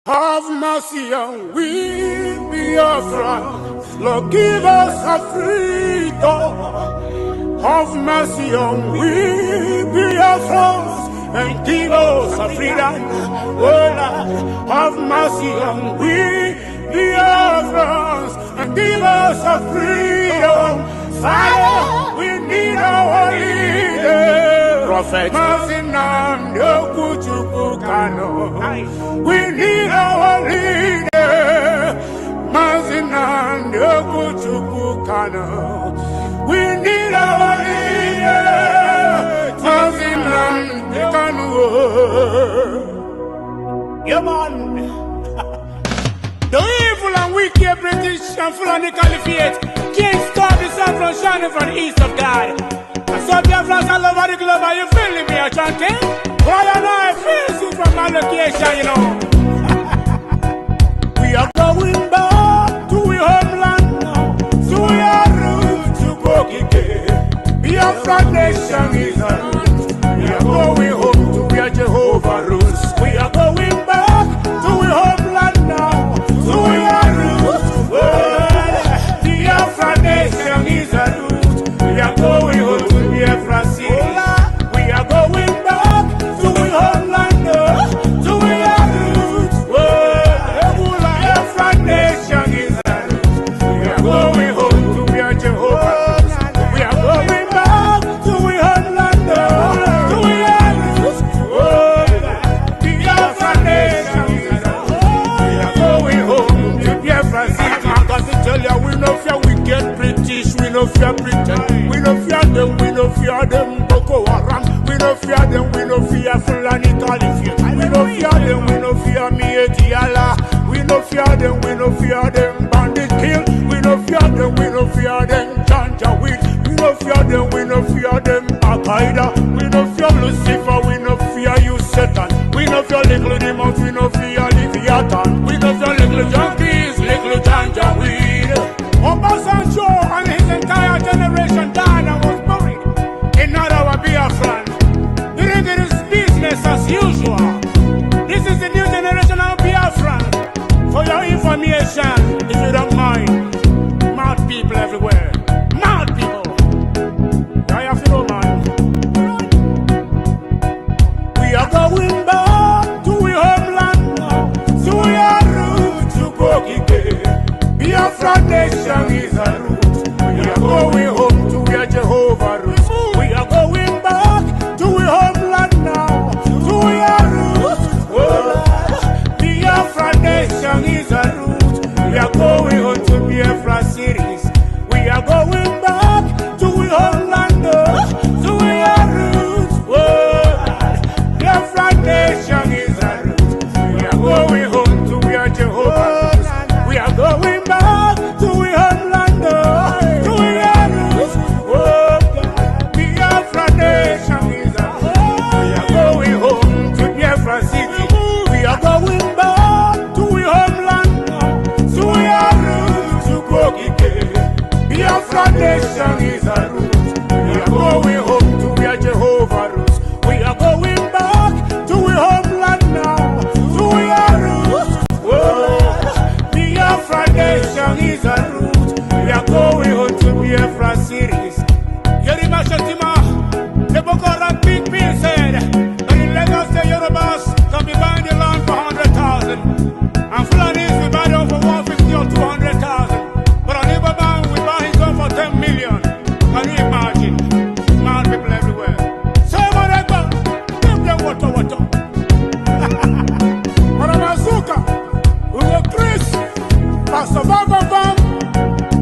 Have mercy on we, Biafra. Lord, give us a freedom. Have mercy on we, Biafra, and give us a freedom. Oh Lord, have mercy on we, Biafra, and give us a freedom. Father, we need our leader. Prophet Mazi Nnamdi Kanu. We need our leader. Mazi Nnamdi Kanu. We need our leader. Mazi Nnamdi Kanu. Yeah, man. The evil and wicked British and Fulani Caliphate can't stop the sun from shining from the east of God. I saw Biafrans all over the globe. Are you feeling me, chanting? Why don't I feel you from my location, you know? We are going back to our homeland now. So we are roots to go again. Biafra nation is a root. We are going home to where Jehovah rules. We are going back to our homeland now. So we are roots. Biafra nation is a root. We are going home to Biafra city. We are going back to our homeland now. So we are roots. Biafra nation is a root. We are going home to where Jehovah rules. We are going back to our homeland now. So we are roots. Biafra nation is a root. We are going home to Biafra city. I'm going to tell you, we no fear wicked British, we no fear Britain. We no fear them, Boko Haram. We no fear them, we no fear Fulani Caliphate. We no fear them, we no fear Mietiala. We no fear them, bandit kill. We no fear them, Janjaweed. We no fear them, Al-Qaeda. We no fear Lucifer, we no fear you, Satan. We no fear little demons, we no fear Leviathan. We no fear little junkies, little Janjaweed. Obasanjo and his entire generation died and was buried. In our Biafran, you think it is business as usual. This is the new generation of Biafran. For your information, if you don't mind, mad people everywhere. Mad people. I have to know, man. We are going back to our homeland now. So we are roots to go again. Biafra nation is a root. We are going home to where Jehovah rules. We are going back to our homeland now. So we are roots. Biafra nation is a root. We are going home to Biafra cities. We are going back to our homeland now. So we are roots. Biafra nation is a root. We are going home to where Jehovah rules. We are going back to our homeland now. So we are roots. Biafra nation is a root. We are going home to Biafra city. We are going back to our homeland now. So we are roots to go again. Biafra nation is a root. We are going home to where Jehovah rules. We are going back to our homeland now. So we are roots. Biafra nation is a root. We are going home to Biafra cities. Yerima Shatima, the Boko Haram big bill said that in Lagos the Yorubas can be buying the land for 100,000 and Fulanis will buy them for 150 or 200,000. But on Ibaban we buy his own for 10 million. Can you imagine? Mad people everywhere. So man, give them water. Maramazuka, Ugo Chris, Pastor Bam.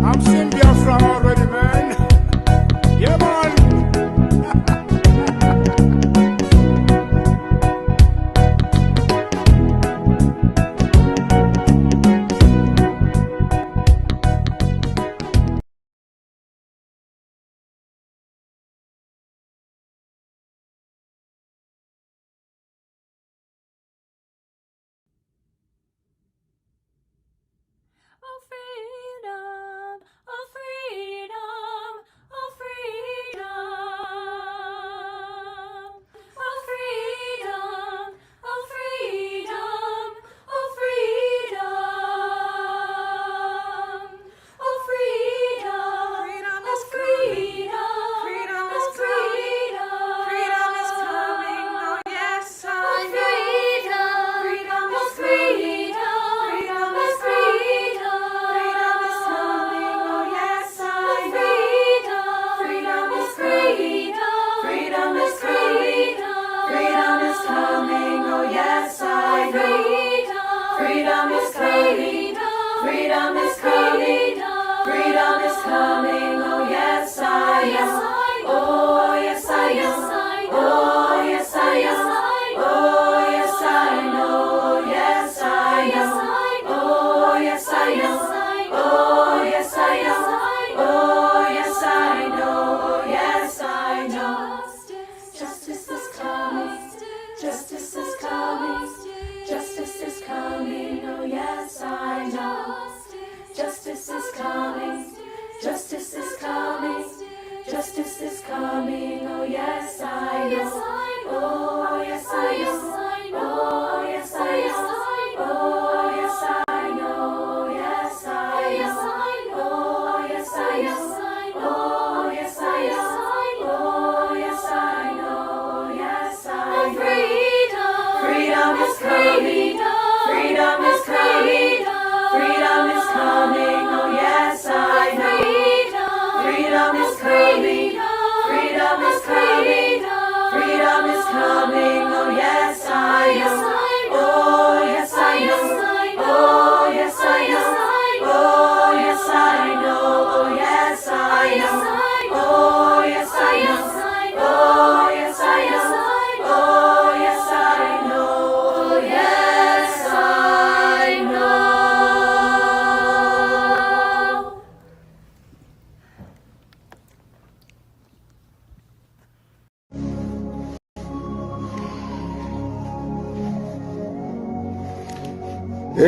I'm seeing Biafra already, man. Yeah, man.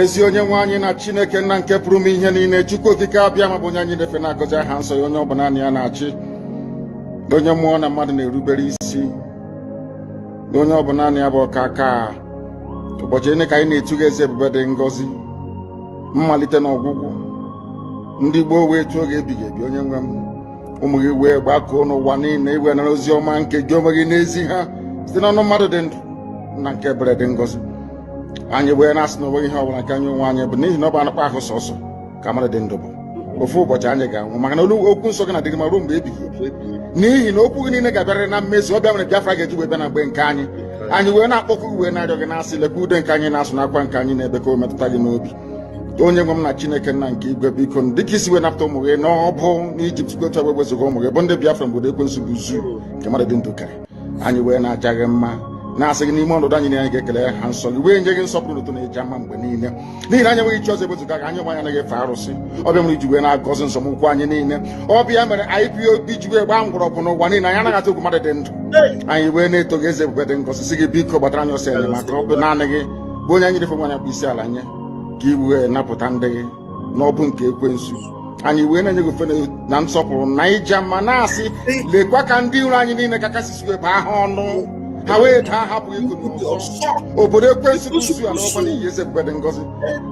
ezi onye nwe anyị na Chineke nna nke pụrụ m ihe niile, Chukwu okike abịa ma bụ onye anyị na-efe na-agọzi aha nsọ ya, onye ọbụla naanị ya na-achị, onye mmụọ na mmadụ na-erubere isi, na onye ọbụla naanị ya bụ ọka aka. Ụbọchị ene ka anyị na-etu gị eze ebube dị ngọzi, mmalite na ọgwụgwụ. Ndị gboo wee tụọ gị ebighị ebi, onye nwe m, ụmụ gị wee gbakọọ n'ụwa niile iwe nara ozi ọma nke gị onwe gị n'ezi ha site n'ọnụ mmadụ dị ndụ na nke ebere dị ngọzi. Anyị wee na-asị na onweghị ihe ọbụla nke anyị onwe anyị bụ n'ihi na ọ bụ anakpa ahụ sọsọ ka mmadụ dị ndụ bụ. Ofu ụbọchị anyị ga-anwụ, maka na okwu nsọ gị na-adịghị ma ruo mgbe ebighị ebi, n'ihi na okwu gị niile ga-abịarịrị na mmezu. Ọ bịa mere Biafra ga-eji wee bịa na mgbe nke anyị. Anyị wee na-akpọkụ gị wee na-arịọ gị na-asị, lekwa ude nke anyị na-asụ n'akwa nke anyị na-ebe ka o metụta gị n'obi. Onye nwe m na Chineke nna nke igwe, biko dịka isi wee napụta ụmụ gị n'ọbụ n'Ijipt, gotu wee wezuga ụmụ gị bụ ndị Biafra mgbe ekwensu bụ zu nke mmadụ dị ndụ kere. Anyị wee na-aja gị mma, na-asị gị n'ime ọnọdụ anyị na anyị ga-ekele ha nsọ gị, wee nye gị nsọpụrụ n'ụtụ na-eji ama mgbe niile, n'ihi na anyị enweghị chi ọzọ ewezuga gị. Anyị nwe anyị anaghị efe arụsị. Ọbịa mere iji wee na-agọzi nsọmụkwụ anyị niile. Ọbịa mere IPOB ji wee gbaa mgbọrọgwụ n'ụwa niile. Anyị anaghị atụ egwu mmadụ dị ndụ. Anyị wee na-eto gị eze ebube dị ngọzi, sị gị biko gbatara anyị ọsọ enyemaka. Ọ bụ naanị gị bụ onye anyị refe nwa anyị bụ isi ala nye, ka i wee napụta ndị gị n'ọbụ nke ekwensu. Anyị wee na-enye gị ofe na nsọpụrụ na ija mma, na-asị lekwa ka ndị iro anyị niile ka kasị wee baa ha ọnụ, ha wee daa hapụ ego n'ụzọ. Obodo ekwensu bụ nsu ala ọkwa n'ihi eze ebube dị ngọzi.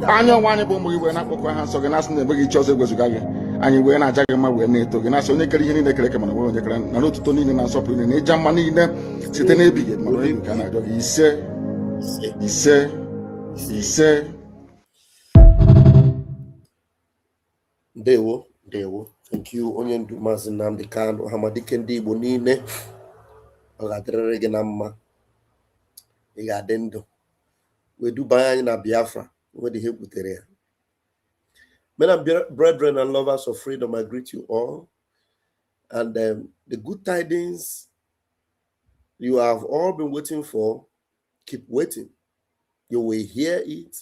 Anya ọnwa anyị bụ ụmụ gị wee na-akpọkọ ha nsọ gị, na-asị na enweghị chi ọzọ egwezuga gị. Anyị wee na-aja gị mma, wee na-eto gị, na-asị onye kere ihe niile kere eke mana nwere onye kere na n'otuto niile na nsọpụrụ niile na ịja mma niile site n'ebighị ebi mana onye ka a na-arịọ gị. Ise ise ise. Ndewo. Thank you onye ndu Mazi Nnamdi Kanu, hamadike ndị Igbo niile. Ọ ga-adịrịrị gị na mma, ị ga-adị ndụ wee duba anyị na Biafra nwere ihe butere ya. Men and brethren and lovers of freedom, I greet you all, and the good tidings you have all been waiting for, keep waiting. You will hear it.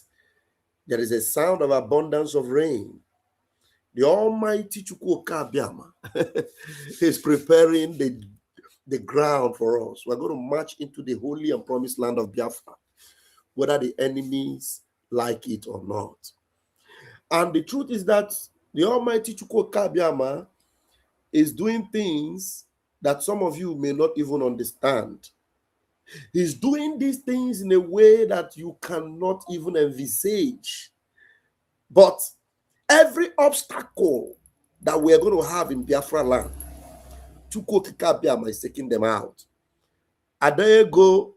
There is a sound of abundance of rain. The Almighty Chukwuka Biama is preparing the ground for us. We're going to march into the holy and promised land of Biafra, whether the enemies like it or not. And the truth is that the Almighty Chukwuka Biama is doing things that some of you may not even understand. He's doing these things in a way that you cannot even envisage. But every obstacle that we are going to have in Biafra land, Chukwuka Biama is taking them out. Adego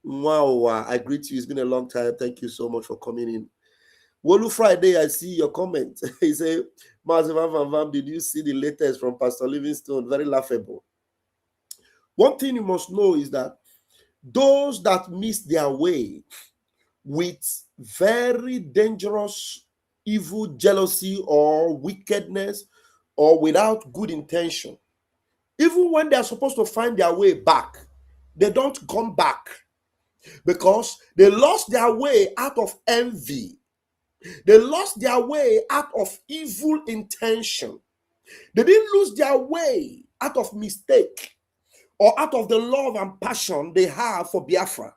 Mwawa, I greet you. It's been a long time. Thank you so much for coming in. Wolu Friday, I see your comment. He said, Mazi Nnamdi, did you see the latest from Pastor Livingstone? Very laughable. One thing you must know is that those that miss their way with very dangerous evil, jealousy, or wickedness, or without good intention, Even when they are supposed to find their way back, they don't come back because they lost their way out of envy. They lost their way out of evil intention. They didn't lose their way out of mistake or out of the love and passion they have for Biafra.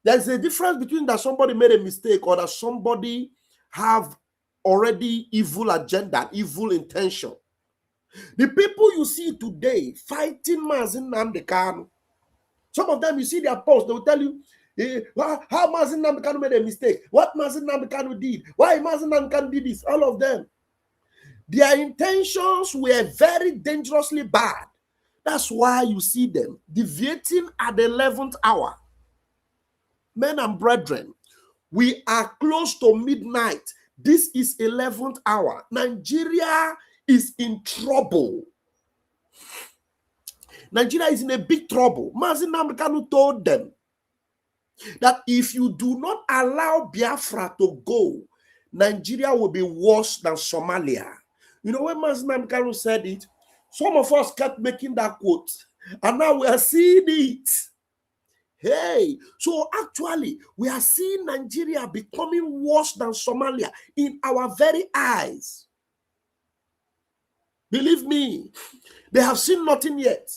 There's a difference between that somebody made a mistake or that somebody have already evil agenda, evil intention. The people you see today fighting Mazi Nnamdi Kanu, some of them you see their posts, they will tell you how Mazi Nnamdi Kanu made a mistake, what Mazi Nnamdi Kanu did, why Mazi Nnamdi Kanu did this, all of them. Their intentions were very dangerously bad. That's why you see them deviating at the 11th hour. Men and brethren, we are close to midnight. This is 11th hour. Nigeria is in trouble. Nigeria is in a big trouble. Mazi Nnamdi Kanu told them that if you do not allow Biafra to go, Nigeria will be worse than Somalia. You know, when Mazi Nnamdi Kanu said it, some of us kept making that quote, and now we are seeing it. Hey, so actually, we are seeing Nigeria becoming worse than Somalia in our very eyes. Believe me, they have seen nothing yet.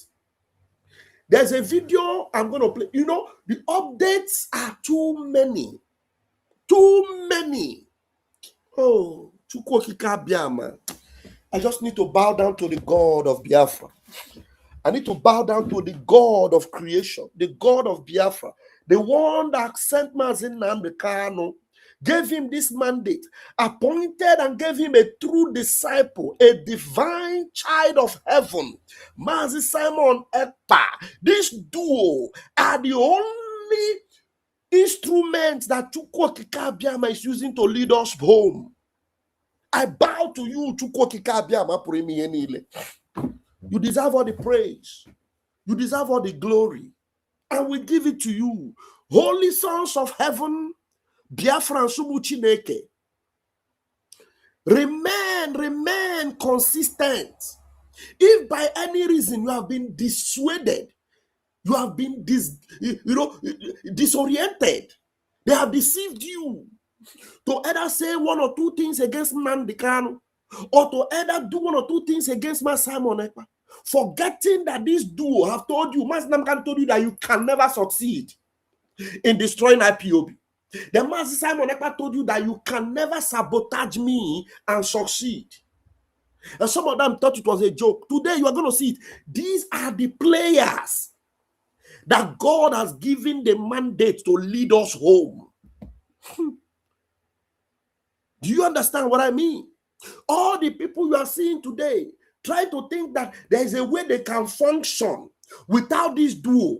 There's a video I'm going to play. You know, the updates are too many. Too many. Oh, Chukwokika Biama. I just need to bow down to the God of Biafra. I need to bow down to the God of creation, the God of Biafra, the one that sent Mazi Nnamdi Kanu, gave him this mandate, appointed and gave him a true disciple, a divine child of heaven, Mazi Simon Ekpa. This duo are the only instruments that Chukwokika Biama is using to lead us home. I bow to you, Chukwokika Biama Purimiyenile. You deserve all the praise. You deserve all the glory. And we give it to you. Holy sons of heaven, Biafra and Sumuchineke. Remain consistent. If by any reason you have been dissuaded, you have been disoriented, they have deceived you to either say one or two things against Nnamdi Kanu, or to either do one or two things against Mazi Simon Ekpa, forgetting that this duo have told you, Mazi Nnamdi Kanu told you that you can never succeed in destroying IPOB. The Mazi Simon Ekpa told you that you can never sabotage me and succeed. And some of them thought it was a joke. Today you are going to see it. These are the players that God has given the mandate to lead us home. Do you understand what I mean? All the people you are seeing today try to think that there is a way they can function without this duo.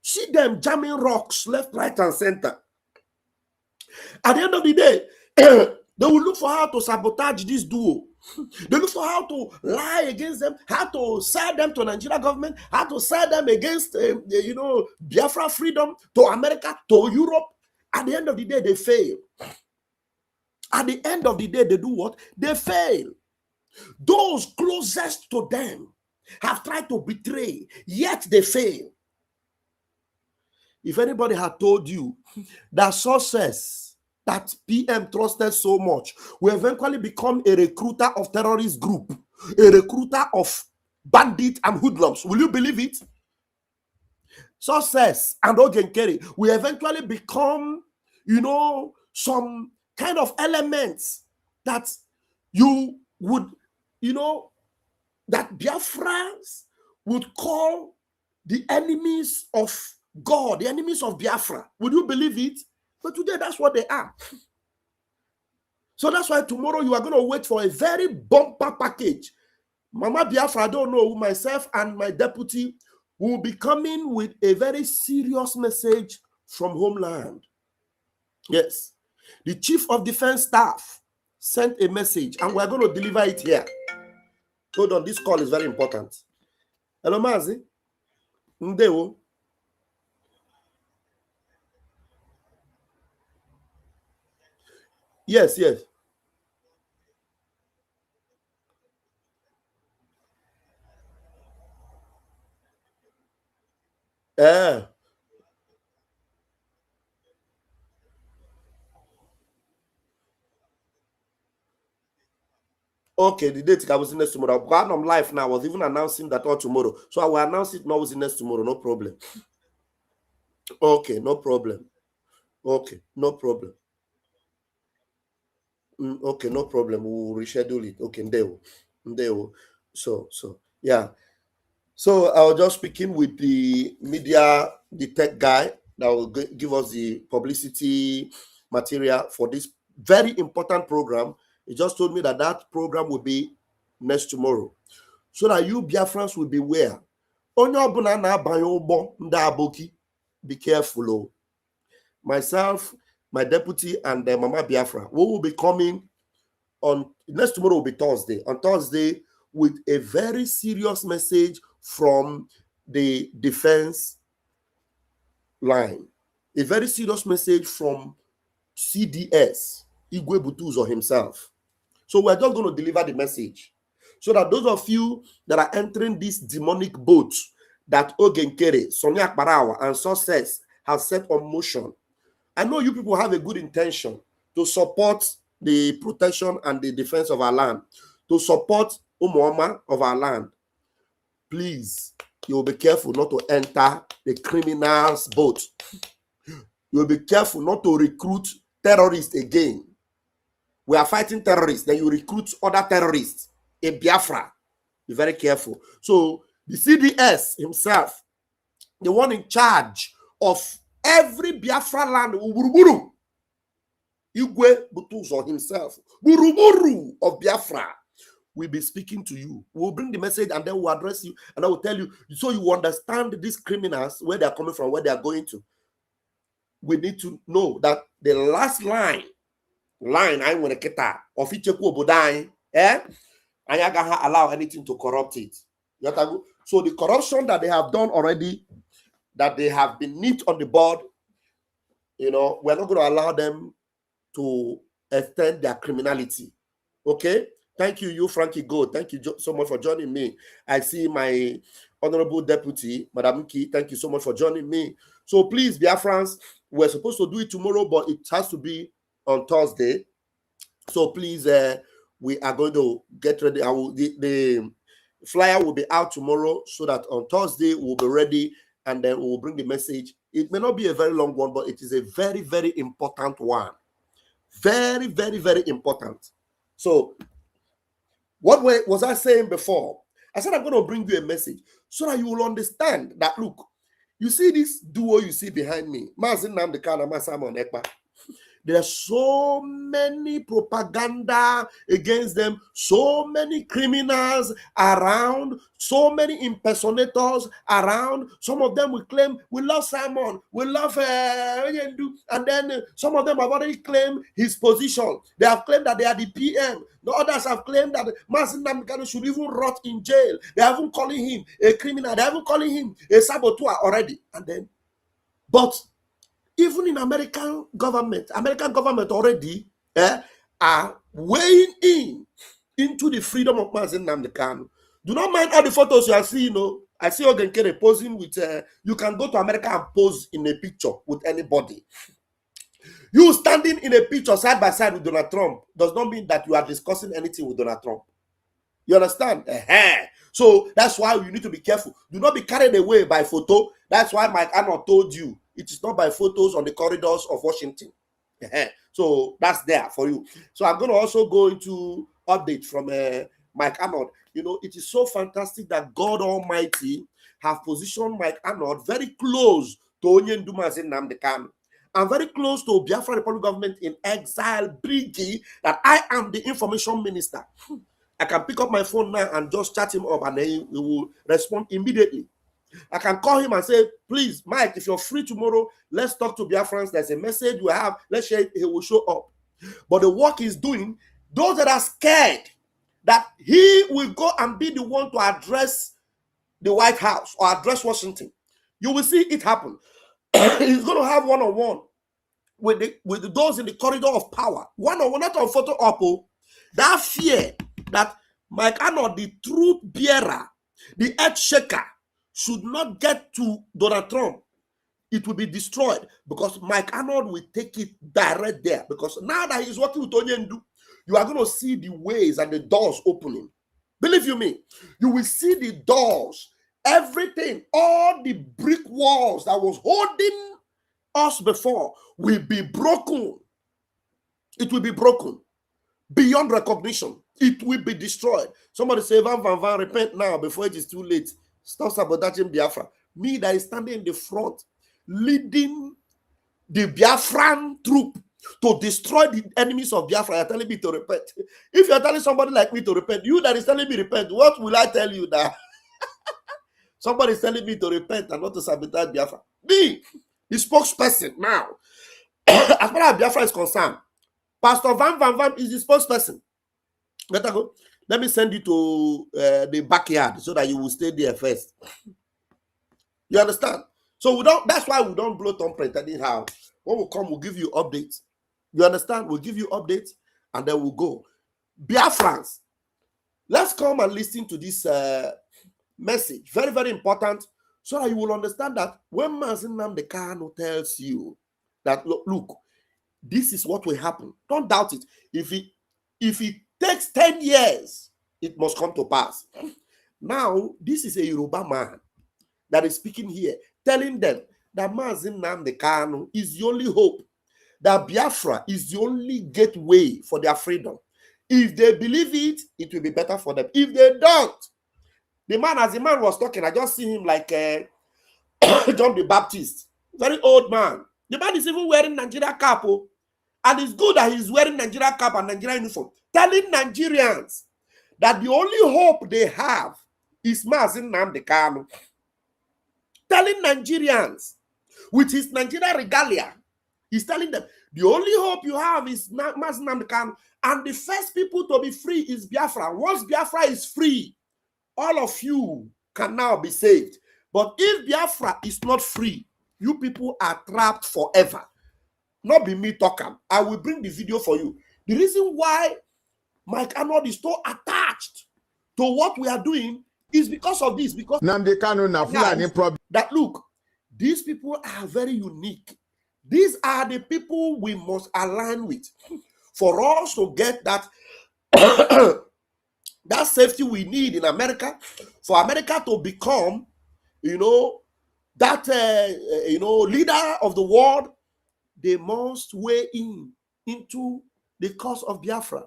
See them jamming rocks left, right, and center. At the end of the day, they will look for how to sabotage this duo. They look for how to lie against them, how to sell them to Nigeria government, how to sell them against, Biafra freedom, to America, to Europe. At the end of the day, they fail. At the end of the day, they do what? They fail. Those closest to them have tried to betray, yet they fail. If anybody had told you that success that PM trusted so much will eventually become a recruiter of terrorist group, a recruiter of bandit and hoodlums, will you believe it? Success and Ogenkere will eventually become, some kind of elements that you would, that Biafrans would call the enemies of God, the enemies of Biafra. Would you believe it? But today, that's what they are. So that's why tomorrow you are going to wait for a very bumper package. Mama Biafra, I don't know, myself and my deputy will be coming with a very serious message from homeland. Yes. The Chief of Defense Staff sent a message and we're going to deliver it here. Hold on, this call is very important. Hello, Mazi. Ndewo. Yes. Okay, the date I was in next tomorrow. Because I'm live now. I was even announcing that all tomorrow. So I will announce it now was in next tomorrow. No problem. Okay, no problem. Okay, no problem. Okay, no problem. We'll reschedule it. Okay, Ndeo. So yeah. So I was just speaking with the media, the tech guy that will give us the publicity material for this very important program. He just told me that that program will be next tomorrow, so that you Biafrans will beware. Onye ọbụla na-abanye ụgbọ ndị aboki, be careful. Oh. Myself, my deputy, and Mama Biafra, we will be coming on next tomorrow will be Thursday. On Thursday, with a very serious message from the defense line, a very serious message from CDS, Igwe Butuzo himself. So we're just going to deliver the message so that those of you that are entering this demonic boat that Ogenkere, Sonia Barawa, and Success have set on motion, I know you people have a good intention to support the protection and the defense of our land, to support Umuoma of our land. Please, you will be careful not to enter the criminals' boat. You will be careful not to recruit terrorists again. We are fighting terrorists, then you recruit other terrorists in Biafra. Be very careful. So the CDS himself, the one in charge of every Biafra land, Uruburu, Igwe Butuzo himself, Buruburu of Biafra, will be speaking to you. We'll bring the message and then we'll address you, and I will tell you, so you understand these criminals, where they are coming from, where they are going to. We need to know that the last line I'm going to get of Icheku Obodai, I ain't gonna allow anything to corrupt it. So the corruption that they have done already, that they have been nipped on the board, we're not going to allow them to extend their criminality. Okay? Thank you, Frankie Gold. Thank you so much for joining me. I see my honorable deputy, Madam Ki. Thank you so much for joining me. So please, Biafrans, we're supposed to do it tomorrow, but it has to be on Thursday. So please, we are going to get ready. The flyer will be out tomorrow, so that on Thursday we'll be ready, and then we'll bring the message. It may not be a very long one, but it is a very, very important one. Very, very, very important. So what was I saying before? I said I'm going to bring you a message so that you will understand that, look, you see this duo you see behind me, Mazi Nnamdi Kanu and Simon Ekpa. There's so many propaganda against them, so many criminals around, so many impersonators around. Some of them will claim, we love Simon, we love and then some of them have already claimed his position. They have claimed that they are the PM. The others have claimed that Mazi Nnamdi Kanu should even rot in jail. They haven't calling him a criminal. They haven't calling him a saboteur already. And then, but even in American government already are weighing into the freedom of Mazi Nnamdi Kanu. Do not mind all the photos you are seeing. I see Ogenkere posing with, you can go to America and pose in a picture with anybody. You standing in a picture side by side with Donald Trump does not mean that you are discussing anything with Donald Trump. You understand? So that's why you need to be careful. Do not be carried away by photo. That's why Mike Arnold told you, it is not by photos on the corridors of Washington. So that's there for you. So I'm going to also go into update from Mike Arnold. It is so fantastic that God Almighty have positioned Mike Arnold very close to Onyendu Mazi Nnamdi Kanu, and very close to Biafra Republic government in exile, Brigi, that I am the information minister. I can pick up my phone now and just chat him up, and then he will respond immediately. I can call him and say, please, Mike, if you're free tomorrow, let's talk to Biafrans. There's a message we have. Let's share it. He will show up. But the work he's doing, those that are scared that he will go and be the one to address the White House or address Washington, you will see it happen. He's going to have one-on-one with those in the corridor of power. One-on-one, not on photo op. That fear that Mike Arnold, the truth bearer, the earth shaker, should not get to Donald Trump, it will be destroyed, because Mike Arnold will take it direct there. Because now that he's working with Onyendu, you are going to see the ways and the doors opening. Believe you me, you will see the doors, everything, all the brick walls that was holding us before will be broken. It will be broken beyond recognition. It will be destroyed. Somebody say, Van, repent now before it is too late. Stop sabotaging Biafra. Me that is standing in the front, leading the Biafran troop to destroy the enemies of Biafra, you're telling me to repent. If you're telling somebody like me to repent, you that is telling me repent, what will I tell you now? Somebody is telling me to repent and not to sabotage Biafra. Me, the spokesperson now. As far as Biafra is concerned, Pastor Van is the spokesperson. Better go. Let me send you to the backyard so that you will stay there first. You understand? So we don't. That's why we don't blow trumpet anyhow. When we come, we'll give you updates. You understand? We'll give you updates and then we'll go. Biafrans, let's come and listen to this message. Very, very important, so that you will understand that when Mazi Nnamdi Kanu tells you that, look, this is what will happen, don't doubt it. If it takes 10 years, it must come to pass. Now, this is a Yoruba man that is speaking here, telling them that Mazi Nnamdi Kanu is the only hope, that Biafra is the only gateway for their freedom. If they believe it, it will be better for them. If they don't, the man, as the man was talking, I just see him like John the Baptist, very old man. The man is even wearing Nigeria cap, and it's good that he's wearing Nigeria cap and Nigeria uniform, telling Nigerians that the only hope they have is Mazi Nnamdi Kanu. Telling Nigerians with his Nigeria regalia, he's telling them the only hope you have is Mazi Nnamdi Kanu, and the first people to be free is Biafra. Once Biafra is free, all of you can now be saved. But if Biafra is not free, you people are trapped forever. Not be me talking. I will bring the video for you. The reason why Mike Arnold is so attached to what we are doing is because of this. Because Nnamdi Kanu na Fulani problem. That look, these people are very unique. These are the people we must align with for us to get that that safety we need in America, for America to become, that leader of the world. They must weigh into the cause of Biafra.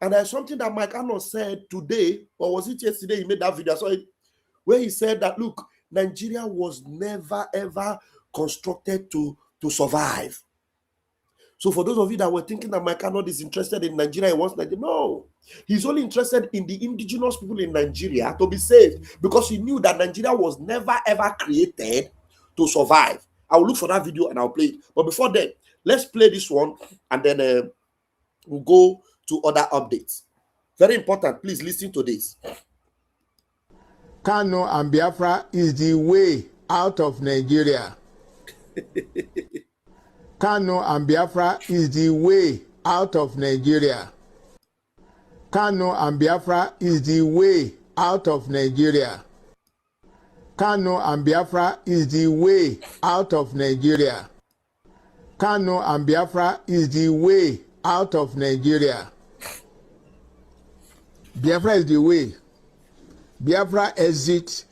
And there's something that Mike Arnold said today, or was it yesterday? He made that video, where he said that, look, Nigeria was never ever constructed to survive. So for those of you that were thinking that Mike Arnold is interested in Nigeria, he wants Nigeria, no, he's only interested in the indigenous people in Nigeria to be saved, because he knew that Nigeria was never ever created to survive. I will look for that video and I'll play it. But before then, let's play this one and then we'll go to other updates. Very important. Please listen to this. Kanu and Biafra is the way out of Nigeria. Kanu and Biafra is the way out of Nigeria. Kanu and Biafra is the way out of Nigeria. Kanu and Biafra is the way out of Nigeria. Kanu and Biafra is the way out of Nigeria. Biafra is the way. Biafra exit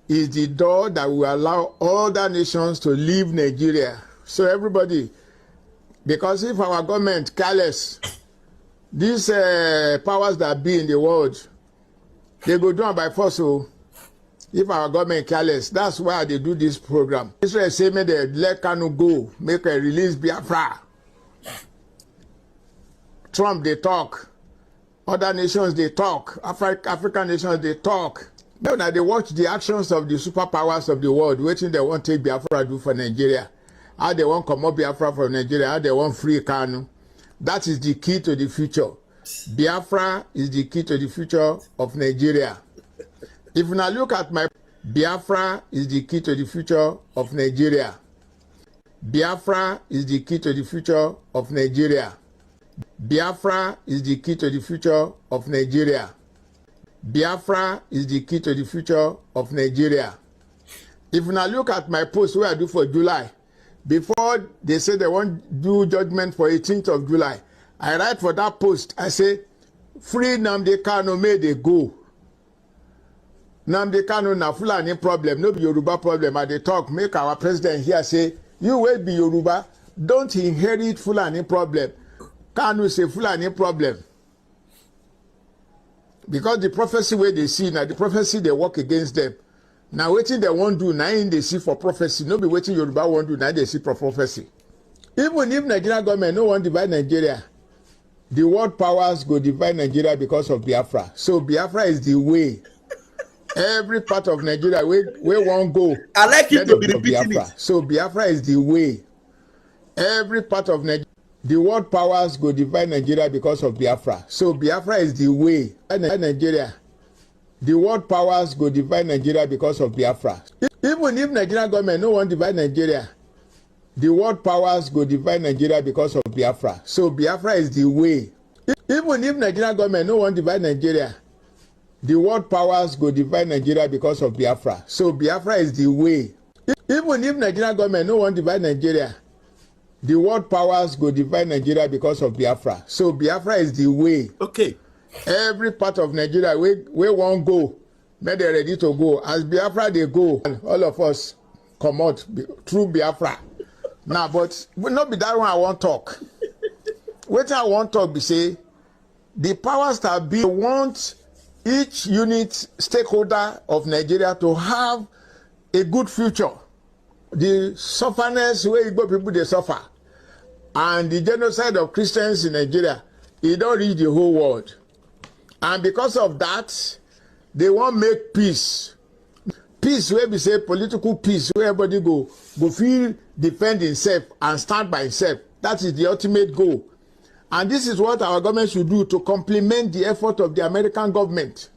is the door that will allow other nations to leave Nigeria. So everybody, because if our government careless, these powers that be in the world, they go down by force. So if our government careless, that's why they do this program. Israel say, may they let Kanu go, make a release Biafra. Trump, they talk. Other nations, they talk. African nations, they talk. Now they watch the actions of the superpowers of the world, waiting they want to take Biafra do for Nigeria. How they want to come up Biafra from Nigeria, how they want free Kanu. That is the key to the future. Biafra is the key to the future of Nigeria. If you now look at my Biafra is the key to the future of Nigeria. Biafra is the key to the future of Nigeria. Biafra is the key to the future of Nigeria. Biafra is the key to the future of Nigeria. If you now look at my post where I do for July, before they say they won't do judgment for 18th of July, I write for that post. I say, free Nnamdi Kanu, may they go. Nnamdi Kanu na Fulani problem, no be Yoruba problem. At the talk, make our president here say, you will be Yoruba, don't inherit Fulani problem. Kanu say Fulani problem. Because the prophecy where they see, now the prophecy they work against them. Now waiting they won't do, now they see for prophecy. No be waiting Yoruba won't do, now they see for prophecy. Even if Nigerian government no one divide Nigeria, the world powers go divide Nigeria because of Biafra. So Biafra is the way. Every part of Nigeria where won't go. I like you to be repeating Biafra. it. So Biafra is the way. Every part of Nigeria, the world powers go divide Nigeria because of Biafra. So Biafra is the way. Nigeria, the world powers go divide Nigeria because of Biafra. Even if Nigerian government no one divide Nigeria, the world powers go divide Nigeria because of Biafra. So Biafra is the way. Even if Nigerian government no one divide Nigeria, the world powers go divide Nigeria because of Biafra. So Biafra is the way. Even if Nigerian government no one divide Nigeria, the world powers go divide Nigeria because of Biafra. So Biafra is the way. Okay. Every part of Nigeria where won't go, may they ready to go. As Biafra they go, and all of us come out through Biafra. Now, but will not be that one I want talk. What I want talk be say, the powers that be want each unit stakeholder of Nigeria to have a good future. The sufferness where Igbo people they suffer, and the genocide of Christians in Nigeria, it don't reach the whole world. And because of that, they want make peace. Peace where we say political peace, where everybody go feel defend himself and stand by himself. That is the ultimate goal. And this is what our government should do to complement the effort of the American government.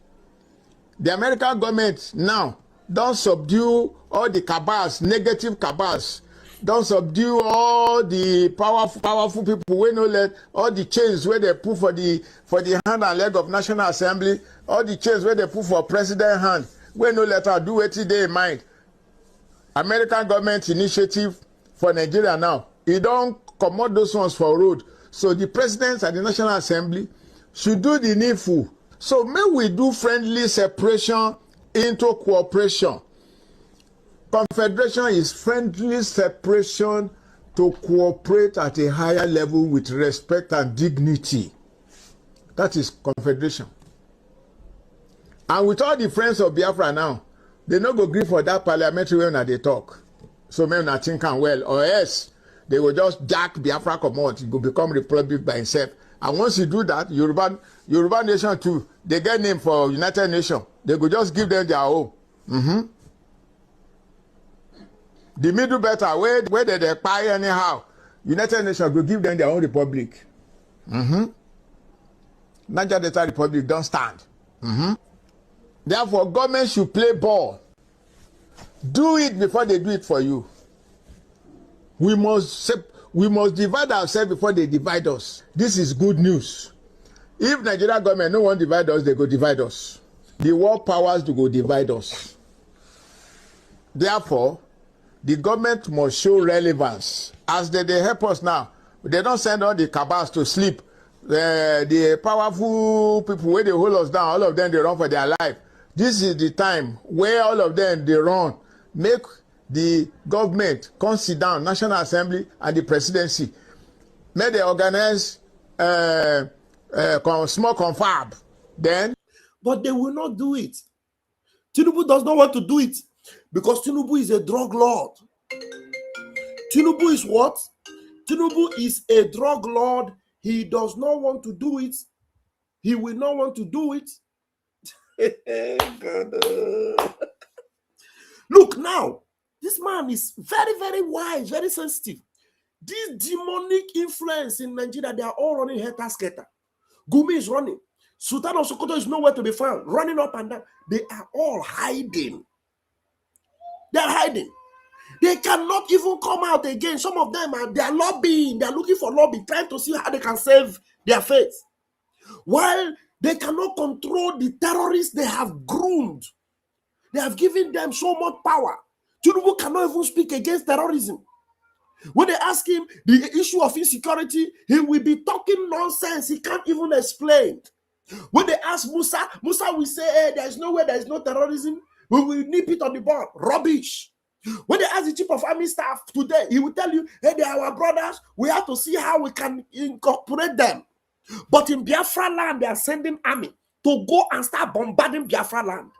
The American government now don't subdue all the cabals, negative cabals. Don't subdue all the powerful people. We no let all the chains where they put for the hand and leg of National Assembly, all the chains where they put for president hand. We no let her do what they mind. American government initiative for Nigeria now. It don't commode those ones for road. So the presidents and the National Assembly should do the needful. So may we do friendly separation into cooperation. Confederation is friendly separation to cooperate at a higher level with respect and dignity. That is confederation. And with all the friends of Biafra now, they no go agree for that parliamentary when they talk. So men not think well, or else they will just jack Biafra come out, it will become republic by itself. And once you do that, Yoruba nation too, they get name for United Nations. They go just give them their own. The middle better, where they pay anyhow, United Nations will give them their own republic. Niger Delta Republic don't stand. Therefore, government should play ball. Do it before they do it for you. We must divide ourselves before they divide us. This is good news. If Nigeria government no one divide us, they go divide us. The world powers to go divide us. Therefore, the government must show relevance. As they help us now, they don't send all the cabals to sleep. The powerful people where they hold us down, all of them they run for their life. This is the time where all of them they run. Make the government come sit down, National Assembly and the presidency. May they organize small confab. Then, but they will not do it. Tinubu does not want to do it because Tinubu is a drug lord. Tinubu is what? Tinubu is a drug lord. He does not want to do it. He will not want to do it. God. Look now, this man is very, very wise, very sensitive. This demonic influence in Nigeria, they are all running helter-skelter. Gumi is running. Sultan of Sokoto is nowhere to be found, running up and down. They are all hiding. They are hiding. They cannot even come out again. Some of them they are lobbying. They are looking for lobby, trying to see how they can save their faith. While they cannot control the terrorists they have groomed. They have given them so much power. Tinubu cannot even speak against terrorism. When they ask him the issue of insecurity, he will be talking nonsense. He can't even explain. When they ask Musa, Musa will say, hey, there is no way, there is no terrorism. We will nip it on the bud. Rubbish. When they ask the chief of army staff today, he will tell you, hey, they are our brothers. We have to see how we can incorporate them. But in Biafra land, they are sending army to go and start bombarding Biafra land.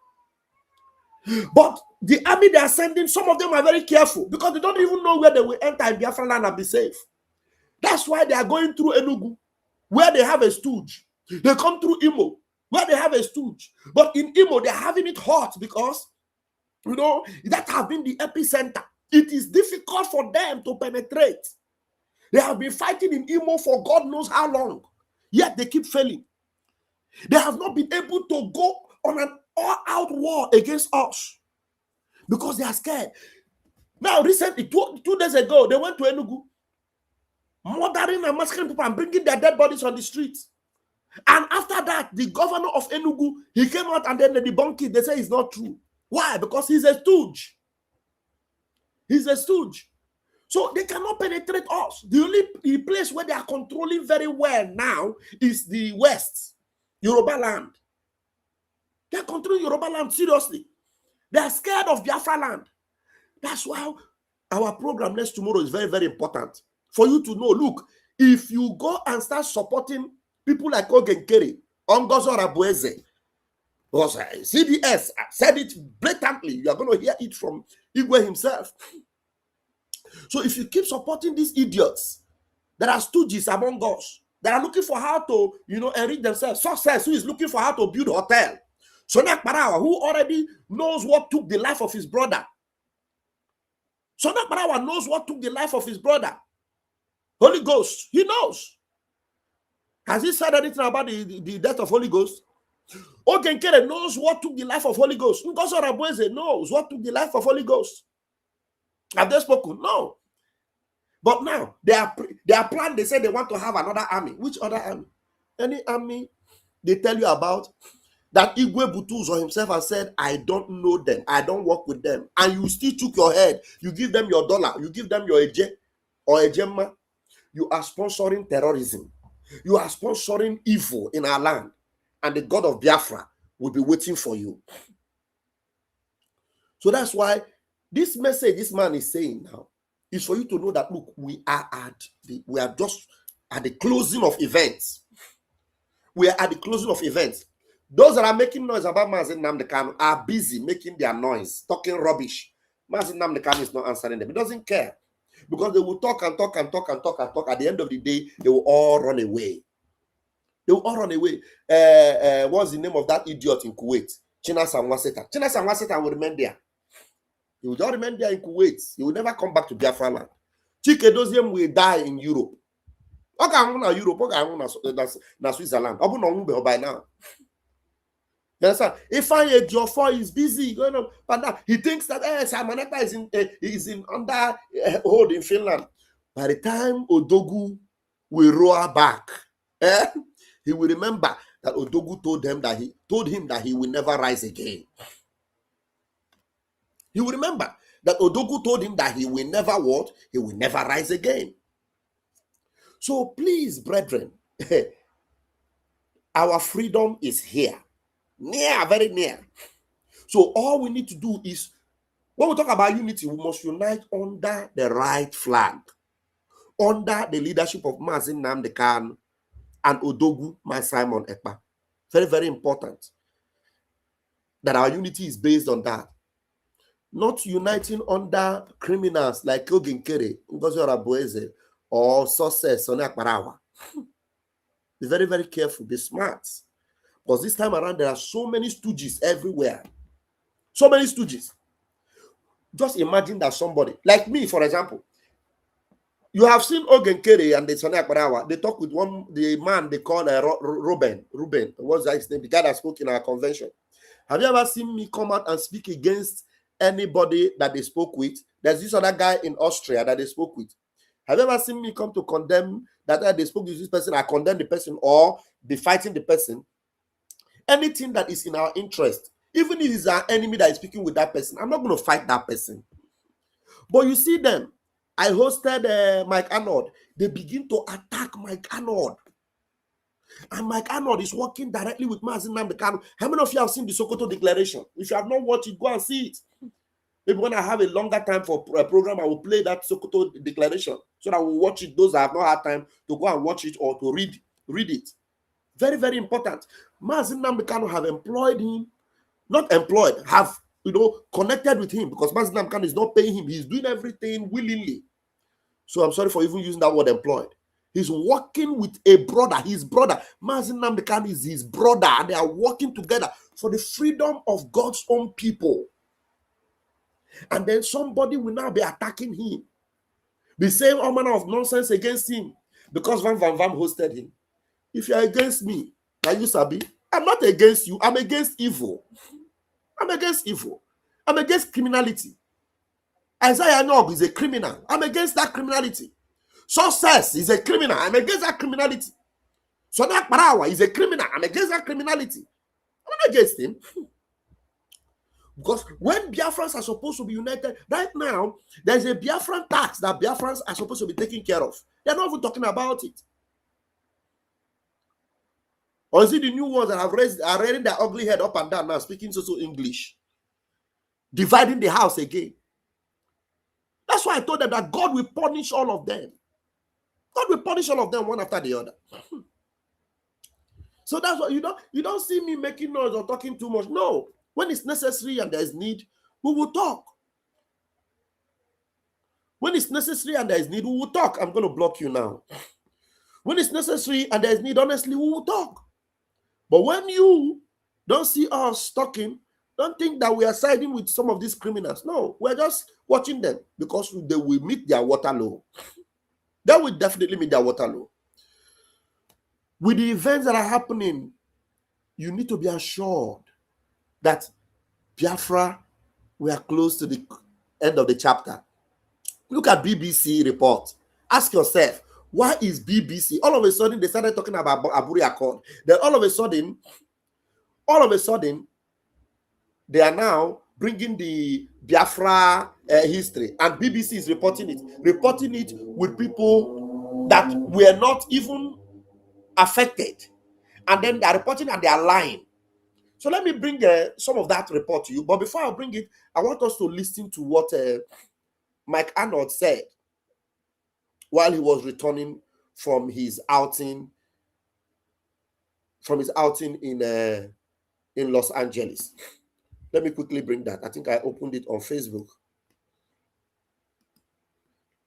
But the army they are sending, some of them are very careful because they don't even know where they will enter in Biafra land and be safe. That's why they are going through Enugu, where they have a stooge. They come through Imo, where they have a stooge. But in Imo, they're having it hot because, you know, that has been the epicenter. It is difficult for them to penetrate. They have been fighting in Imo for God knows how long, yet they keep failing. They have not been able to go on an all-out war against us because they are scared. Now, recently, two days ago, they went to Enugu, murdering and massacring people and bringing their dead bodies on the streets. And after that, the governor of Enugu, he came out and then they debunked it. They say it's not true. Why? Because he's a stooge. He's a stooge. So they cannot penetrate us. The only place where they are controlling very well now is the West, Yoruba land. They are controlling Yoruba land seriously. They are scared of Biafra land. That's why our program next tomorrow is very, very important. For you to know, look, if you go and start supporting people like Ogenkere, Ongozo Rabueze, because CDS said it blatantly, you are going to hear it from Igwe himself. So if you keep supporting these idiots, there are stooges among us that are looking for how to, you know, enrich themselves. Success, who is looking for how to build a hotel. Sonak Parawa, who already knows what took the life of his brother. Sonak Parawa knows what took the life of his brother. Holy Ghost, he knows. Has he said anything about the death of Holy Ghost? Ogenkere knows what took the life of Holy Ghost. Ngozo Rabueze knows what took the life of Holy Ghost. Have they spoken? No. But now, they are planned, they say they want to have another army. Which other army? Any army they tell you about that Igwe Butuzo himself has said, I don't know them, I don't work with them. And you still took your head, you give them your dollar, you give them your Eje or Ejema. You are sponsoring terrorism. You are sponsoring evil in our land. And the God of Biafra will be waiting for you. So that's why this message this man is saying now is for you to know that, look, we are just at the closing of events. We are at the closing of events. Those that are making noise about Mazi Nnamdi Kanu are busy making their noise, talking rubbish. Mazi Nnamdi Kanu is not answering them. He doesn't care. Because they will talk and talk and talk and talk and talk. At the end of the day, they will all run away. They will all run away. What's the name of that idiot in Kuwait? Chinasa Nwaseta. Chinasa Nwaseta will remain there. He will just remain there in Kuwait. He will never come back to Biafra land. Chike Doziem will die in Europe. Okay, Europe. Okay, na Switzerland. By now. If I Ejiofor is busy going on, but now he thinks that Samaneka is in under hold in Finland. By the time Odogu will roar back, he will remember that Odogu told him that he will never rise again. He will remember that Odogu told him that he will never what? He will never rise again. So please, brethren, our freedom is here. Near, very near. So all we need to do is, when we talk about unity, we must unite under the right flag, under the leadership of Mazi Nnamdi Kanu and Odogu Simon Ekpa. Very, very important that our unity is based on that. Not uniting under criminals like Ogenkere, Ngozi Rabueze, or Success, Sonia Parawa. Be very, very careful. Be smart. Because this time around, there are so many stooges everywhere. So many stooges. Just imagine that somebody, like me, for example, you have seen Ogenkere and the Sonia Parawa. They talk with the man they call Ruben. What's that his name? The guy that spoke in our convention. Have you ever seen me come out and speak against anybody that they spoke with? There's this other guy in Austria that they spoke with. Have you ever seen me come to condemn that they spoke with this person? I condemn the person or be fighting the person. Anything that is in our interest, even if it's our enemy that is speaking with that person, I'm not going to fight that person. But you see them, I hosted Mike Arnold. They begin to attack Mike Arnold. And Mike Arnold is working directly with Mazi Nnamdi Kanu. How many of you have seen the Sokoto Declaration? If you have not watched it, go and see it. Maybe when I have a longer time for a program, I will play that Sokoto Declaration so that I will watch it. Those that have not had time to go and watch it or to read it. Very, very important. Mazi Nnamdi Kanu have employed him, not employed, have connected with him, because Mazi Nnamdi Kanu is not paying him. He's doing everything willingly. So I'm sorry for even using that word employed. He's working with a brother, his brother. Mazi Nnamdi Kanu is his brother, and they are working together for the freedom of God's own people. And then somebody will now be attacking him. The same manner of nonsense against him because Van hosted him. If you're against me, can you sabi? I'm not against you. I'm against evil. I'm against evil. I'm against criminality. Isaiah Nog is a criminal. I'm against that criminality. Success is a criminal. I'm against that criminality. Sonak Parawa is a criminal. I'm against that criminality. I'm not against him. Because when Biafrans are supposed to be united, right now, there's a Biafran tax that Biafrans are supposed to be taking care of. They're not even talking about it. Or is it the new ones that are raising their ugly head up and down now, speaking so English? Dividing the house again. That's why I told them that God will punish all of them. God will punish all of them one after the other. So that's why you don't see me making noise or talking too much. No. When it's necessary and there's need, we will talk. When it's necessary and there's need, we will talk. I'm going to block you now. When it's necessary and there's need, honestly, we will talk. But when you don't see us talking, don't think that we are siding with some of these criminals. No, we're just watching them because they will meet their Waterloo. They will definitely meet their Waterloo. With the events that are happening, you need to be assured that Biafra, we are close to the end of the chapter. Look at BBC report. Ask yourself, why is BBC? All of a sudden, they started talking about Aburi Accord. Then all of a sudden, they are now bringing the Biafra history, and BBC is reporting it with people that were not even affected, and then they are reporting and they are lying. So let me bring some of that report to you. But before I bring it, I want us to listen to what Mike Arnold said while he was returning from his outing in Los Angeles. Let me quickly bring that. I think I opened it on Facebook.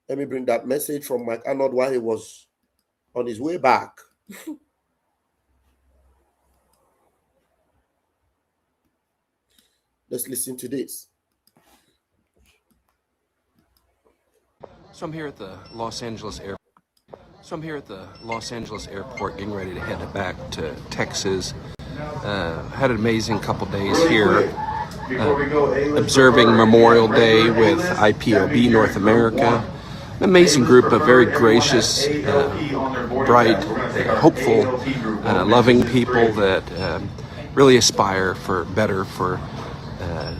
Let me bring that message from Mike Arnold while he was on his way back. Let's listen to this. So I'm here at the Los Angeles airport. Getting ready to head back to Texas. Had an amazing couple days here, observing Memorial Day with IPOB North America. An amazing group of very gracious, bright, hopeful, loving people that really aspire for better for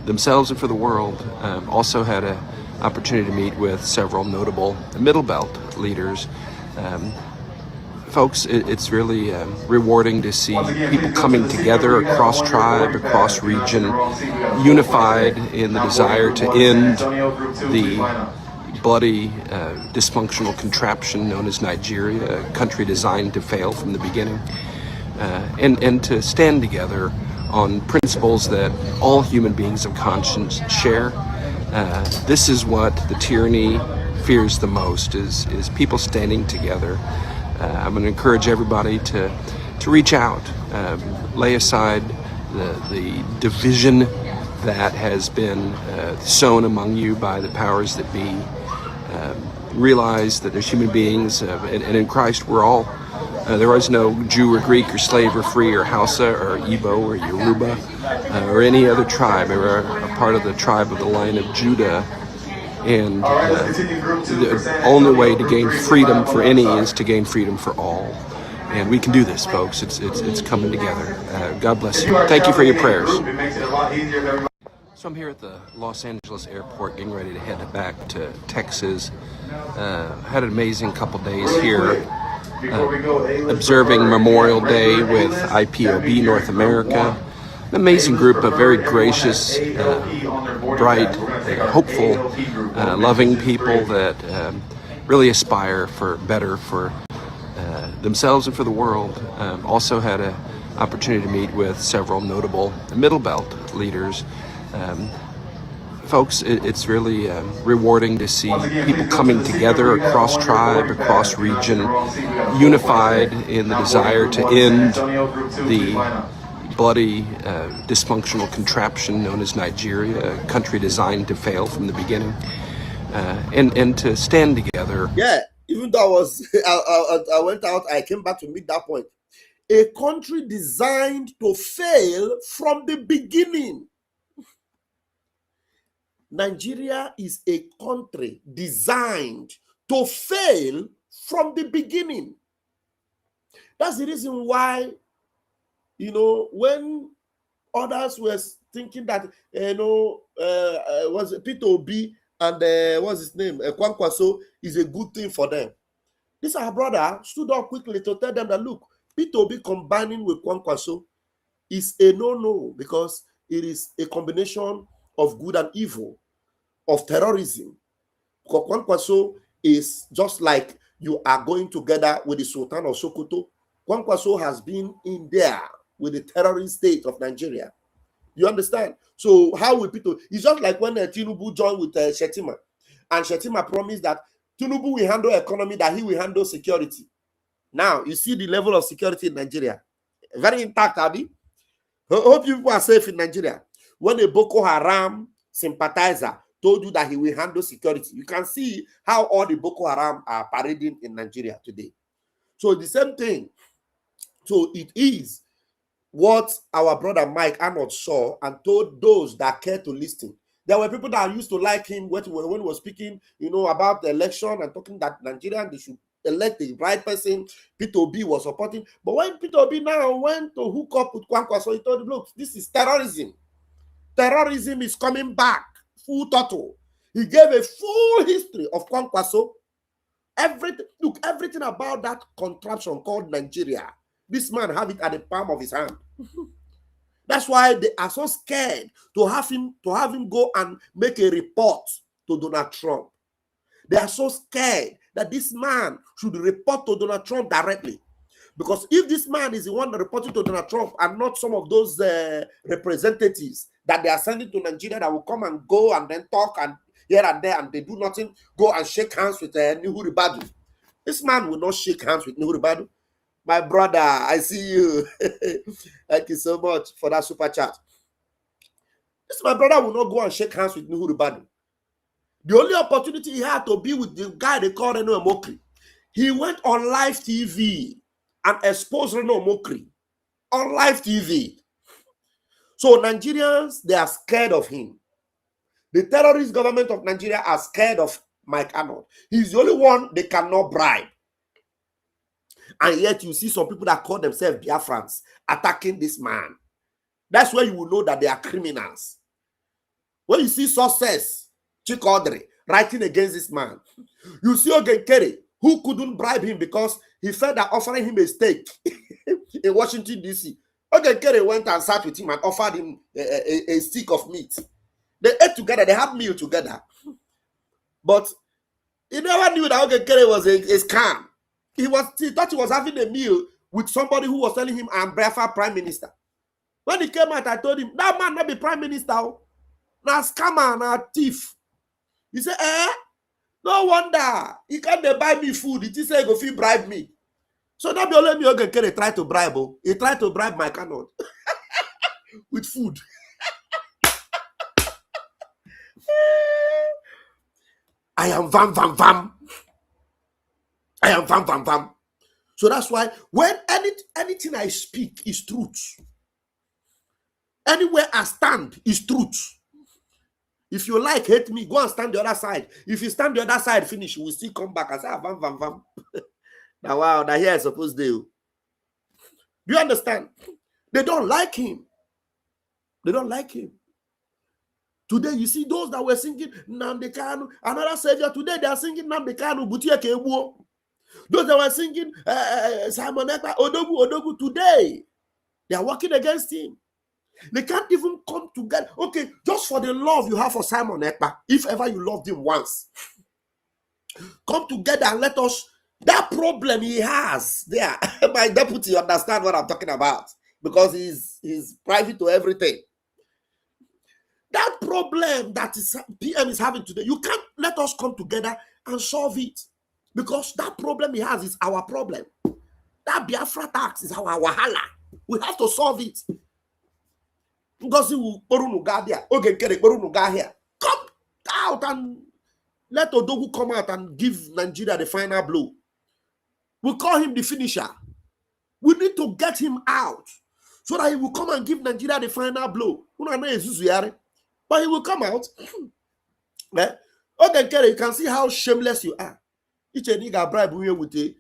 themselves and for the world. Also had an opportunity to meet with several notable Middle Belt leaders. Folks, it's really rewarding to see people coming together across tribe, across region, unified in the desire to end the bloody, dysfunctional contraption known as Nigeria, a country designed to fail from the beginning, and to stand together on principles that all human beings of conscience share. This is what the tyranny fears the most, is people standing together. I'm going to encourage everybody to reach out, lay aside the division that has been sown among you by the powers that be. Realize that there's human beings, and in Christ we're all. There is no Jew or Greek or slave or free or Hausa or Igbo or Yoruba or any other tribe. We're a part of the tribe of the line of Judah. And the only way to gain freedom for any is to gain freedom for all. And we can do this, folks. It's coming together. God bless you. Thank you for your prayers. So I'm here at the Los Angeles airport getting ready to head back to Texas. Had an amazing couple days here, observing Memorial Day with IPOB North America. An amazing group of very gracious, bright, hopeful, loving people that really aspire for better for themselves and for the world. Also had an opportunity to meet with several notable Middle Belt leaders. Folks, it's really rewarding to see people coming together across tribe, across region, unified in the desire to end the bloody, dysfunctional contraption known as Nigeria, a country designed to fail from the beginning, and to stand together. Yeah, even though I went out, I came back to meet that point. A country designed to fail from the beginning. Nigeria is a country designed to fail from the beginning. That's the reason why, when others were thinking that, was Peter Obi and what's his name, Kwankwaso is a good thing for them. This our brother stood up quickly to tell them that, look, Peter Obi combining with Kwankwaso is a no-no because it is a combination of good and evil, of terrorism. Because Kwankwaso is just like you are going together with the Sultan of Sokoto. Kwankwaso has been in there with the terrorist state of Nigeria. You understand? So how will people? It's just like when Tinubu joined with Shetima, and Shetima promised that Tinubu will handle economy, that he will handle security. Now you see the level of security in Nigeria, very intact, Abi. Hope you people are safe in Nigeria. When a Boko Haram sympathizer told you that he will handle security, you can see how all the Boko Haram are parading in Nigeria today. So the same thing. So it is what our brother Mike Arnold saw and told those that care to listen. There were people that used to like him when he was speaking, about the election and talking that Nigerians, they should elect the right person. Peter Obi was supporting. But when Peter Obi now went to hook up with Kwankwaso, he told him, look, this is terrorism. Terrorism is coming back, full throttle. He gave a full history of Kwankwaso. Everything about that contraption called Nigeria. This man have it at the palm of his hand. That's why they are so scared to have him go and make a report to Donald Trump. They are so scared that this man should report to Donald Trump directly. Because if this man is the one reporting to Donald Trump and not some of those representatives that they are sending to Nigeria that will come and go and then talk and here and there and they do nothing, go and shake hands with Nuhu Ribadu. This man will not shake hands with Nuhu Ribadu. My brother, I see you. Thank you so much for that super chat. This my brother will not go and shake hands with Nuhu Ribadu. The only opportunity he had to be with the guy they call Reno Omokri. He went on live TV and exposed Reno Omokri on live TV. So Nigerians, they are scared of him. The terrorist government of Nigeria are scared of Mike Arnold. He's the only one they cannot bribe. And yet you see some people that call themselves Biafrans attacking this man. That's where you will know that they are criminals. When you see Success, Chikodri, writing against this man, you see Ogenkere, who couldn't bribe him because he felt that offering him a steak in Washington, D.C. Ogenkere went and sat with him and offered him a stick of meat. They ate together, they had meal together. But he never knew that Ogenkere was a scam. He thought he was having a meal with somebody who was telling him, I'm Biafra Prime Minister. When he came out, I told him, that man not be Prime Minister. Now scammer, now thief. He said, no wonder. He can't buy me food. He say, go feel bribe me. So now be only me Ogenkere try to bribe. He tried to bribe my Arnold with food. I am vam vam vam. I am vam vam vam. So that's why when anything I speak is truth. Anywhere I stand is truth. If you like, hate me, go and stand the other side. If you stand the other side, finish, you will still come back and say, vam vam vam. Now wow, now here I suppose they. Do you understand? They don't like him. They don't like him. Today, you see those that were singing Nnamdi Kanu, another savior. Today, they are singing Nnamdi Kanu, Butia Kebuo. Those that were singing Simon Ekpa, Odogu. Today, they are working against him. They can't even come together. Okay, just for the love you have for Simon Ekpa, if ever you loved him once, come together and let us. That problem he has there, my deputy understand what I'm talking about because he's private to everything. That problem that is PM is having today, you can't let us come together and solve it because that problem he has is our problem. That Biafra tax is our wahala. We have to solve it. Come out and let Odogu come out and give Nigeria the final blow. We call him the finisher. We need to get him out so that he will come and give Nigeria the final blow. But he will come out. Okay, you can see how shameless you are. Each and nigga bribe with the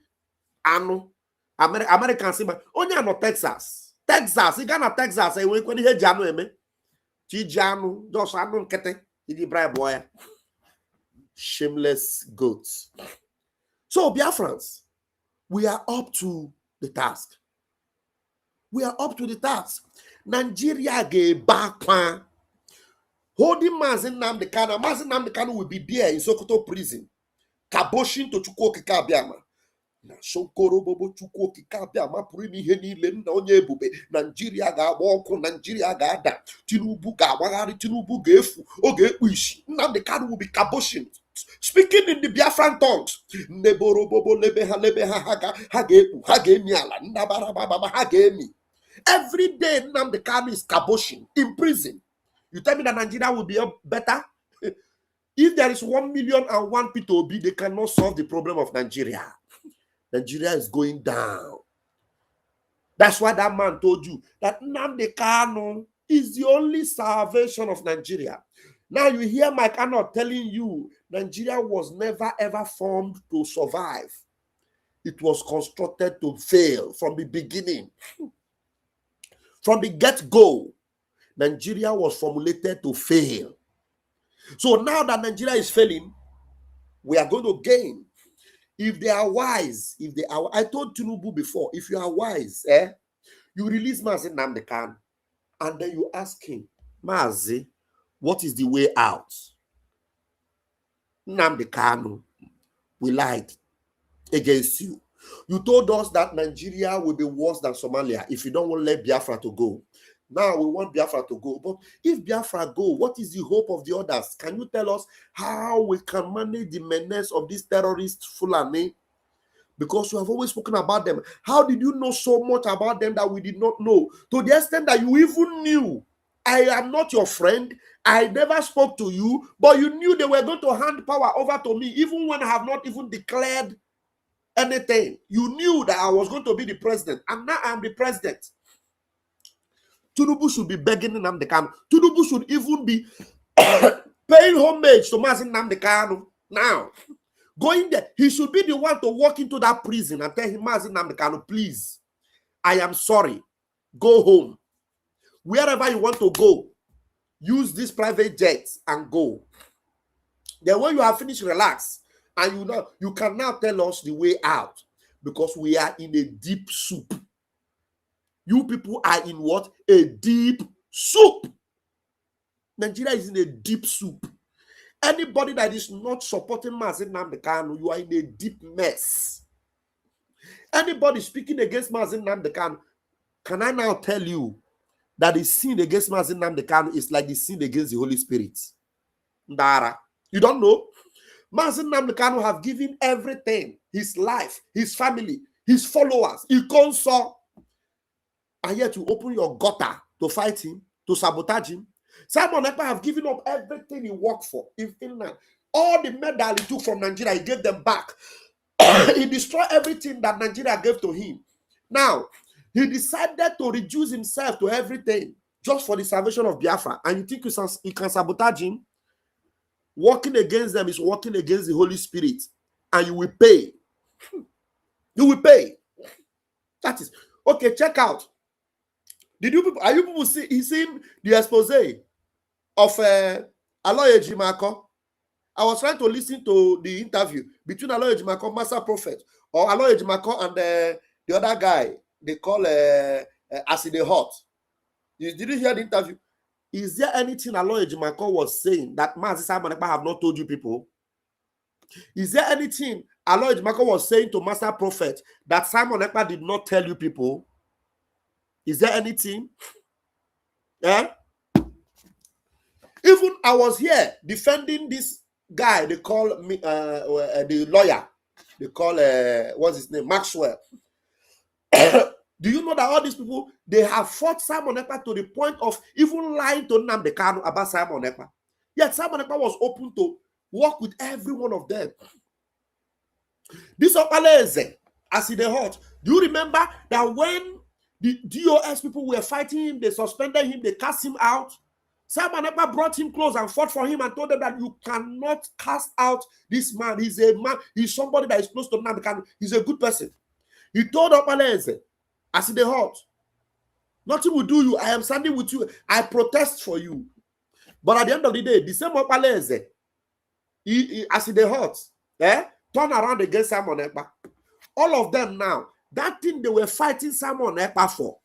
American say, only no Texas. Texas, you gonna Texas. When you hear Jano, Jano, just Anu Kete, he bribe boy. Shameless goats. So, Biafrans, we are up to the task. We are up to the task. Nigeria get back. Holding Mazi Nnamdi Kanu. Mazi Nnamdi Kanu will be there in Sokoto prison. Kaboshin to Chukwuoke Kabiama. Na Sokoro Bobo Chukwuoke Kabiama Primi Henile na onye ebube. Nigeria ga walk, Nigeria ga ada. Tinubu ga wagari, Tinubu ga efu. Oge ekwishi. Nnamdi Kanu will be kaboshin. Speaking in the Biafran tongues. Neboro Bobo lebeha hage mi ala. Nabara baba hage mi. Every day Nnamdi Kanu is kaboshin in prison. You tell me that Nigeria will be better? If there is 1,000,001 P2B, they cannot solve the problem of Nigeria. Nigeria is going down. That's why that man told you that Nnamdi Kanu is the only salvation of Nigeria. Now you hear Mike Anot telling you Nigeria was never ever formed to survive. It was constructed to fail from the beginning. From the get-go. Nigeria was formulated to fail. So now that Nigeria is failing, we are going to gain. If they are wise, I told Tinubu before, if you are wise, you release Mazi Nnamdi Kanu, and then you ask him, Mazi, what is the way out? Nnamdi Kanu, we lied against you. You told us that Nigeria will be worse than Somalia if you don't want to let Biafra to go. Now we want Biafra to go. But if Biafra go, what is the hope of the others? Can you tell us how we can manage the menace of these terrorists, Fulani? Because you have always spoken about them. How did you know so much about them that we did not know? To the extent that you even knew, I am not your friend. I never spoke to you, but you knew they were going to hand power over to me, even when I have not even declared anything. You knew that I was going to be the president, and now I am the president. Tinubu should be begging Nnamdi Kanu. Tinubu should even be paying homage to Mazi Nnamdi Kanu. Now, going there, he should be the one to walk into that prison and tell him, Mazi Nnamdi Kanu, please, I am sorry. Go home. Wherever you want to go, use this private jet and go. Then when you have finished, relax. And you can now tell us the way out. Because we are in a deep soup. You people are in what? A deep soup. Nigeria is in a deep soup. Anybody that is not supporting Mazi Nnamdi Kanu, you are in a deep mess. Anybody speaking against Mazi Nnamdi Kanu, can I now tell you that the sin against Mazi Nnamdi Kanu is like the sin against the Holy Spirit? Ndara. You don't know? Mazi Nnamdi Kanu have given everything, his life, his family, his followers, his consort. And yet you open your gutter to fight him, to sabotage him. Simon Ekpa have given up everything he worked for in Finland. All the medal he took from Nigeria, he gave them back. He destroyed everything that Nigeria gave to him. Now, he decided to reduce himself to everything just for the salvation of Biafra. And you think you can sabotage him? Working against them is working against the Holy Spirit. And you will pay. You will pay. That is. Okay, check out. Are you people seeing the expose of Aloy Ejimako. I was trying to listen to the interview between Aloy Ejimako, Master Prophet, or Aloy Ejimako and the other guy they call Aside Hot. Did you hear the interview? Is there anything Aloy Ejimako was saying that Mazi Simon Ekpa have not told you people? Is there anything Aloy Ejimako was saying to Master Prophet that Simon Ekpa did not tell you people? Is there anything? Yeah. Even I was here defending this guy. They call me the lawyer. They call what's his name? Maxwell. Do you know that all these people, they have fought Simon Ekpa to the point of even lying to Nnamdi Kanu about Simon Ekpa? Yet Simon Ekpa was open to work with every one of them. This Opaleze, as in the hot. Do you remember that when the DOS people were fighting him, they suspended him, they cast him out? Simon Ekpa brought him close and fought for him and told them that you cannot cast out this man. He's a man, he's somebody that is close to Nnamdi Kanu. He's a good person. He told Opaleze, as in the hot, nothing will do you. I am standing with you. I protest for you. But at the end of the day, the same Opaleze, as in the hot, turn around against Simon Ekpa. All of them now, that thing they were fighting Simon Ekpa for,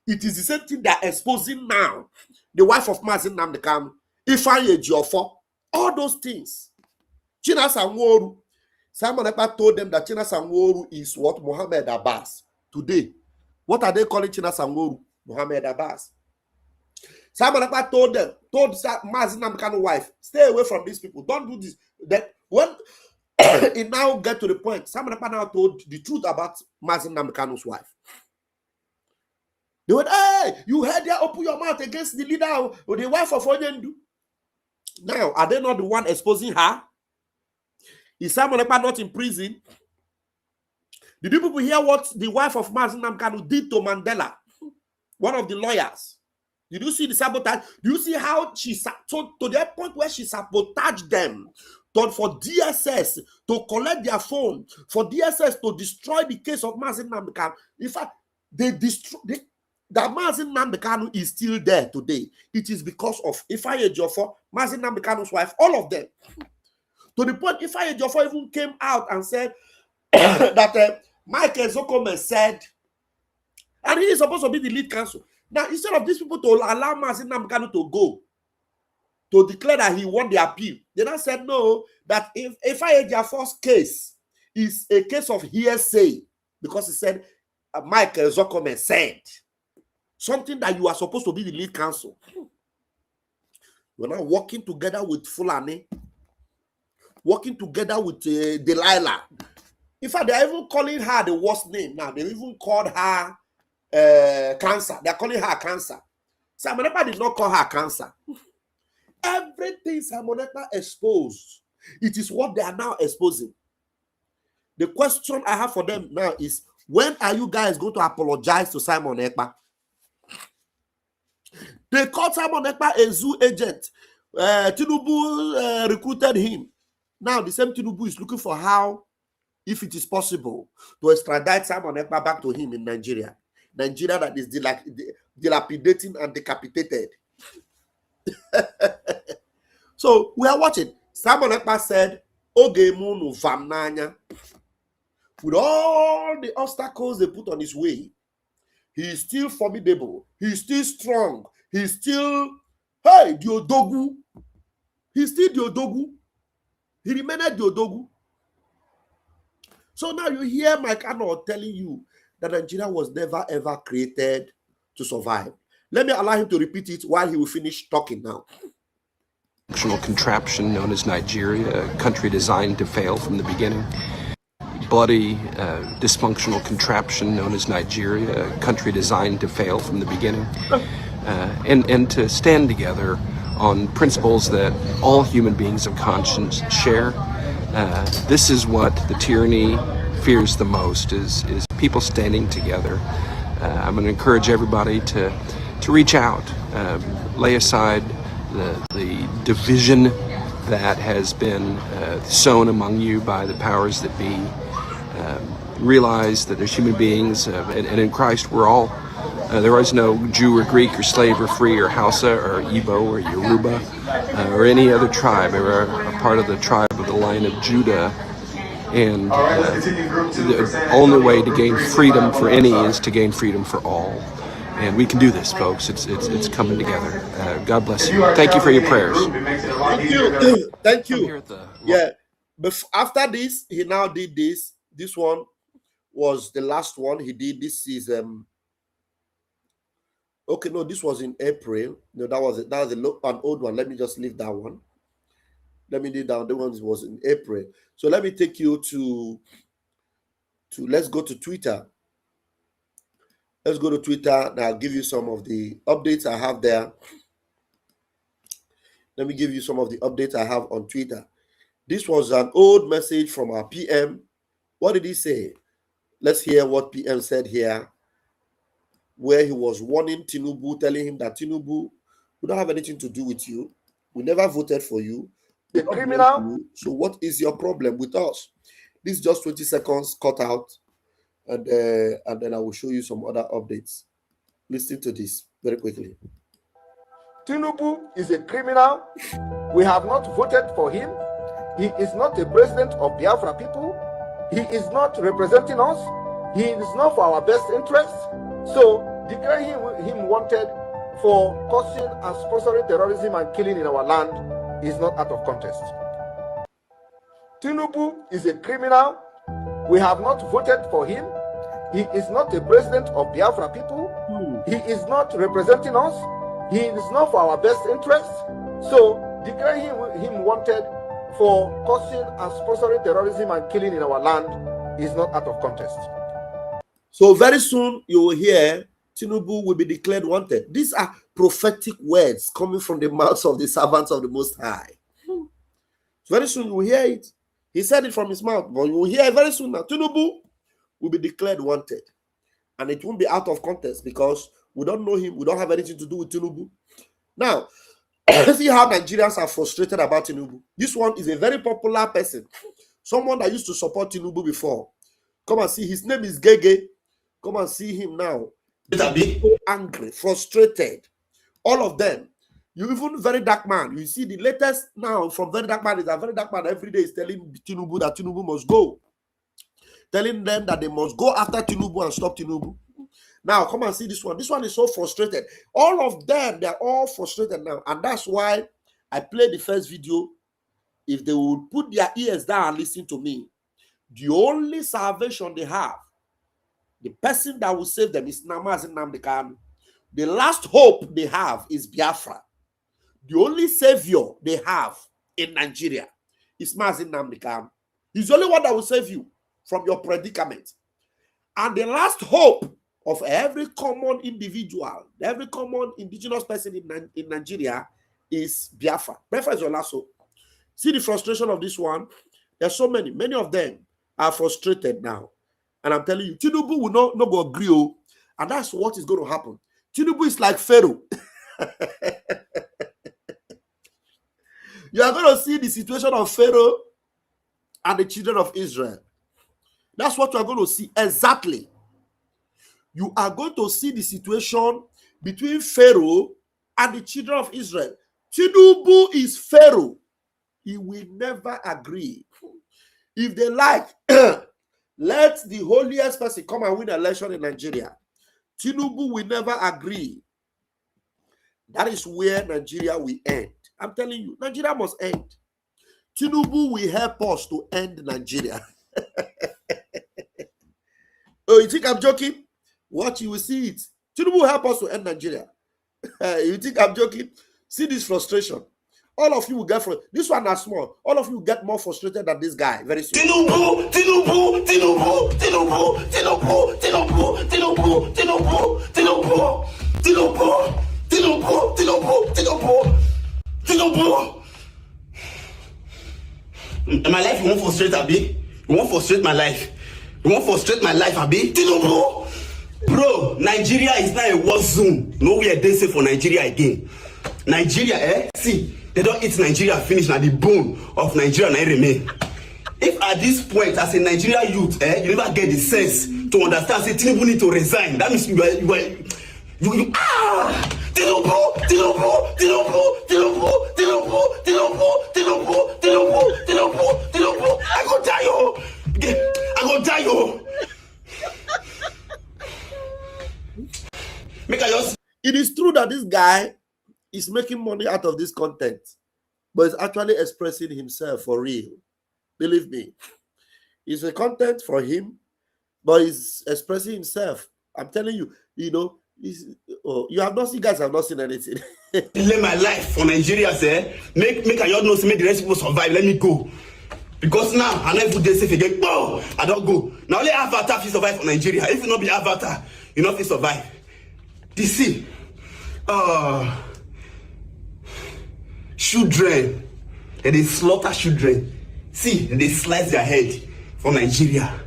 it is the same thing they are exposing now. The wife of Mazi Nnamdi Kanu, Ifeanyi Ejiofor, all those things. China Sanwo-Oru, Simon Ekpa told them that China Sanwo-Oru is what? Mohammed Abbas. Today, what are they calling China Sanwo-Oru? Mohammed Abbas. Simon Ekpa told Mazi Nnamdi Kanu's wife, stay away from these people. Don't do this. Then when it now get to the point, Simon Ekpa now told the truth about Mazi Nnamdi Kanu's wife. They went, hey, you heard there, open your mouth against the leader or the wife of Onyendu. Now, are they not the one exposing her? Is Simon Ekpa not in prison? Did you people hear what the wife of Mazi Nnamdi Kanu did to Mandela, one of the lawyers? Did you see the sabotage? Do you see how she, to the point where she sabotaged them for DSS to collect their phone, for DSS to destroy the case of Mazi Nnamdi Kanu? In fact, that Mazi Nnamdi Kanu is still there today. It is because of Ifeanyi Ejiofor, Mazi Nnamdi Kanu's wife, all of them. To the point, Ifeanyi Ejiofor even came out and said that Mike Ezokome said, and he is supposed to be the lead counsel. Now, instead of these people to allow Mazi Nnamdi Kanu to go, to declare that he won the appeal, they now said no, that if Ifeanyi Ejiofor's case is a case of hearsay, because he said, Mike Ezokome said, something that you are supposed to be the lead counsel. You're now working together with Fulani, working together with Delilah. In fact, they're even calling her the worst name now. They even called her cancer. They're calling her cancer. Simon Ekpa did not call her cancer. Everything Simon Ekpa exposed, it is what they are now exposing. The question I have for them now is, when are you guys going to apologize to Simon Ekpa? They called Simon Ekpa a zoo agent. Tinubu recruited him. Now the same Tinubu is looking for how, if it is possible, to extradite Simon Ekpa back to him in Nigeria. Nigeria that is dilapidating and decapitated. So we are watching. Simon Ekpa said, Oge munu vamnanya. With all the obstacles they put on his way, he is still formidable. He is still strong. He is still, hey, Diodogu. He is still Diodogu. He remained Diodogu. So now you hear Mike Arnold telling you that Nigeria was never ever created to survive. Let me allow him to repeat it while he will finish talking now. Contraption known as Nigeria, a country designed to fail from the beginning. Bloody, dysfunctional contraption known as Nigeria, a country designed to fail from the beginning. And to stand together on principles that all human beings of conscience share. This is what the tyranny fears the most, is people standing together. I'm going to encourage everybody to reach out, lay aside the division that has been sown among you by the powers that be. Realize that there's human beings, and in Christ we're all, there is no Jew or Greek or slave or free or Hausa or Igbo or Yoruba or any other tribe, or a part of the tribe of the line of Judah. And the only way to gain freedom for any is to gain freedom for all. And we can do this, folks. It's coming together. God bless you. Thank you for your prayers. Thank you. Thank you. Yeah. But after this, he now did this. This one was the last one he did. This is okay. No, this was in April. No, that was an old one. Let me just leave that one. Let me leave down the one that was in April. So let me take you to let's go to Twitter. Let's go to Twitter and I'll give you some of the updates I have there. Let me give you some of the updates I have on Twitter. This was an old message from our PM. What did he say? Let's hear what PM said here, where he was warning Tinubu, telling him that Tinubu, we don't have anything to do with you. We never voted for you. The criminal. So what is your problem with us? This is just 20 seconds cut out, and then I will show you some other updates. Listen to this very quickly. Tinubu is a criminal. We have not voted for him. He is not a president of Biafra people. He is not representing us. He is not for our best interest. So declaring him wanted for causing and sponsoring terrorism and killing in our land is not out of contest. Tinubu is a criminal. We have not voted for him. He is not a president of Biafra people. He is not representing us. He is not for our best interest. So declaring him wanted for causing and sponsoring terrorism and killing in our land is not out of contest. So very soon you will hear Tinubu will be declared wanted. These are prophetic words coming from the mouths of the servants of the Most High. So very soon you will hear it. He said it from his mouth, but you will hear it very soon now. Tinubu will be declared wanted. And it won't be out of context because we don't know him. We don't have anything to do with Tinubu. Now, see how Nigerians are frustrated about Tinubu. This one is a very popular person. Someone that used to support Tinubu before. Come and see. His name is Gege. Come and see him now. He's so angry, frustrated. All of them. You even Very Dark Man. You see the latest now from Very Dark Man is that Very Dark Man every day is telling Tinubu that Tinubu must go. Telling them that they must go after Tinubu and stop Tinubu. Now, come and see this one. This one is so frustrated. All of them, they're all frustrated now. And that's why I played the first video. If they would put their ears down and listen to me, the only salvation they have, the person that will save them is Mazi Nnamdi Kanu. The last hope they have is Biafra. The only savior they have in Nigeria is Mazi Nnamdi Kanu. He's the only one that will save you from your predicament. And the last hope of every common individual, every common indigenous person in Nigeria is Biafra. Biafra is your last hope. See the frustration of this one. There's so many. Many of them are frustrated now. And I'm telling you, Tinubu will not go agree. And that's what is going to happen. Tinubu is like Pharaoh. You are going to see the situation of Pharaoh and the children of Israel. That's what you are going to see exactly. You are going to see the situation between Pharaoh and the children of Israel. Tinubu is Pharaoh. He will never agree. If they like, let the holiest person come and win an election in Nigeria. Tinubu will never agree. That is where Nigeria will end. I'm telling you, Nigeria must end. Tinubu will help us to end Nigeria. Oh, you think I'm joking? Watch, you will see it. Tinubu will help us to end Nigeria. You think I'm joking? See this frustration. All of you will get frustrated. This one is small. All of you will get more frustrated than this guy very soon. Tinubu, Tinubu, Tinubu, Tinubu, Tinubu, Tinubu, Tinubu, Tinubu, Tinubu, Tinubu, Tinubu, Tinubu, Tinubu, Tinubu. My life, you won't frustrate, Abi. You won't frustrate my life. You won't frustrate my life, Abi. Tinubu. Bro, Nigeria is not a war zone. Nowhere they say for Nigeria again. Nigeria, see, they don't eat Nigeria finish now the bone of Nigeria and remain. If at this point, as a Nigeria youth, you never get the sense to understand, say Tinubu need to resign. That means Tinubu. I go die, yo. Make I just. It is true that this guy is making money out of this content, but he's actually expressing himself for real. Believe me, it's a content for him, but he's expressing himself. I'm telling you, you have not seen, guys have not seen anything. Delay my life for Nigeria, sir. Make I just know, make the rest people survive. Let me go. Because now, I never do safe again. Oh, I don't go. Now only Avatar will survive for Nigeria. If you not be Avatar, you not will survive. DC. Children. They slaughter children. See, they slice their head for Nigeria.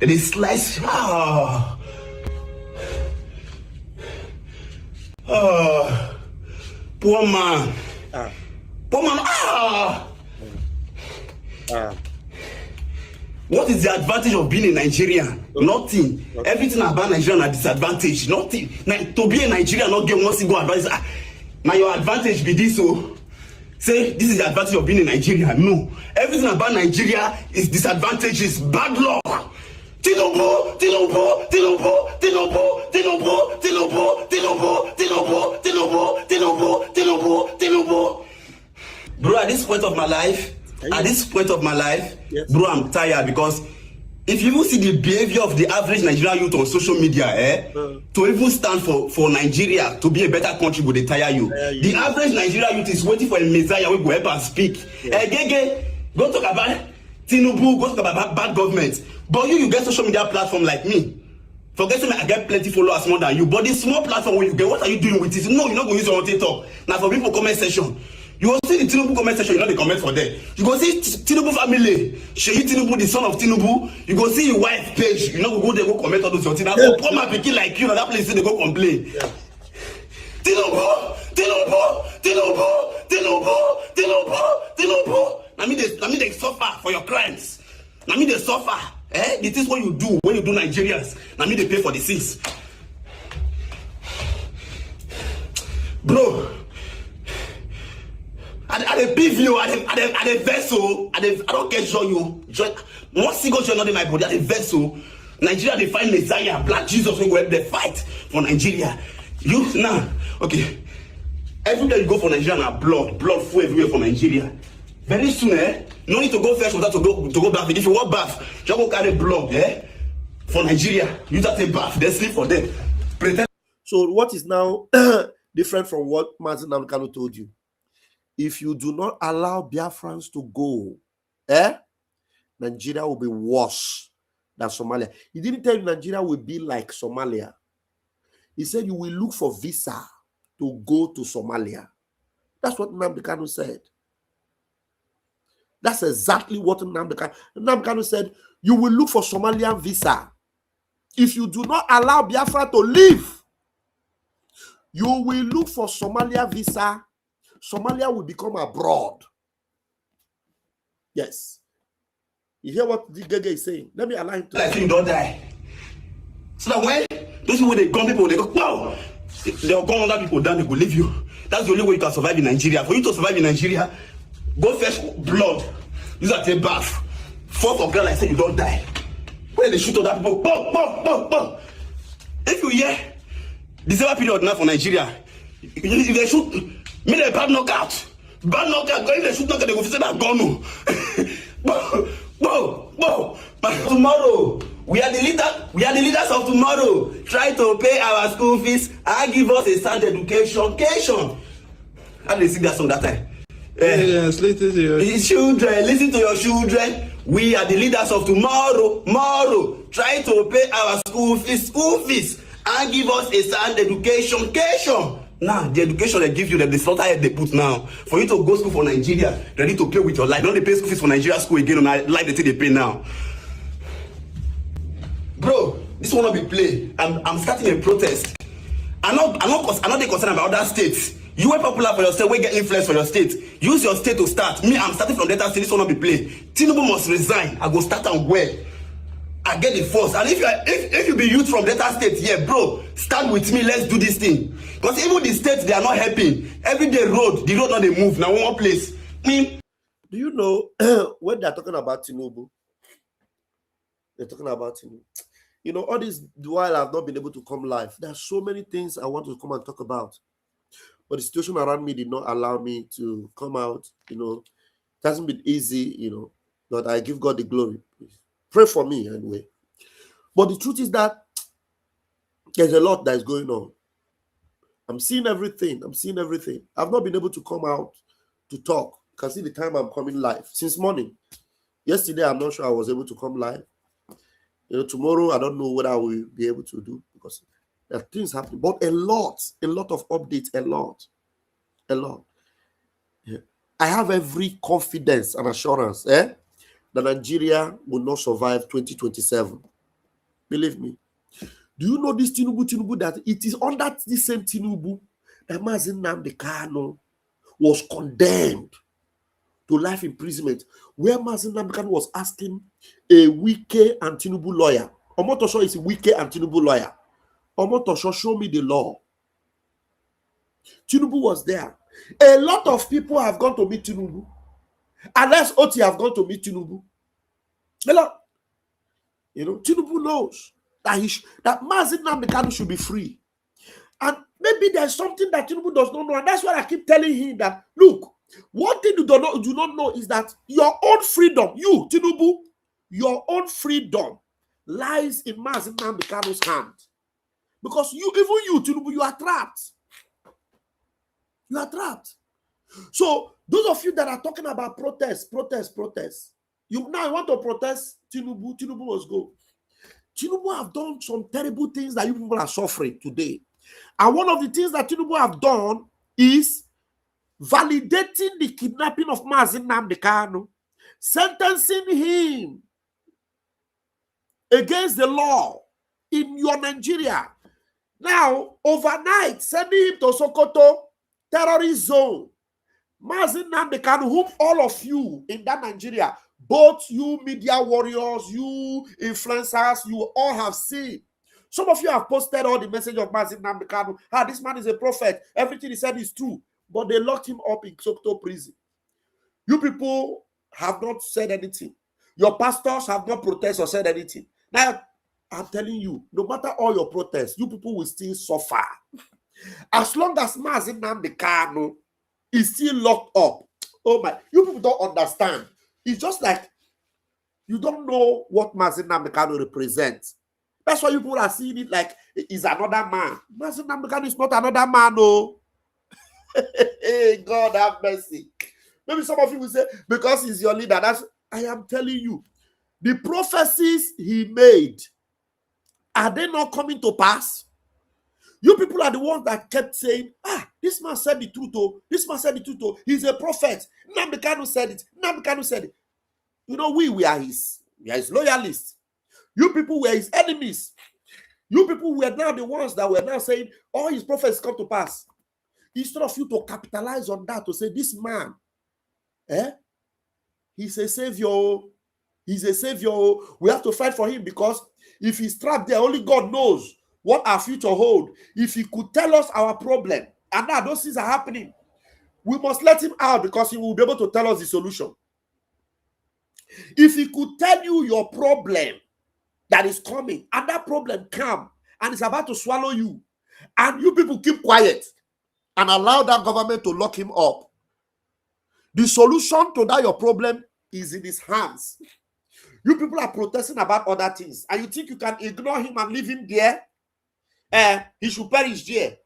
They slice. Poor man. Poor man. What is the advantage of being a Nigerian? Nothing. Everything about Nigerian are disadvantage. Nothing. To be a Nigerian, not get one single advantage. Now your advantage be this. So say this is the advantage of being a Nigerian. No. Everything about Nigeria is disadvantages. Bad luck. Tinubu. Bro, at this point of my life, yes. Bro, I'm tired because if you even see the behavior of the average Nigerian youth on social media, to even stand for Nigeria to be a better country, would they tire you? The average Nigerian youth is waiting for a messiah who will help and speak. Go talk about Tinubu, go talk about bad government. But you get social media platform like me. Forget me, I get plenty followers more than you. But this small platform where you get, what are you doing with it? No, you're not going to use your own TikTok. Now for people comment section. You will see the Tinubu comment section, you know the comment for there. You go see Tinubu family, Sheyi Tinubu, the son of Tinubu. You go see your wife page, you know go there, go comment all those things. Now for poor man pikin like you, that place they go complain. Yeah. Tinubu. I mean they suffer for your crimes. I mean they suffer. This is what you do when you do Nigerians. I mean they pay for the sins. Bro. At a PVO, at a vessel, I don't get you. One single joy not in my body, at a vessel. Nigeria, they find Messiah, Black Jesus, where they fight for Nigeria. You now, okay. Everywhere you go for Nigeria, now blood flow everywhere for Nigeria. Very soon, no need to go first without to go bath. If you want bath, just go carry blood, for Nigeria. You just take bath, they sleep for them. Pretend. So what is now different from what Mazi Nnamdi Kanu told you? If you do not allow Biafrans to go, Nigeria will be worse than Somalia. He didn't tell you Nigeria will be like Somalia. He said you will look for visa to go to Somalia. That's what Nnamdi Kanu said. That's exactly what Nnamdi Kanu said. You will look for Somalian visa. If you do not allow Biafra to leave, you will look for Somalia visa. Somalia will become abroad. Yes. You hear what the Gege is saying? Let me allow him to. Like you don't die. So that when those people they gun people, they go, wow, they'll gun other people down, they will leave you. That's the only way you can survive in Nigeria. For you to survive in Nigeria, go fetch blood. Use that a bath. Fall for ground like say you don't die. When they shoot other people, boom. If you hear December period now for Nigeria, if they shoot, me they bad knockout. Bad knockout, going they shoot knockout, they go say that gun. But tomorrow, we are the leaders of tomorrow. Try to pay our school fees and give us a sound education. How do they sing that song that time? Yes, listen to your children. Listen to your children. We are the leaders of tomorrow. Try to pay our school fees and give us a sound education. Now, the education they give you, the slaughter head they put now. For you to go school for Nigeria, ready to play with your life. Don't they pay school fees for Nigeria school again on life they pay now. Bro, this will not be play. I'm starting a protest. I'm not concerned about other states. You are popular for your state, we get influence for your state. Use your state to start. Me, I'm starting from Delta State, this will not be play. Tinubu must resign. I go start and well. I get the force. And if you be youth from Delta State, yeah, bro, stand with me. Let's do this thing. Because even the states, they are not helping. Every day the road not they move. Now one more place. Do you know when they're talking about Tinubu? They're talking about Tinubu. You know, all this while I've not been able to come live, there are so many things I want to come and talk about. But the situation around me did not allow me to come out. You know, it hasn't been easy, you know, but I give God the glory. Pray for me anyway. But the truth is that there's a lot that is going on. I'm seeing everything. I've not been able to come out to talk. You can see the time I'm coming live since morning. Yesterday, I'm not sure I was able to come live. You know, tomorrow, I don't know what I will be able to do because there are things happening. But a lot of updates, a lot. Yeah. I have every confidence and assurance that Nigeria will not survive 2027. Believe me. Do you know this Tinubu that it is under this same Tinubu that Mazi Nnamdi Kanu was condemned to life imprisonment, where Mazi Nnamdi Kanu was asking a Wike and Tinubu lawyer. Omotosho is a Wike and Tinubu lawyer. Omotosho, show me the law. Tinubu was there. A lot of people have gone to meet Tinubu. Unless Oti have gone to meet Tinubu. A lot. You know, Tinubu knows that that Mazi Nnamdi Kanu should be free. And maybe there's something that Tinubu does not know. And that's why I keep telling him that, look, one thing you do not know is that your own freedom, you, Tinubu, your own freedom lies in Mazi Nnamdi Kanu's hand. Because even you, Tinubu, you are trapped. You are trapped. So those of you that are talking about protest, you now want to protest Tinubu must go. Tinubu have done some terrible things that you people are suffering today. And one of the things that Tinubu have done is validating the kidnapping of Mazi Nnamdi Kanu, sentencing him against the law in your Nigeria. Now, overnight, sending him to Sokoto, terrorist zone. Mazi Nnamdi Kanu, whom all of you in that Nigeria, both you media warriors, you influencers, you all have seen. Some of you have posted all the message of Mazi Nnamdi Kanu. This man is a prophet. Everything he said is true. But they locked him up in Sokoto prison. You people have not said anything. Your pastors have not protested or said anything. Now, I'm telling you, no matter all your protests, you people will still suffer. As long as Mazi Nnamdi Kanu is still locked up. Oh my, you people don't understand. It's just like you don't know what Mazi Nnamdi Kanu represents. That's why you people are seeing it like he's another man. Mazi Nnamdi Kanu is not another man, no. God have mercy. Maybe some of you will say, because he's your leader. I am telling you, the prophecies he made, are they not coming to pass? You people are the ones that kept saying, this man said the truth, oh. This man said the truth, oh. He's a prophet. Nnamdi Kanu said it. Nnamdi Kanu said it. You know, we are his loyalists. You people were his enemies. You people were now the ones that were now saying, all his prophets come to pass. Instead of you to capitalize on that, to say, this man, he's a savior. He's a savior. We have to fight for him, because if he's trapped there, only God knows what our future hold. If he could tell us our problem, and now those things are happening, we must let him out, because he will be able to tell us the solution. If he could tell you your problem that is coming, and that problem come and it's about to swallow you, and you people keep quiet and allow that government to lock him up, the solution to that your problem is in his hands. You people are protesting about other things, and you think you can ignore him and leave him there? He should perish there,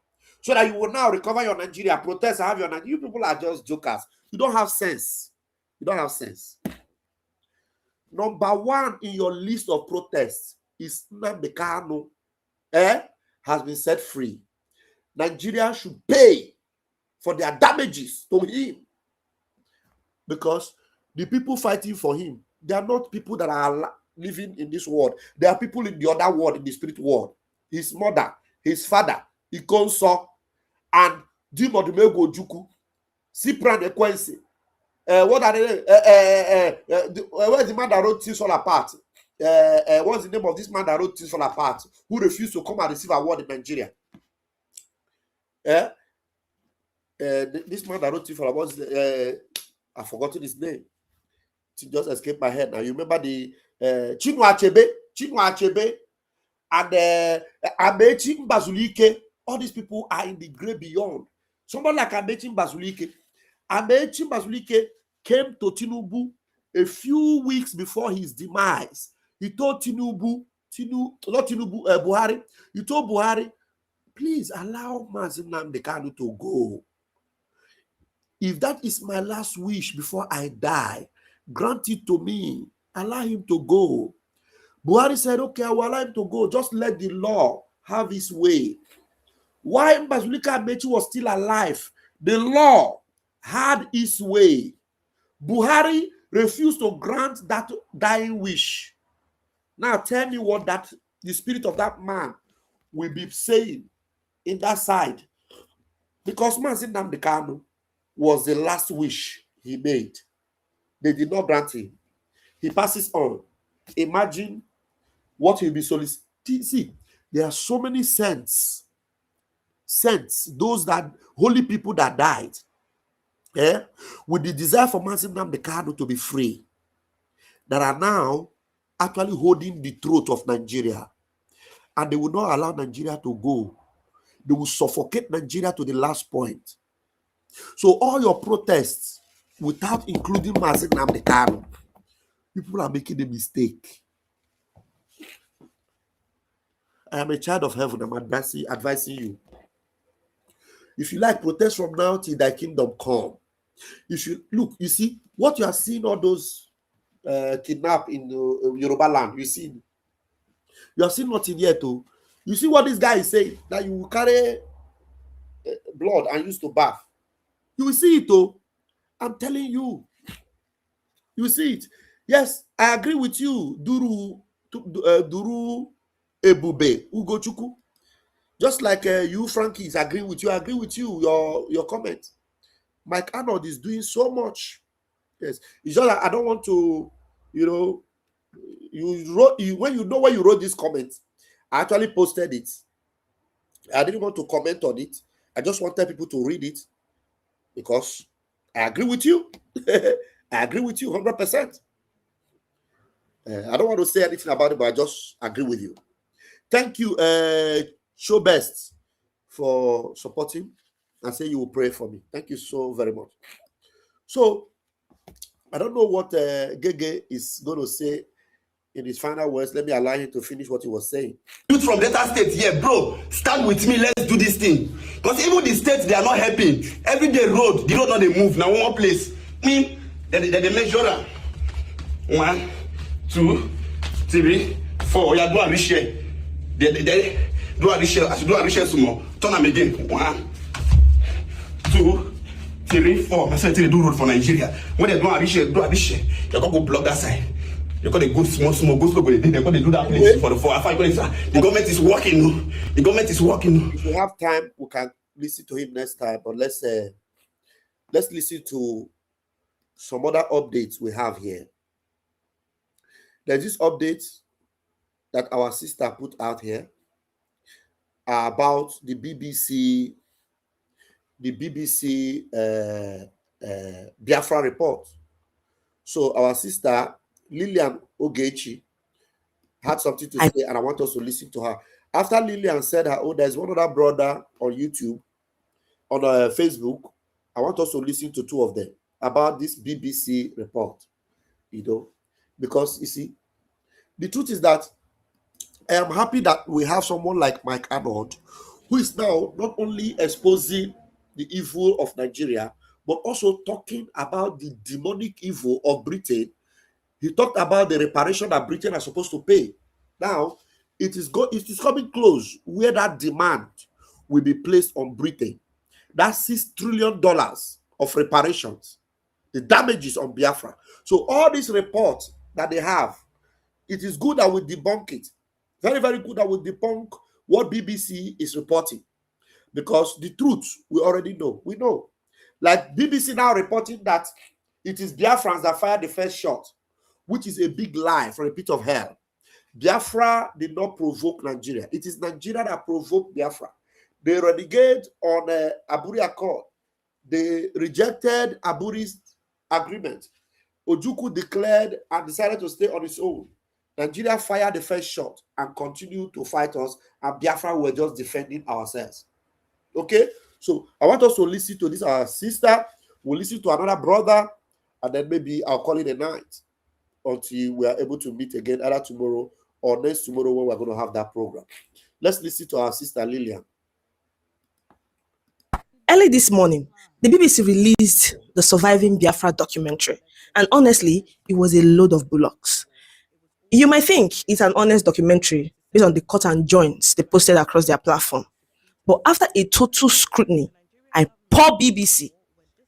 so that you will now recover your Nigeria, protest and have your Nigeria. You people are just jokers. You don't have sense. You don't have sense. Number one in your list of protests is Nnamdi Kanu has been set free. Nigeria should pay for their damages to him, because the people fighting for him, they are not people that are living in this world. They are people in the other world, in the spirit world. His mother, his father, Ikonso, and Dimodumego Juku, Cyprian Ekwensi. What are they? Where's the man that wrote this all apart? what's the name of this man that wrote Things Fall Apart, who refused to come and receive award in Nigeria? This man that wrote Things Fall Apart, I've forgotten his name. It just escaped my head now. You remember the Chinua Achebe, and Amechi Mbazulike. All these people are in the great beyond. Somebody like Amechi Mbazulike. Amechi Mbazulike came to Tinubu a few weeks before his demise. He told Buhari, he told Buhari, please allow Mazi Nnamdi Kanu to go. If that is my last wish before I die, grant it to me. Allow him to go. Buhari said, okay, I will allow him to go. Just let the law have its way. While Mbazulika Amechi was still alive, the law had its way. Buhari refused to grant that dying wish. Now tell me what the spirit of that man will be saying in that side. Because Mazi Nnamdi Kanu was the last wish he made. They did not grant him. He passes on. Imagine what he'll be soliciting. See, there are so many saints, those that holy people that died, with the desire for Mazi Nnamdi Kanu to be free, that are now actually holding the throat of Nigeria, and they will not allow Nigeria to go. They will suffocate Nigeria to the last point. So all your protests, without including Mazi Nnamdi Kanu, people are making a mistake. I am a child of heaven. I'm advising you. If you like, protest from now till thy kingdom come. You should look. You see what you are seeing. All those kidnapped in Yoruba land. You are seeing nothing yet. Too. You see what this guy is saying, that you will carry blood and use to bath. You will see it. Too. I'm telling you. You will see it. Yes, I agree with you. Duru Ebube Ugochukwu. Just like you, Frankie, is agreeing with you. I agree with you. Your comment. Mike Arnold is doing so much. Yes, it's just that I don't want to, when you wrote this comment, I actually posted it. I didn't want to comment on it. I just wanted people to read it because I agree with you. I agree with you 100%. I don't want to say anything about it, but I just agree with you. Thank you, Show Best, for supporting and say you will pray for me. Thank you so very much. So, I don't know what Gege is going to say in his final words. Let me allow him to finish what he was saying. Youth from Delta State, yeah, bro, stand with me. Let's do this thing. Because even the states, they are not helping. Every day, the road not they move. Now, one place. They measure 1, 2, 3, 4. Yeah, do a share. They do a share. As you do a share, some more. Turn them again. 1, 2, 3, 4. I said they do road for Nigeria. When they do a share, you got to go block that side. You got to go small, go slow. They got to do that place for the 4 or 5 minutes. The government is working. The government is working. If we have time, we can listen to him next time. But let's listen to some other updates we have here. There's this update that our sister put out here about the BBC Biafra report. So our sister Lillian Ogechi had something to say, and I want us to listen to her. After Lillian said her, there's one other brother on YouTube, on Facebook. I want us to listen to 2 of them about this BBC report, because you see, the truth is that I am happy that we have someone like Mike Arnold, who is now not only exposing the evil of Nigeria, but also talking about the demonic evil of Britain. He talked about the reparation that Britain are supposed to pay. Now, it is coming close where that demand will be placed on Britain. That's $6 trillion of reparations, the damages on Biafra. So all these reports that they have, it is good that we debunk it. Very, very good that we debunk what BBC is reporting. Because the truth, we already know. We know. Like BBC now reporting that it is Biafrans that fired the first shot, which is a big lie from the pit of hell. Biafra did not provoke Nigeria. It is Nigeria that provoked Biafra. They renegade on Aburi Accord. They rejected Aburi's agreement. Ojukwu declared and decided to stay on his own. Nigeria fired the first shot and continued to fight us, and Biafra were just defending ourselves. Okay? So I want us to listen to this, our sister. We'll listen to another brother, and then maybe I'll call it a night until we are able to meet again either tomorrow or next tomorrow when we're going to have that program. Let's listen to our sister Lillian. Early this morning, the BBC released the Surviving Biafra documentary, and honestly, it was a load of bullocks. You might think it's an honest documentary based on the cut and joints they posted across their platform, but after a total scrutiny, I pour BBC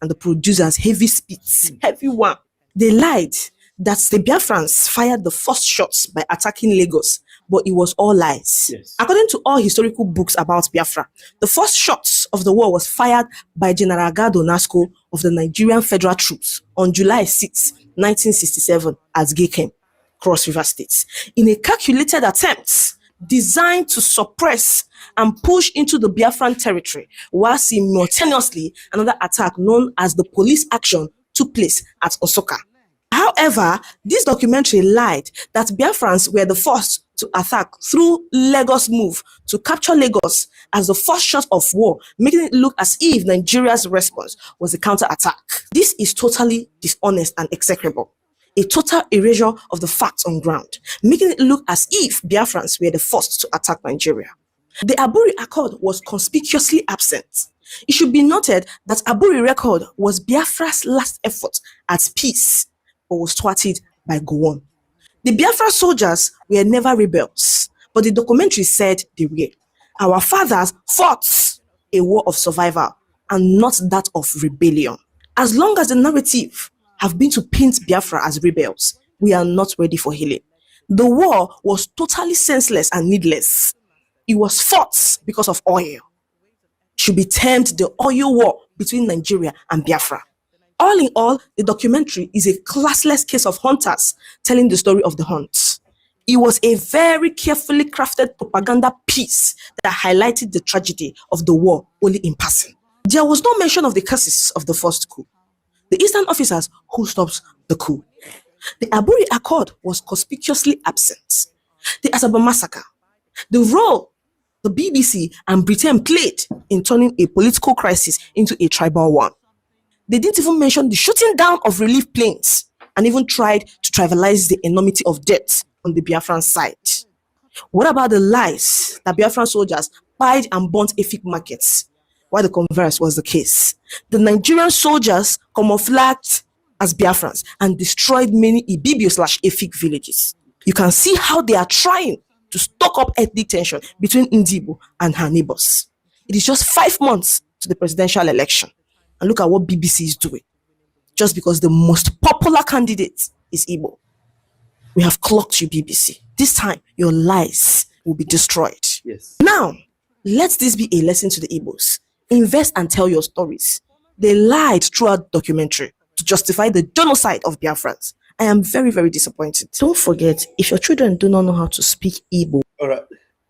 and the producers heavy spits, heavy one. They lied that the Biafrans fired the first shots by attacking Lagos, but it was all lies. Yes. According to all historical books about Biafra, the first shots of the war was fired by General Gado Nasco of the Nigerian Federal Troops on July 6, 1967 at Gekem, Cross River State, in a calculated attempt designed to suppress and push into the Biafran territory, while simultaneously another attack known as the police action took place at Osoka. However, this documentary lied that Biafrans were the first to attack through Lagos move to capture Lagos as the first shot of war, making it look as if Nigeria's response was a counterattack. This is totally dishonest and execrable. A total erasure of the facts on ground, making it look as if Biafrans were the first to attack Nigeria. The Aburi Accord was conspicuously absent. It should be noted that Aburi Record was Biafra's last effort at peace, but was thwarted by Gowon. The Biafra soldiers were never rebels, but the documentary said they were. Our fathers fought a war of survival and not that of rebellion. As long as the narrative have been to paint Biafra as rebels, we are not ready for healing. The war was totally senseless and needless. It was fought because of oil. Should be termed the oil war between Nigeria and Biafra. All in all, the documentary is a classless case of hunters telling the story of the hunt. It was a very carefully crafted propaganda piece that highlighted the tragedy of the war only in passing. There was no mention of the curses of the first coup, the Eastern officers who stopped the coup. The Aburi Accord was conspicuously absent. The Asaba massacre, the role the BBC and Britain played in turning a political crisis into a tribal one. They didn't even mention the shooting down of relief planes and even tried to trivialize the enormity of death on the Biafran side. What about the lies that Biafran soldiers buyed and burnt Efik markets, while the converse was the case? The Nigerian soldiers camouflaged as Biafrans and destroyed many Ibibio/Efik villages. You can see how they are trying to stoke up ethnic tension between Ndibo and her neighbors. It is just 5 months to the presidential election. And look at what BBC is doing. Just because the most popular candidate is Igbo. We have clocked you, BBC. This time, your lies will be destroyed. Yes. Now, let this be a lesson to the Igbos. Invest and tell your stories. They lied throughout the documentary to justify the genocide of Biafrans. I am very, very disappointed. Don't forget, if your children do not know how to speak Igbo, All right.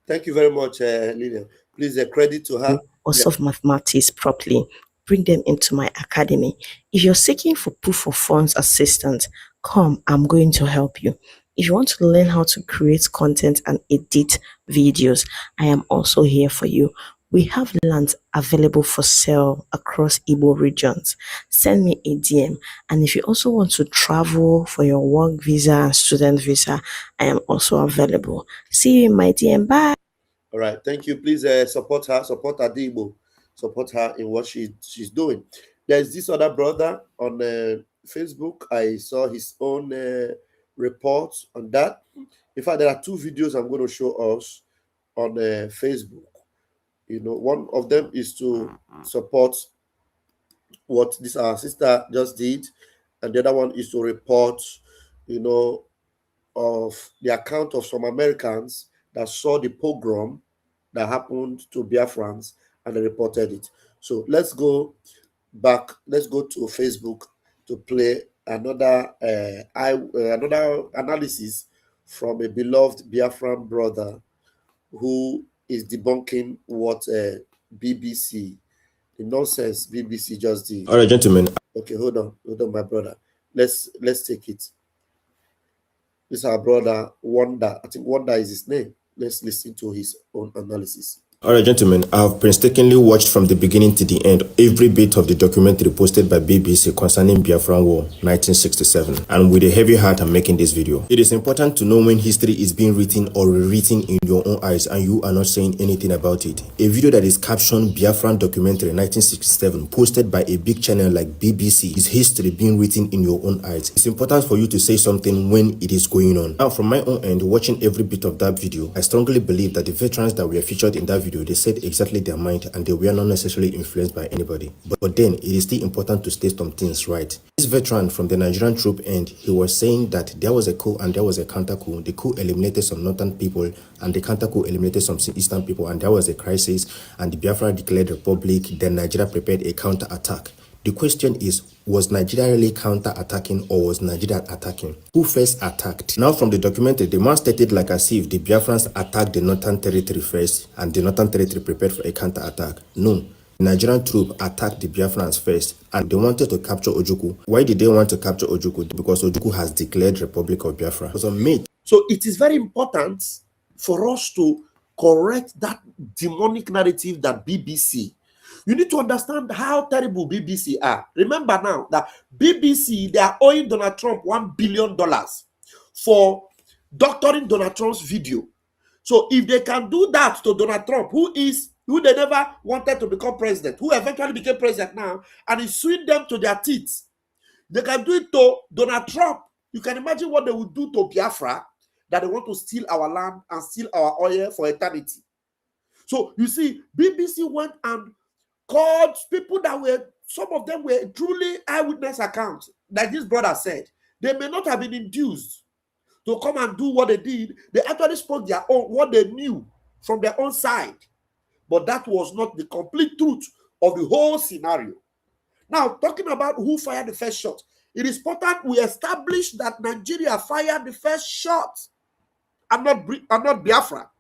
Thank you very much, Lillian. Please, credit to her. or solve mathematics properly, bring them into my academy. If you're seeking for proof of funds assistance, come, I'm going to help you. If you want to learn how to create content and edit videos, I am also here for you. We have lands available for sale across Igbo regions. Send me a DM. And if you also want to travel for your work visa and student visa, I am also available. See you in my DM. Bye. All right. Thank you. Please support her. Support Adibo. Support her in what she's doing. There's this other brother on Facebook. I saw his own report on that. In fact, there are 2 videos I'm going to show us on Facebook. You know, one of them is to support what this our sister just did, and the other one is to report, you know, of the account of some Americans that saw the pogrom that happened to Biafrans and they reported it. So let's go back. Let's go to Facebook to play another another analysis from a beloved Biafran brother who is debunking what BBC, the nonsense BBC just did. All right, gentlemen. Okay, hold on, my brother. Let's take it. This is our brother Wanda. I think Wanda is his name. Let's listen to his own analysis. All right, gentlemen, I have painstakingly watched from the beginning to the end every bit of the documentary posted by BBC concerning Biafran War 1967, and with a heavy heart I'm making this video. It is important to know when history is being written or rewritten in your own eyes and you are not saying anything about it. A video that is captioned Biafran Documentary 1967 posted by a big channel like BBC is history being written in your own eyes. It's important for you to say something when it is going on. Now, from my own end, watching every bit of that video, I strongly believe that the veterans that were featured in that video, they said exactly their mind and they were not necessarily influenced by anybody. But then it is still important to state some things right. This veteran from the Nigerian troop end, he was saying that there was a coup and there was a counter coup. The coup eliminated some northern people and the counter coup eliminated some eastern people, and there was a crisis and the Biafra declared republic. Then Nigeria prepared a counter attack. The question is, was Nigeria really counter-attacking or was Nigeria attacking? Who first attacked? Now from the documentary, the man stated like as if the Biafrans attacked the northern territory first and the northern territory prepared for a counter-attack. No. The Nigerian troop attacked the Biafrans first and they wanted to capture Ojukwu. Why did they want to capture Ojukwu? Because Ojukwu has declared Republic of Biafra. So it is very important for us to correct that demonic narrative that BBC. You need to understand how terrible BBC are. Remember now that BBC, they are owing Donald Trump $1 billion for doctoring Donald Trump's video. So if they can do that to Donald Trump, who they never wanted to become president, who eventually became president now, and is suing them to their teeth, they can do it to Donald Trump. You can imagine what they would do to Biafra, that they want to steal our land and steal our oil for eternity. So you see, BBC went and called people that were, some of them were truly eyewitness accounts. Like this brother said, they may not have been induced to come and do what they did. They actually spoke their own, what they knew from their own side. But that was not the complete truth of the whole scenario. Now, talking about who fired the first shot, it is important we establish that Nigeria fired the first shot and not Biafra.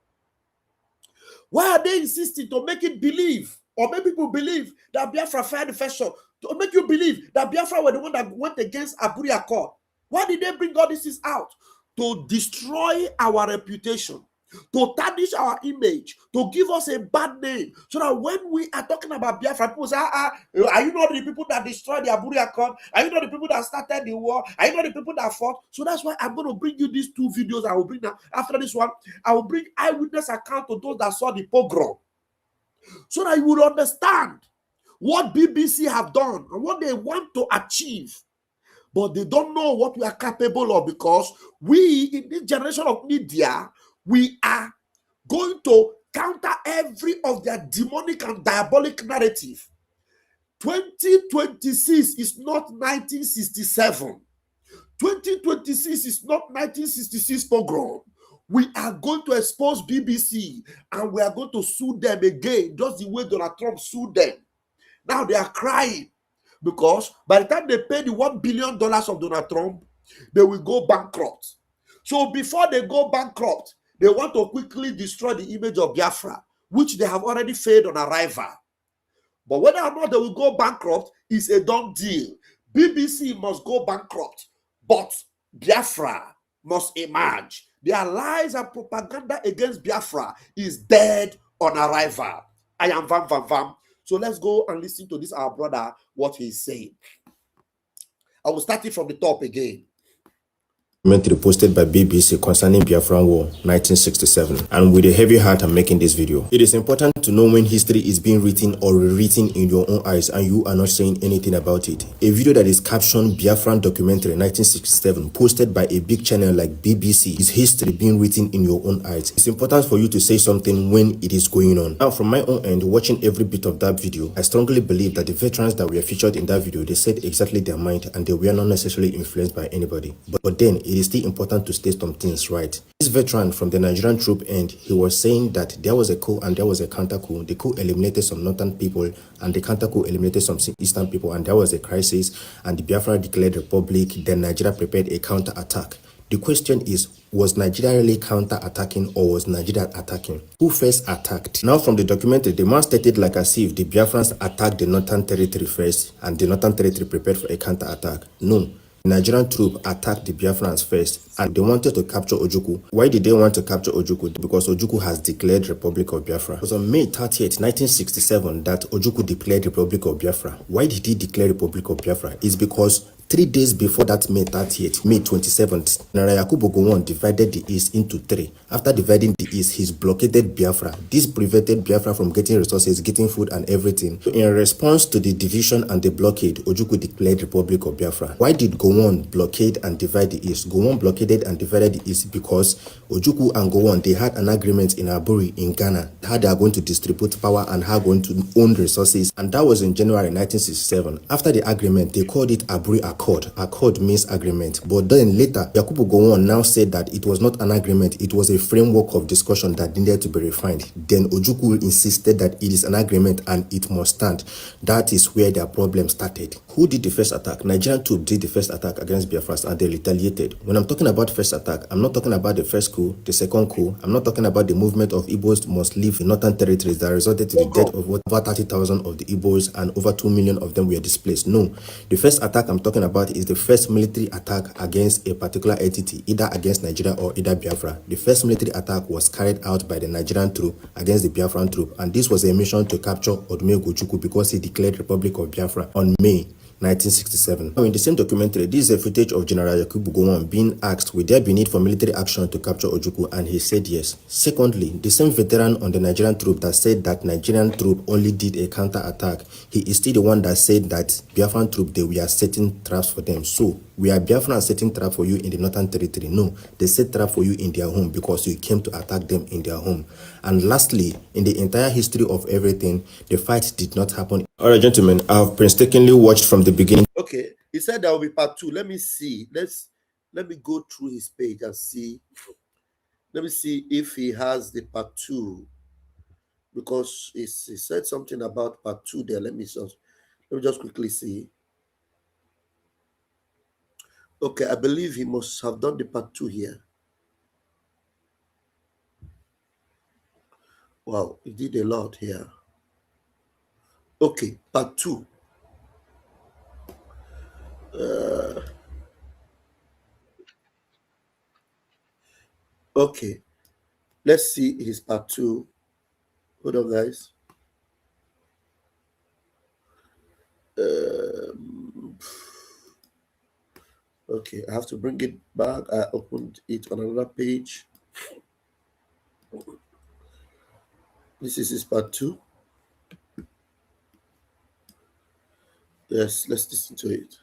Why are they insisting to make it believe, or make people believe that Biafra fired the first shot, to make you believe that Biafra were the one that went against Aburi Accord? Why did they bring all this out? To destroy our reputation, to tarnish our image, to give us a bad name, so that when we are talking about Biafra, people say, are you not the people that destroyed the Aburi Accord? Are you not the people that started the war? Are you not the people that fought? So that's why I'm going to bring you these two videos. I will bring now. After this one, I will bring eyewitness account to those that saw the pogrom, so that you will understand what BBC have done and what they want to achieve. But they don't know what we are capable of, because we, in this generation of media, we are going to counter every of their demonic and diabolic narrative. 2026 is not 1967. 2026 is not 1966 pogrom. We are going to expose BBC and we are going to sue them again, just the way Donald Trump sued them. Now they are crying, because by the time they pay the $1 billion of Donald Trump, they will go bankrupt. So before they go bankrupt, they want to quickly destroy the image of Biafra, which they have already failed on arrival. But whether or not they will go bankrupt is a done deal. BBC must go bankrupt, but Biafra must emerge. Their lies and propaganda against Biafra is dead on arrival. I am Vam Vam Vam. So let's go and listen to this, our brother, what he's saying. I will start it from the top again. Documentary posted by BBC concerning Biafran War 1967, and with a heavy heart I'm making this video. It is important to know when history is being written or rewritten in your own eyes and you are not saying anything about it. A video that is captioned Biafran Documentary 1967 posted by a big channel like BBC is history being written in your own eyes. It's important for you to say something when it is going on. Now, from my own end, watching every bit of that video, I strongly believe that the veterans that were featured in that video, they said exactly their mind and they were not necessarily influenced by anybody. But then it is still important to state some things right. This veteran from the Nigerian troop end, he was saying that there was a coup and there was a counter coup. The coup eliminated some northern people and the counter coup eliminated some eastern people, and there was a crisis and the Biafra declared republic. Then Nigeria prepared a counter attack. The question is, was Nigeria really counter-attacking or was Nigeria attacking? Who first attacked? Now from the documentary, the man stated like as if the Biafrans attacked the Northern Territory first and the Northern Territory prepared for a counter-attack. No. The Nigerian troop attacked the Biafrans first and they wanted to capture Ojukwu. Why did they want to capture Ojukwu? Because Ojukwu has declared Republic of Biafra. It was on May 30th, 1967 that Ojukwu declared Republic of Biafra. Why did he declare Republic of Biafra? It's because 3 days before that May 30th, May 27th, General Yakubu Gowon divided the East into 3. After dividing the East, he's blockaded Biafra. This prevented Biafra from getting resources, getting food and everything. So in response to the division and the blockade, Ojukwu declared Republic of Biafra. Why did Gowon blockade and divide the East? Gowon blockaded and divided the East because Ojukwu and Gowon, they had an agreement in Aburi in Ghana, how they are going to distribute power and how going to own resources. And that was in January 1967. After the agreement, they called it Aburi Accord. Accord means agreement. But then later, Yakubu Gowon now said that it was not an agreement, it was a framework of discussion that needed to be refined. Then Ojukwu insisted that it is an agreement and it must stand. That is where their problem started. Who did the first attack? Nigerian troops did the first attack against Biafra and they retaliated. When I'm talking about first attack, I'm not talking about the first coup, the second coup. I'm not talking about the movement of Igbos must leave the northern territories that resulted to the death of over 30,000 of the Igbos and over 2 million of them were displaced. No, the first attack I'm talking about is the first military attack against a particular entity, either against Nigeria or either Biafra. The first military attack was carried out by the Nigerian troop against the Biafran troop, and this was a mission to capture Odumegwu Ojukwu because he declared Republic of Biafra on May 1967. Now, in the same documentary, this is a footage of General Yakubu Gowon being asked, would there be need for military action to capture Ojukwu, and he said yes. Secondly, the same veteran on the Nigerian troop that said that Nigerian troop only did a counter-attack, he is still the one that said that Biafran troop, they were setting traps for them. So, we are Biafran setting trap for you in the Northern Territory. No, they set trap for you in their home because you came to attack them in their home. And lastly, in the entire history of everything, the fight did not happen. All right, gentlemen, I've painstakingly watched from the beginning. Okay, he said there will be part 2. Let me see. Let me go through his page and see. Let me see if he has the part 2, because he said something about part 2 there. Let me just quickly see. Okay, I believe he must have done the part 2 here. Wow, he did a lot here. Okay, part 2. Okay, let's see his part 2. Hold on, guys. Okay, I have to bring it back. I opened it on another page. This is his part 2. Yes, let's listen to it.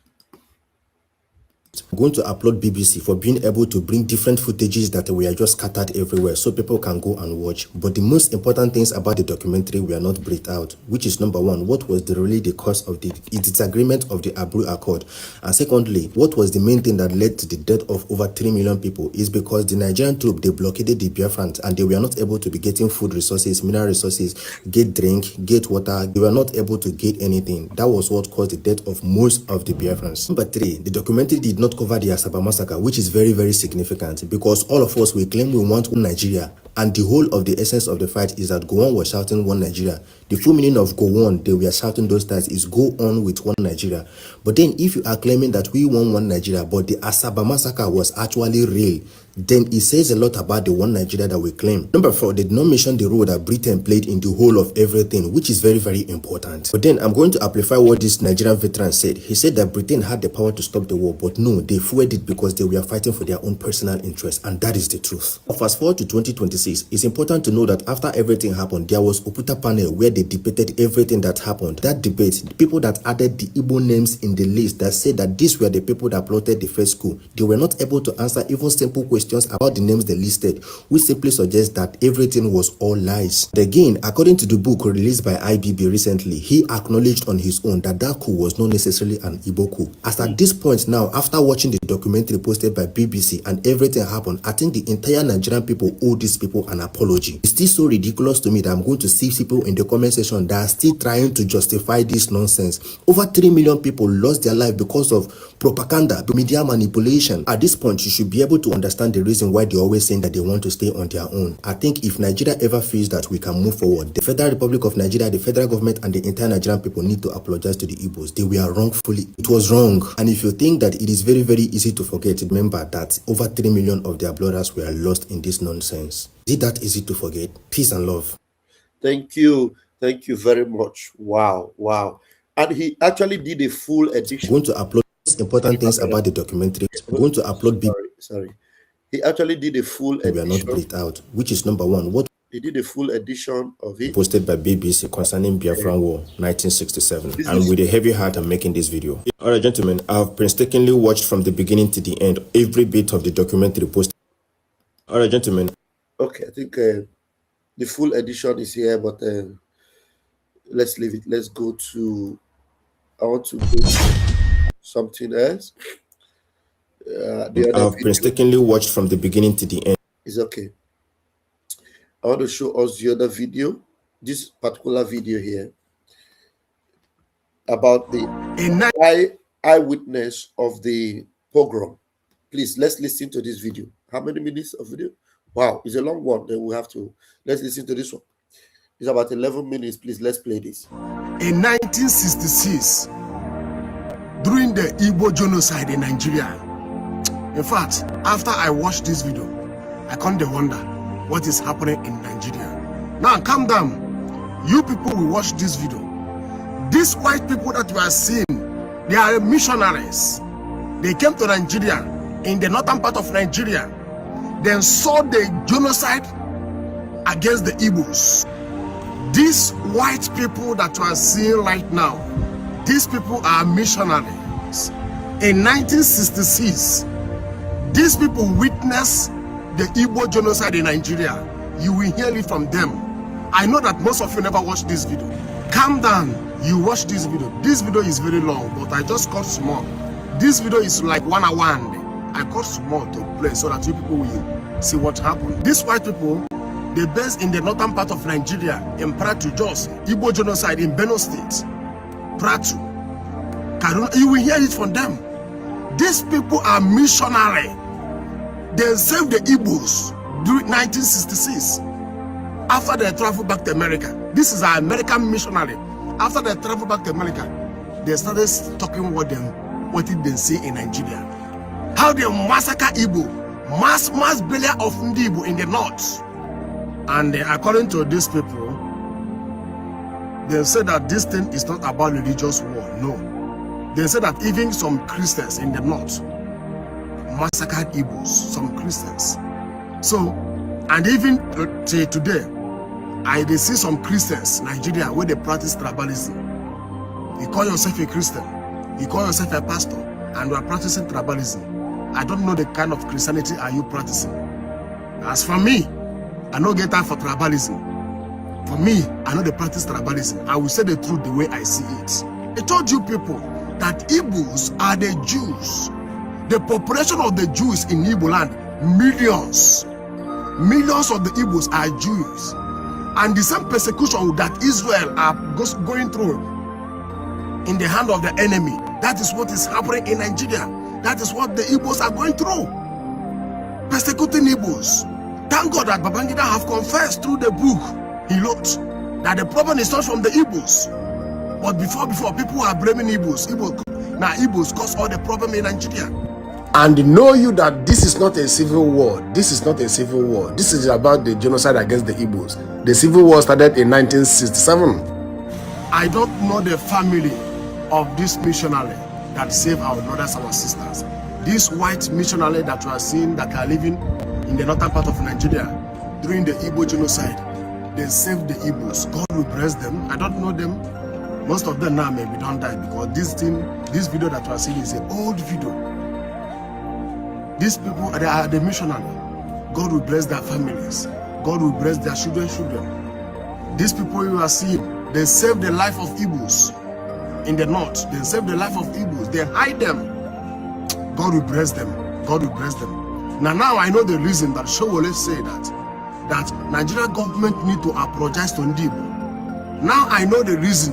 I'm going to upload BBC for being able to bring different footages that were just scattered everywhere so people can go and watch. But the most important things about the documentary were not breathed out, which is number one, what was really the cause of the disagreement of the Abreu Accord? And secondly, what was the main thing that led to the death of over 3 million people? Is because the Nigerian troop, they blockaded the Biafrans and they were not able to be getting food resources, mineral resources, get drink, get water. They were not able to get anything. That was what caused the death of most of the Biafrans. Number 3, the documentary did not cover the Asaba massacre, which is very, very significant because all of us, we claim we want one Nigeria, and the whole of the essence of the fight is that Gowon was shouting one Nigeria. The full meaning of Gowon, they were shouting those times, is go on with one Nigeria. But then if you are claiming that we want one Nigeria, but the Asaba massacre was actually real, then it says a lot about the one Nigeria that we claim. Number 4, they did not mention the role that Britain played in the whole of everything, which is very, very important. But then I'm going to amplify what this Nigerian veteran said. He said that Britain had the power to stop the war, but no, they fueled it because they were fighting for their own personal interests, and that is the truth. Fast forward to 2026, it's important to know that after everything happened, there was Oputa panel where they debated everything that happened. That debate, the people that added the Igbo names in the list that said that these were the people that plotted the first coup, they were not able to answer even simple questions questions about the names they listed, which simply suggests that everything was all lies. And again, according to the book released by IBB recently, he acknowledged on his own that that coup was not necessarily an Igbo coup. As at this point now, after watching the documentary posted by BBC and everything happened, I think the entire Nigerian people owe these people an apology. It's still so ridiculous to me that I'm going to see people in the comment section that are still trying to justify this nonsense. Over 3 million people lost their life because of propaganda, media manipulation. At this point, you should be able to understand the reason why they're always saying that they want to stay on their own. I think if Nigeria ever feels that we can move forward, the Federal Republic of Nigeria, the federal government, and the entire Nigerian people need to apologize to the Igbos. They were wrongfully. It was wrong. And if you think that it is very, very easy to forget, remember that over 3 million of their brothers were lost in this nonsense. Is it that easy to forget? Peace and love. Thank you. Thank you very much. Wow. Wow. And he actually did a full edition. I'm going to upload important things about the documentary. I'm going to upload. Sorry. He actually did a full edition. We are not bleed out, which is number one. What he did a full edition of it posted by BBC concerning Biafran War 1967. And with a heavy heart, I'm making this video. All right, gentlemen, I've painstakingly watched from the beginning to the end every bit of the documentary posted. All right, gentlemen. Okay, I think the full edition is here, but let's leave it. Let's go to. I want to go to something else. I've painstakingly watched from the beginning to the end. It's okay. I want to show us the other video, this particular video here, about the eyewitness of the pogrom. Please, let's listen to this video. How many minutes of video? Wow, it's a long one. Then we have to, let's listen to this one. It's about 11 minutes. Please, let's play this. In 1966, during the Igbo genocide in Nigeria, in fact, after I watched this video, I can't wonder what is happening in Nigeria. Now, calm down. You people will watch this video. These white people that you are seeing, they are missionaries. They came to Nigeria, in the northern part of Nigeria, then saw the genocide against the Igbos. These white people that you are seeing right now, these people are missionaries. In 1966, these people witnessed the Igbo genocide in Nigeria. You will hear it from them. I know that most of you never watched this video. Calm down, you watch this video. This video is very long, but I just cut small. This video is like 1 hour and I cut small to play so that you people will see what happened. These white people, they based in the northern part of Nigeria, in Pratu, Jos, Igbo genocide in Benue State, Pratu, Kaduna. You will hear it from them. These people are missionary. They saved the Igbos during 1966. After they traveled back to America, this is an American missionary. After they traveled back to America, they started talking what did they see in Nigeria? How they massacre Igbo, mass burial of Igbo in the north. And according to these people, they said that this thing is not about religious war. No. They said that even some Christians in the north massacred Igbos, some Christians. So, and even till today, they see some Christians, Nigeria, where they practice tribalism. You call yourself a Christian, you call yourself a pastor, and you are practicing tribalism. I don't know the kind of Christianity are you practicing. As for me, I don't get time for tribalism. For me, I know they practice tribalism. I will say the truth the way I see it. I told you people that Igbos are the Jews. The population of the Jews in Igbo land, millions. Millions of the Igbos are Jews. And the same persecution that Israel are going through in the hand of the enemy, that is what is happening in Nigeria. That is what the Igbos are going through. Persecuting Igbos. Thank God that Babangida have confessed through the book he wrote that the problem is not from the Igbos. But before people are blaming Igbos. Now Igbos cause all the problem in Nigeria. And know you that this is not a civil war. This is not a civil war. This is about the genocide against the Igbos. The civil war started in 1967. I don't know the family of this missionary that saved our brothers, our sisters. These white missionary that you are seeing that are living in the northern part of Nigeria during the Igbo genocide, they saved the Igbos. God will bless them. I don't know them. Most of them now maybe don't die because this video that you are seeing is an old video. These people, they are the missionary. God will bless their families. God will bless their children. These people you are seeing, they save the life of Igbos in the north. They save the life of Igbos. They hide them. God will bless them. God will bless them. Now I know the reason that Showole say that Nigerian government need to apologize to Ndibo. Now I know the reason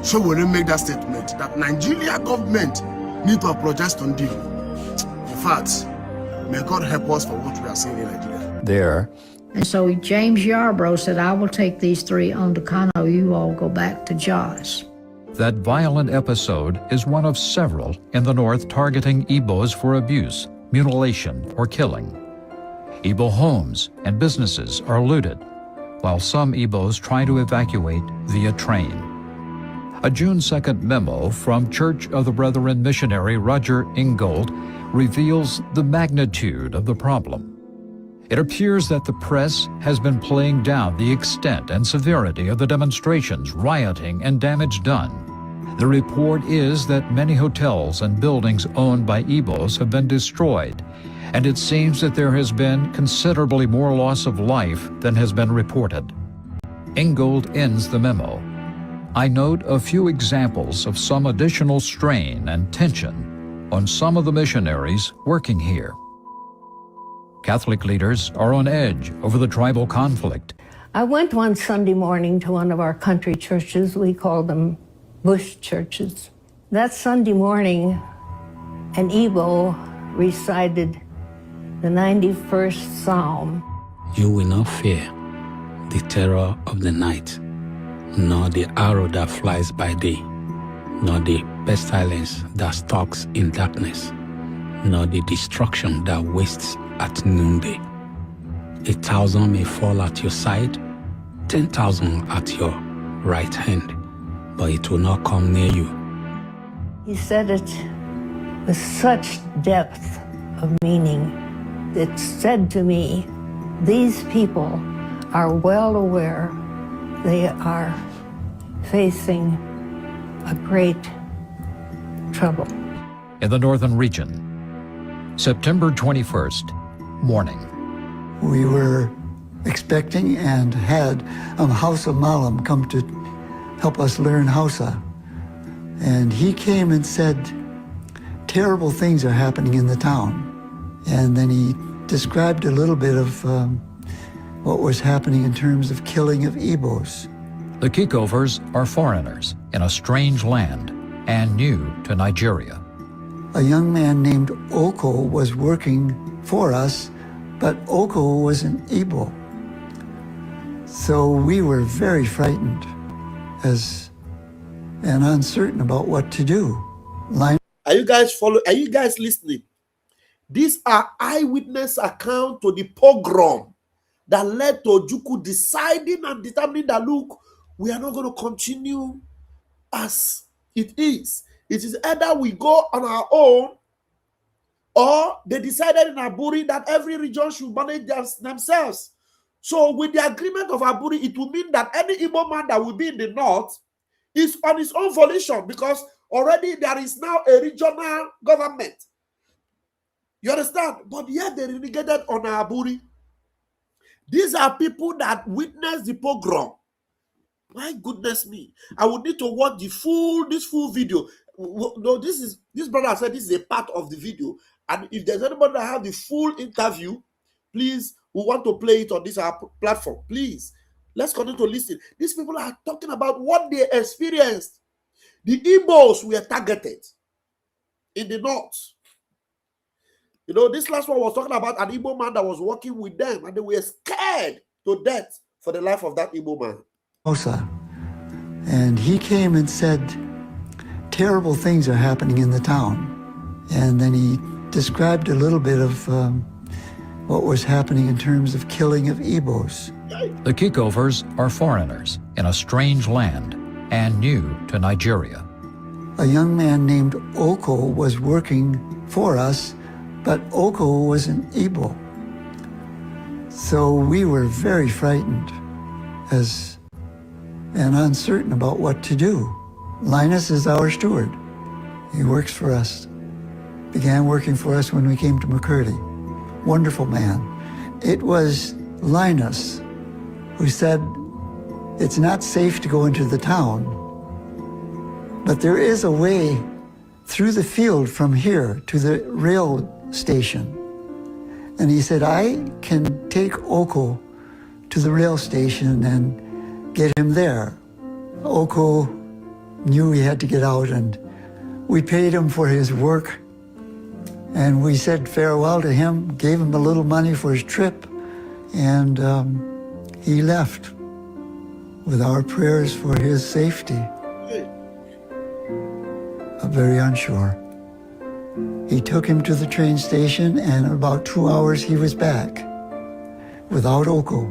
Showole make that statement that Nigeria government need to apologize to Ndibo. In fact, may God help us for what we are seeing in Nigeria. There. And so James Yarbrough said, I will take these three on to Kano. You all go back to Jos. That violent episode is one of several in the north targeting Igbos for abuse, mutilation, or killing. Igbo homes and businesses are looted, while some Igbos try to evacuate via train. A June 2nd memo from Church of the Brethren missionary Roger Ingold reveals the magnitude of the problem. It appears that the press has been playing down the extent and severity of the demonstrations, rioting, and damage done. The report is that many hotels and buildings owned by Igbos have been destroyed, and it seems that there has been considerably more loss of life than has been reported. Ingold ends the memo. I note a few examples of some additional strain and tension on some of the missionaries working here. Catholic leaders are on edge over the tribal conflict. I went one Sunday morning to one of our country churches. We call them bush churches. That Sunday morning, an Igbo recited the 91st Psalm. You will not fear the terror of the night, nor the arrow that flies by day, nor the pestilence that stalks in darkness, nor the destruction that wastes at noonday. 1,000 may fall at your side, 10,000 at your right hand, but it will not come near you. He said it with such depth of meaning. It said to me, these people are well aware they are facing a great trouble. In the northern region, September 21st, morning. We were expecting and had a Hausa Malam come to help us learn Hausa. And he came and said, terrible things are happening in the town. And then he described a little bit of what was happening in terms of killing of Igbos. The Kickovers are foreigners in a strange land and new to Nigeria. A young man named Oko was working for us, but Oko was an Igbo. So we were very frightened and uncertain about what to do. Are you guys following? Are you guys listening? These are eyewitness accounts to the pogrom that led to Ojukwu deciding and determining that, look, we are not going to continue as it is. It is either we go on our own, or they decided in Aburi that every region should manage themselves. So with the agreement of Aburi, it will mean that any Igbo man that will be in the north is on his own volition, because already there is now a regional government. You understand? But yet they renegated on Aburi. These are people that witnessed the pogrom. My goodness me. I would need to watch this full video. No, this brother said this is a part of the video. And if there's anybody that have the full interview, please, we want to play it on this platform. Please, let's continue to listen. These people are talking about what they experienced. The Igbos were targeted in the north. You know, this last one was talking about an Igbo man that was working with them, and they were scared to death for the life of that Igbo man. And he came and said, terrible things are happening in the town. And then he described a little bit of what was happening in terms of killing of Igbos. The Kickovers are foreigners in a strange land and new to Nigeria. A young man named Oko was working for us, but Oko was an Igbo. So we were very frightened and uncertain about what to do. Linus is our steward. He works for us. began working for us when we came to McCurdy. Wonderful man. It was Linus who said, it's not safe to go into the town, but there is a way through the field from here to the rail station. And he said, I can take Oko to the rail station and get him there. Oko knew he had to get out, and we paid him for his work. And we said farewell to him, gave him a little money for his trip, and he left with our prayers for his safety. Very unsure. He took him to the train station, and in about 2 hours he was back without Oko.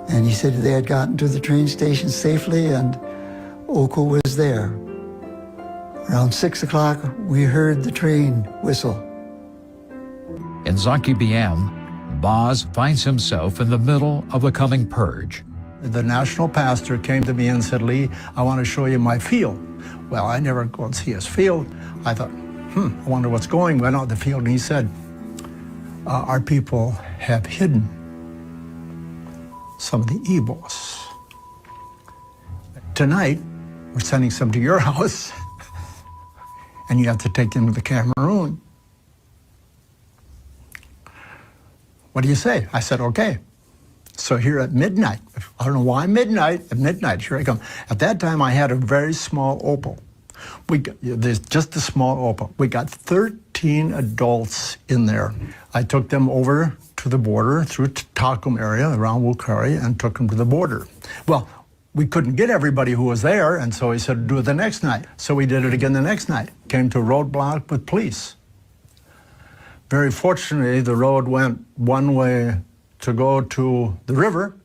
And he said they had gotten to the train station safely, and Oko was there. Around 6 o'clock, we heard the train whistle. In Zankibiam, Boz finds himself in the middle of the coming purge. The national pastor came to me and said, Lee, I want to show you my field. Well, I never go and see his field. I thought, I wonder what's going on out the field. And he said, our people have hidden some of the Igbos. Tonight, we're sending some to your house, and you have to take them to the Cameroon. What do you say? I said, okay. So here at midnight, I don't know why midnight, at midnight, here I come. At that time, I had a very small Opel. There's just a small Opel. We got 13 adults in there. I took them over to the border through Takum area around Wukari and took them to the border. Well, we couldn't get everybody who was there, and so he said, do it the next night. So we did it again the next night. Came to a roadblock with police. Very fortunately, the road went one way to go to the river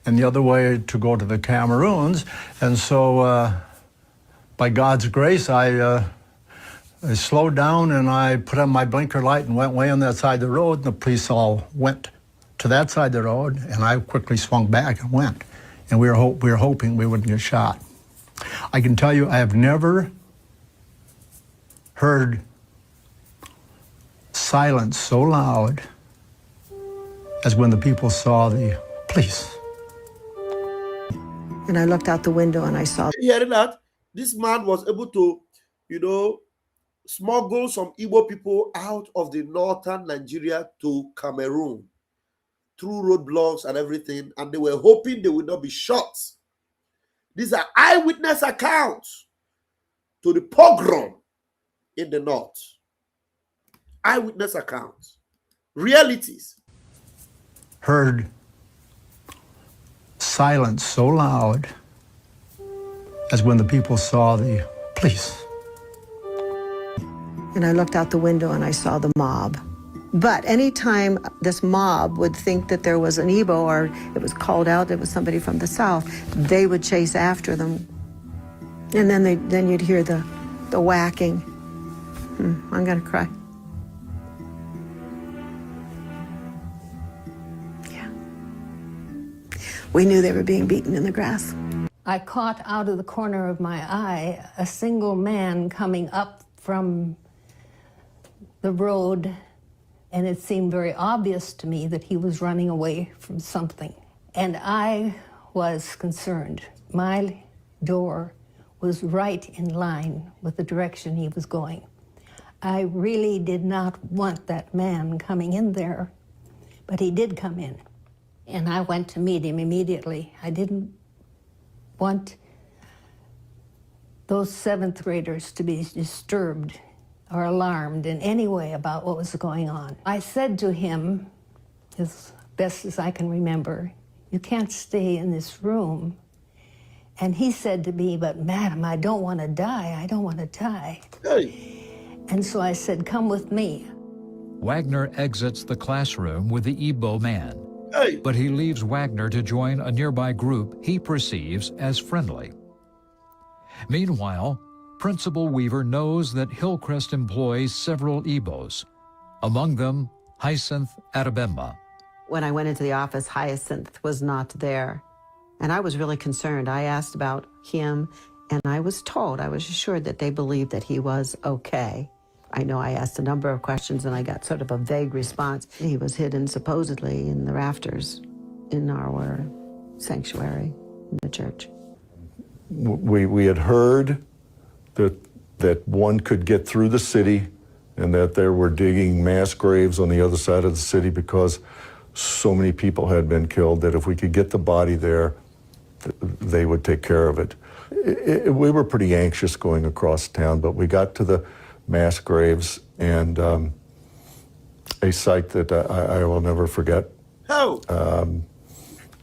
and the other way to go to the Cameroons. And so by God's grace, I slowed down and I put on my blinker light and went way on that side of the road, and the police all went to that side of the road, and I quickly swung back and went. And we were hoping we wouldn't get shot. I can tell you, I have never heard silence so loud as when the people saw the police. And I looked out the window and I saw. Hearing that, this man was able to, smuggle some Igbo people out of the northern Nigeria to Cameroon through roadblocks and everything, and they were hoping they would not be shot. These are eyewitness accounts to the pogrom in the north. Eyewitness accounts, realities. Heard silence so loud as when the people saw the police. And I looked out the window and I saw the mob. But anytime this mob would think that there was an Igbo or it was called out, it was somebody from the south, they would chase after them. And then you'd hear the whacking. I'm gonna cry. Yeah. We knew they were being beaten in the grass. I caught out of the corner of my eye a single man coming up from the road, and it seemed very obvious to me that he was running away from something. And I was concerned. My door was right in line with the direction he was going. I really did not want that man coming in there, but he did come in. And I went to meet him immediately. I didn't want those seventh graders to be disturbed or alarmed in any way about what was going on. I said to him, as best as I can remember, you can't stay in this room. And he said to me, but madam, I don't want to die. I don't want to die. Hey. And so I said, come with me. Wagner exits the classroom with the Igbo man, Hey. but he leaves Wagner to join a nearby group he perceives as friendly. Meanwhile, Principal Weaver knows that Hillcrest employs several Igbos, among them Hyacinth Adebemba. When I went into the office, Hyacinth was not there, and I was really concerned. I asked about him, and I was told, I was assured that they believed that he was okay. I know I asked a number of questions and I got sort of a vague response. He was hidden supposedly in the rafters in our sanctuary in the church. We had heard that one could get through the city and that there were digging mass graves on the other side of the city because so many people had been killed, that if we could get the body there, they would take care of it. We were pretty anxious going across town, but we got to the mass graves and a sight that I will never forget. How?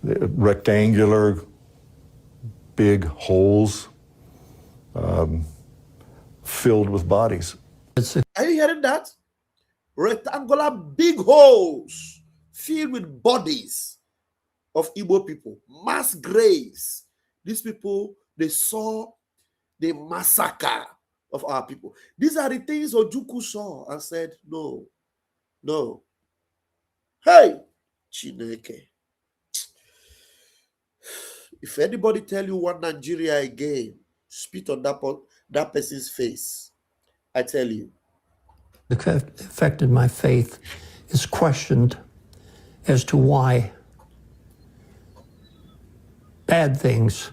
Rectangular, big holes filled with bodies. Are you hearing that? Rectangular, big holes filled with bodies of Igbo people, mass graves. These people, they saw the massacre of our people. These are the things Ojukwu saw and said, no, no. Hey, Chineke. If anybody tell you one Nigeria again, spit on that person's face. I tell you. The affected my faith is questioned as to why bad things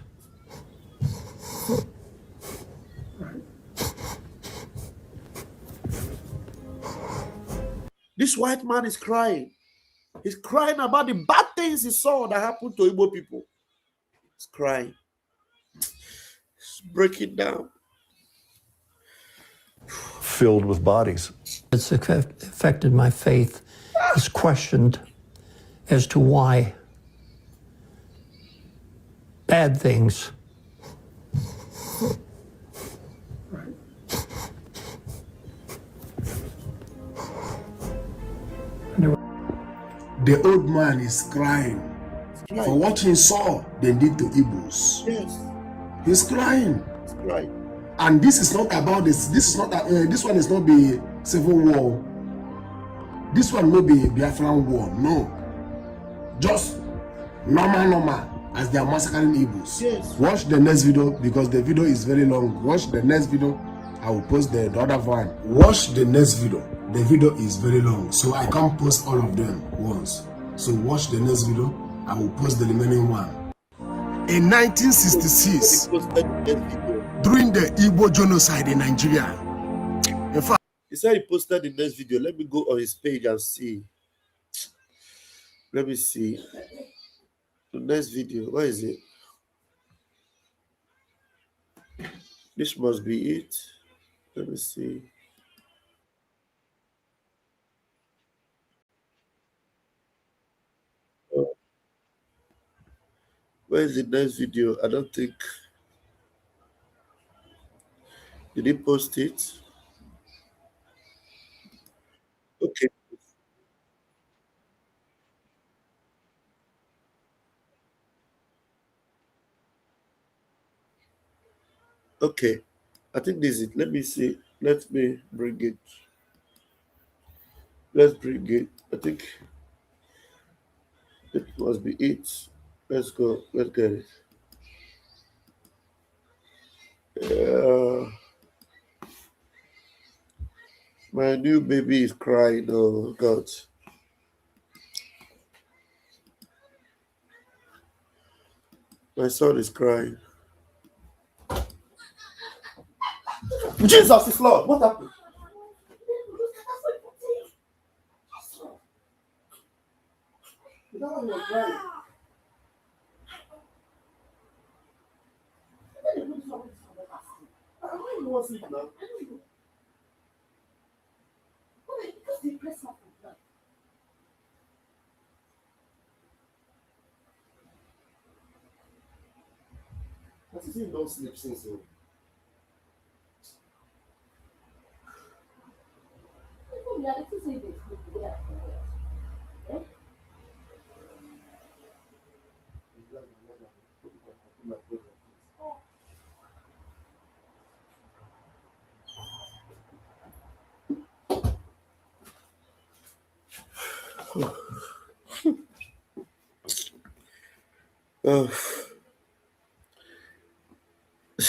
This white man is crying. He's crying about the bad things he saw that happened to Igbo people. He's crying. He's breaking down. Filled with bodies. It's affected my faith is questioned as to why bad things The old man is crying for what he saw they did to Igbos. Yes. He's crying. He's crying. And this is not about this. This is not. This one is not the civil war. This one may be Biafran war. No, just normal as they are massacring Igbos. Yes. Watch the next video because the video is very long. Watch the next video. I will post the other one. Watch the next video. The video is very long, so I can't post all of them once. So watch the next video. I will post the remaining one. In 1966, during the Igbo genocide in Nigeria, in fact, he said he posted the next video. Let me go on his page and see. Let me see. The next video. Where is it? This must be it. Let me see. Where is the next video? I don't think. Did he post it? Okay. Okay. I think this is it. Let me see. Let me bring it. Let's bring it. I think it must be it. Let's go. Let's get it. My new baby is crying. Oh God. My son is crying. Jesus is Lord. What happened? Don't sleep since so.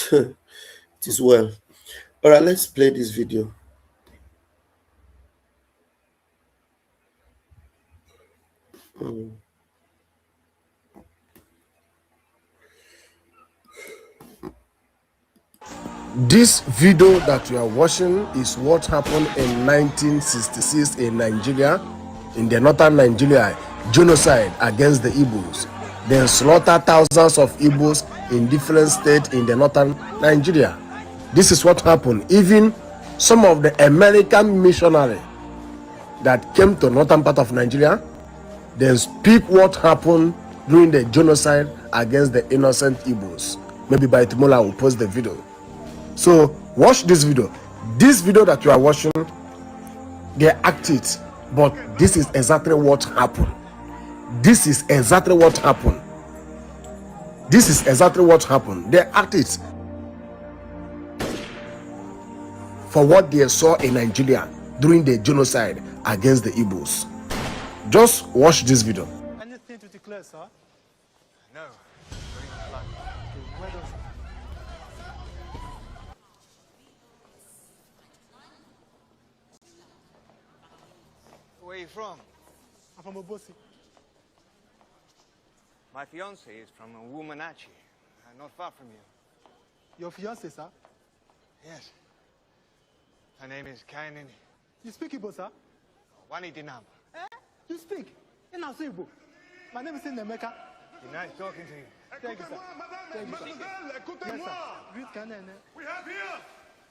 It is well. All right, let's play this video. This video that you are watching is what happened in 1966 in Nigeria, in the northern Nigeria, genocide against the Igbos. They slaughtered thousands of Igbos in different states in the northern Nigeria. This is what happened. Even some of the American missionaries that came to northern part of Nigeria, they speak what happened during the genocide against the innocent Igbos. Maybe by tomorrow I will post the video. So watch this video. This video that you are watching, they act it, but this is exactly what happened. This is exactly what happened. This is exactly what happened. They act it for what they saw in Nigeria during the genocide against the Igbos. Just watch this video. Anything to declare, sir? No. Where are you from? I'm from Obosi. My fiance is from Womanachi, not far from you. Your fiance, sir? Yes. Her name is Kainini. You speak Igbo, sir? Wani Dinam. Eh? You speak? In Igbo. My name is Nemeka. Nice talking to you. Thank you, sir. Thank you, sir. Yes, sir. We have here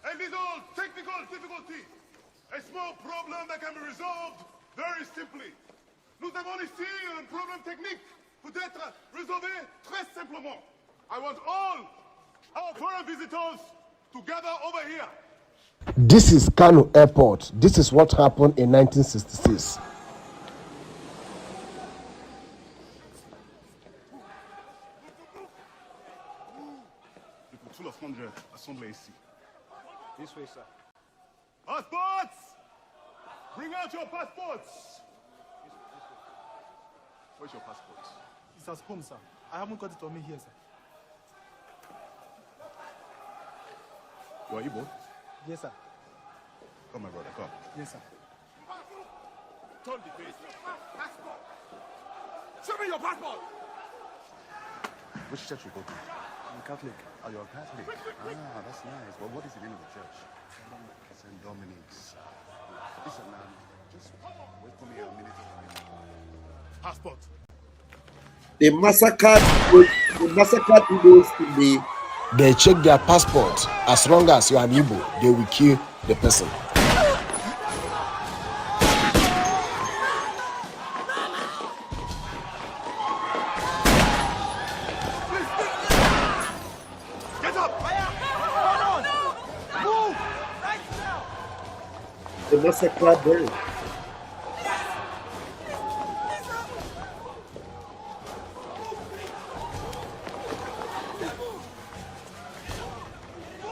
a little technical difficulty. A small problem that can be resolved very simply. Nous avons ici un problème technique. Peut-être résolvé très simplement. I want all our foreign visitors to gather over here. This is Kanu Airport. This is what happened in 1966. Tout l'assemblée assemblée ici. This way, sir. Passports! Bring out your passports! Where's your passport? It's at home, sir. I haven't got it on me here, sir. You are Igbo? Yes, sir. Come, my brother, come. Yes, sir. Turn the page. Passport! Show me your passport! Which church you go to? I'm Catholic. Oh, you're a Catholic? Ah, that's nice. Well, what is the name of the church? St. Dominic's. Listen, just wait for me a minute. Passport. They massacred Igbos in the... They check their passport. As long as you are an Igbo, they will kill the person. Get up! Move! They massacred them.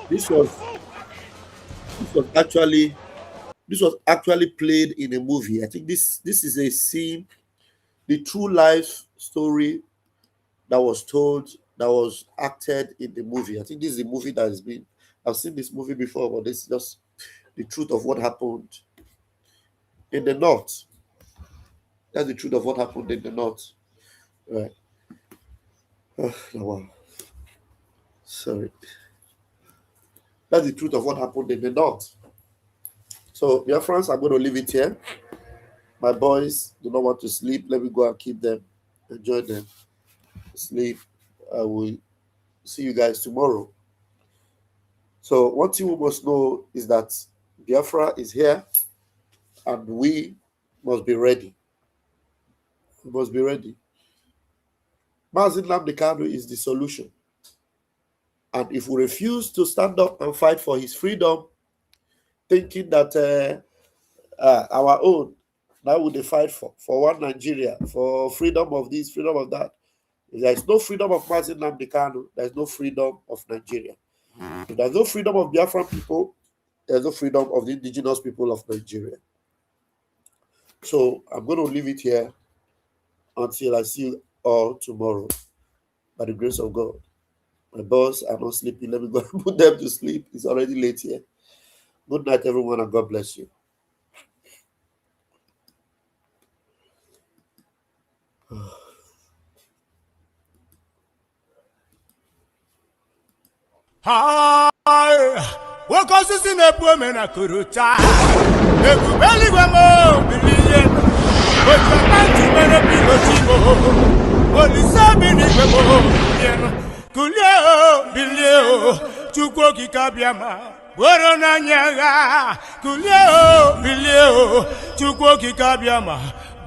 This was actually played in a movie. I think this is a scene, the true life story that was told, that was acted in the movie. I think this is a movie that has been, I've seen this movie before, but this is just the truth of what happened in the north. That's the truth of what happened in the north. Right. Oh, wow. Sorry. That's the truth of what happened in the north. So, dear friends, I'm going to leave it here. My boys do not want to sleep. Let me go and keep them, enjoy them, sleep. I will see you guys tomorrow. So, one thing we must know is that Biafra is here and we must be ready. We must be ready. Mazi Nnamdi Kanu is the solution. And if we refuse to stand up and fight for his freedom, thinking that our own, that would they fight for one Nigeria, for freedom of this, freedom of that. If there is no freedom of Mazi Nnamdi Kanu, there is no freedom of Nigeria. If there is no freedom of Biafran people, there is no freedom of the indigenous people of Nigeria. So I'm going to leave it here until I see you all tomorrow, by the grace of God. My boys are not sleeping. Let me go and put them to sleep. It's already late here. Good night, everyone, and God bless you. Hi, what causes in a woman I could retire? The belly woman, billion. But the country men of people, what is happening in the world? Kulio, bilio, Chukoki Kabiama, Woronanya, Kulio, bilio, Chukoki Kabiama,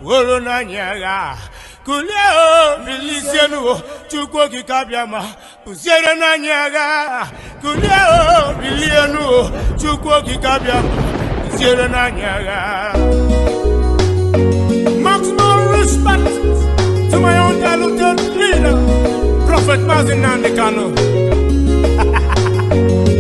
Woronanya. Kuleo bilisienu Chukoki Kabiama Usiere na nyaga Kuleo bilienu Chukoki Kabiama Usiere na nyaga. Maximum respect to my own talented leader, Prophet Mazi Nnamdi Kanu.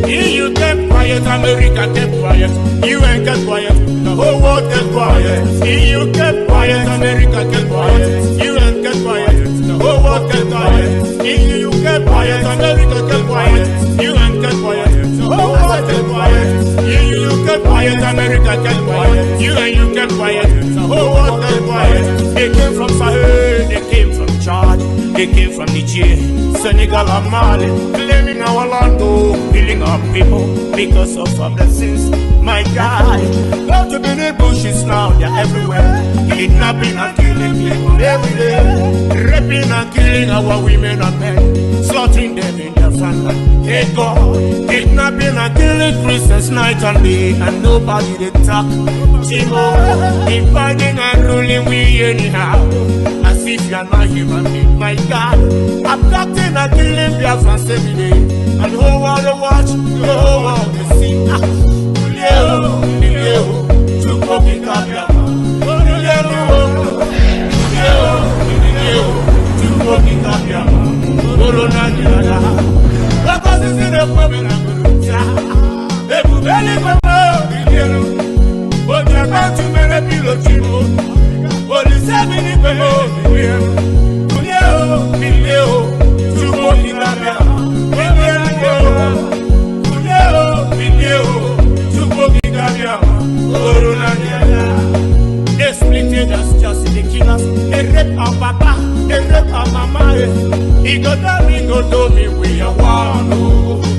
You kept quiet, America kept quiet. You ain't kept quiet, the whole world kept quiet. You kept quiet, America kept quiet. You ain't kept quiet, the whole world kept quiet. You kept quiet, America kept quiet. You ain't kept quiet, the whole world kept quiet. You kept quiet, America kept quiet. You kept quiet, the whole world kept quiet. They came from Sahel, they came from Chad, they came from Niger, Senegal and Mali, claiming our land, killing our people because of our blessings. My God, go to the bushes now, they're everywhere, kidnapping and killing people every day, raping and killing our women and men, slaughtering them in their family. Hey God, kidnapping and killing Christians night and day, and nobody they talk. Chimo, dividing and ruling we anyhow, as if you're not human being. My God, abducting and killing Biafrans every day, and the whole world to watch, the whole world to see. Kuleo, Kuleo, Chukoki Kabiama, Kuleo, Chukoki Kabiama, Koronanya. What was this in the women and Kurucha? They will belly from the but you're about to make a pillow. What is happening in the Kuleo, Kuleo, Chukoki Kabiama, they splitted us just in the killers. They rape our papa, they rape our mama. He go do me, we are one.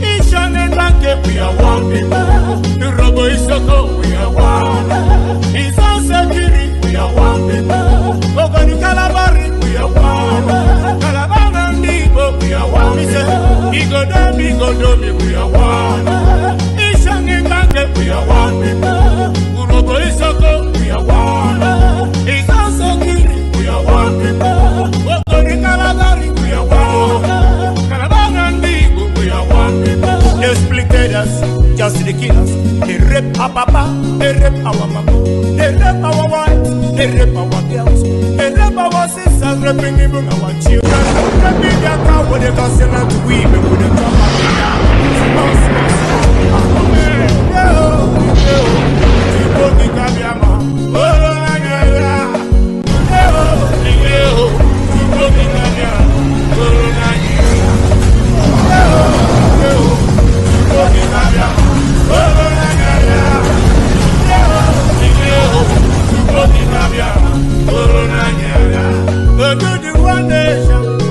Each and every bank, we are one people. The robo is so cold, we are one. He's also kiri, we are one people. Ogoni Kalabari, we are one. Kalabang and Igbo, we are one. He go do me, we are one. We are one people. Urobo Isoko, we are one. It's also Kiri, we are one people. Okoni Kalabari, we are one. Kalabang and Igbo, we are one people. They splitted us, just the killers. They rape our papa, they rape our mama, they rape our wives, they rape our girls, they rape our sisters, raping even our children. Raping their car with the concealer to women with the top of the car.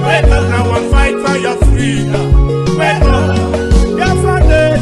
Wake up now and fight for your freedom. Wake up, your Sunday.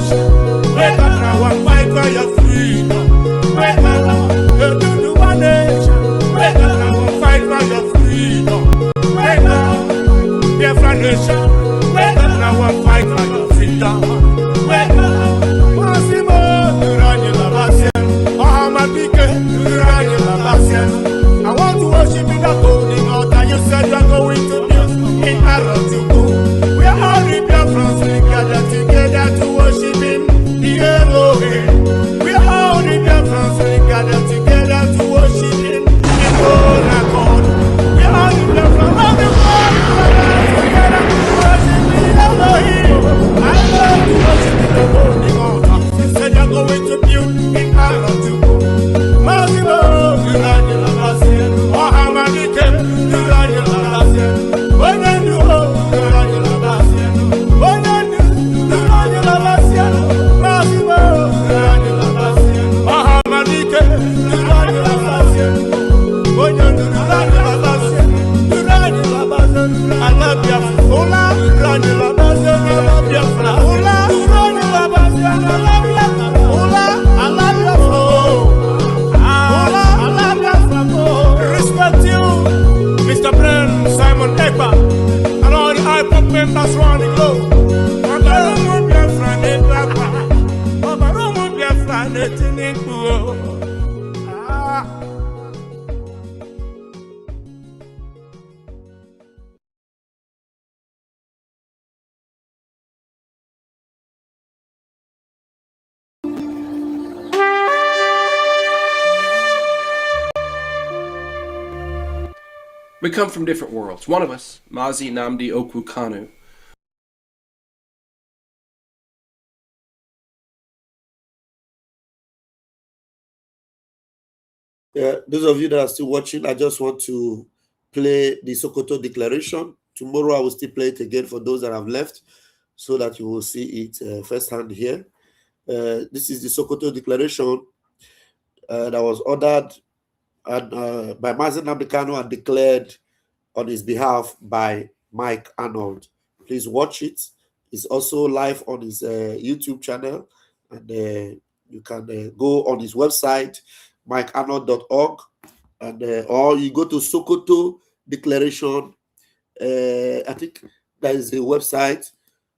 We come from different worlds. One of us, Mazi Nnamdi Kanu, those of you that are still watching, I just want to play the Sokoto Declaration. Tomorrow I will still play it again for those that have left, so that you will see it firsthand here. This is the Sokoto Declaration that was ordered by Mazi Nnamdi Kanu and declared on his behalf by Mike Arnold. Please watch it. It's also live on his YouTube channel, and you can go on his website, mikearnold.org, and or you go to Sokoto Declaration. I think that is the website,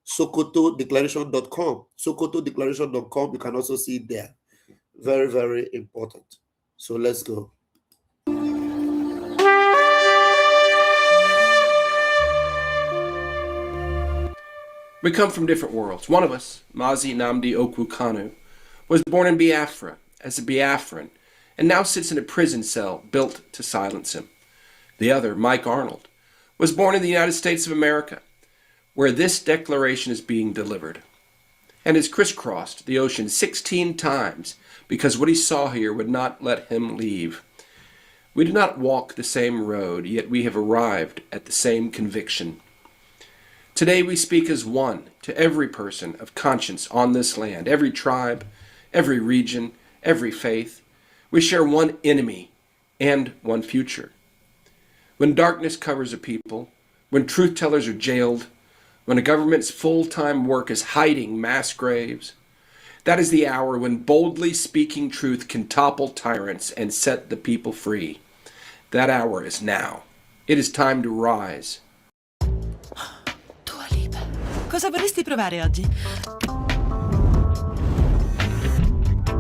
sokotodeclaration.com. Sokotodeclaration.com. You can also see it there. Very, very important. So let's go. We come from different worlds. One of us, Mazi Nnamdi Kanu, was born in Biafra as a Biafran and now sits in a prison cell built to silence him. The other, Mike Arnold, was born in the United States of America, where this declaration is being delivered, and has crisscrossed the ocean 16 times because what he saw here would not let him leave. We do not walk the same road, yet we have arrived at the same conviction. Today we speak as one to every person of conscience on this land, every tribe, every region, every faith. We share one enemy and one future. When darkness covers a people, when truth tellers are jailed, when a government's full-time work is hiding mass graves, that is the hour when boldly speaking truth can topple tyrants and set the people free. That hour is now. It is time to rise. Cosa vorresti provare oggi?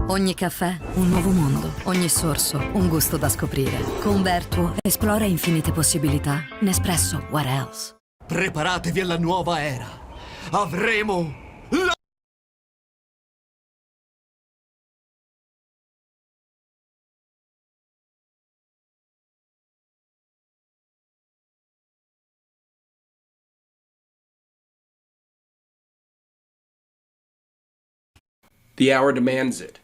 Ogni caffè, un nuovo mondo. Ogni sorso, un gusto da scoprire. Con Vertuo, esplora infinite possibilità. Nespresso, what else? Preparatevi alla nuova era. Avremo la... The hour demands it.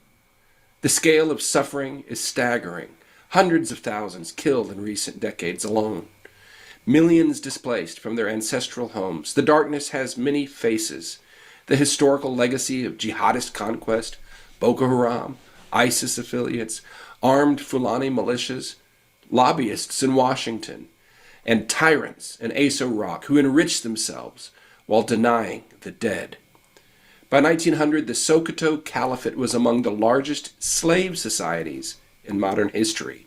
The scale of suffering is staggering. Hundreds of thousands killed in recent decades alone. Millions displaced from their ancestral homes. The darkness has many faces. The historical legacy of jihadist conquest, Boko Haram, ISIS affiliates, armed Fulani militias, lobbyists in Washington, and tyrants in Aso Rock who enrich themselves while denying the dead. By 1900, the Sokoto Caliphate was among the largest slave societies in modern history.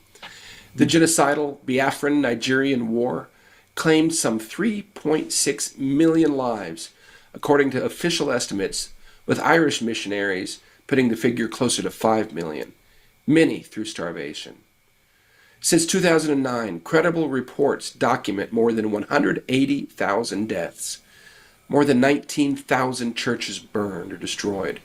The genocidal Biafran Nigerian War claimed some 3.6 million lives, according to official estimates, with Irish missionaries putting the figure closer to 5 million, many through starvation. Since 2009, credible reports document more than 180,000 deaths. More than 19,000 churches burned or destroyed,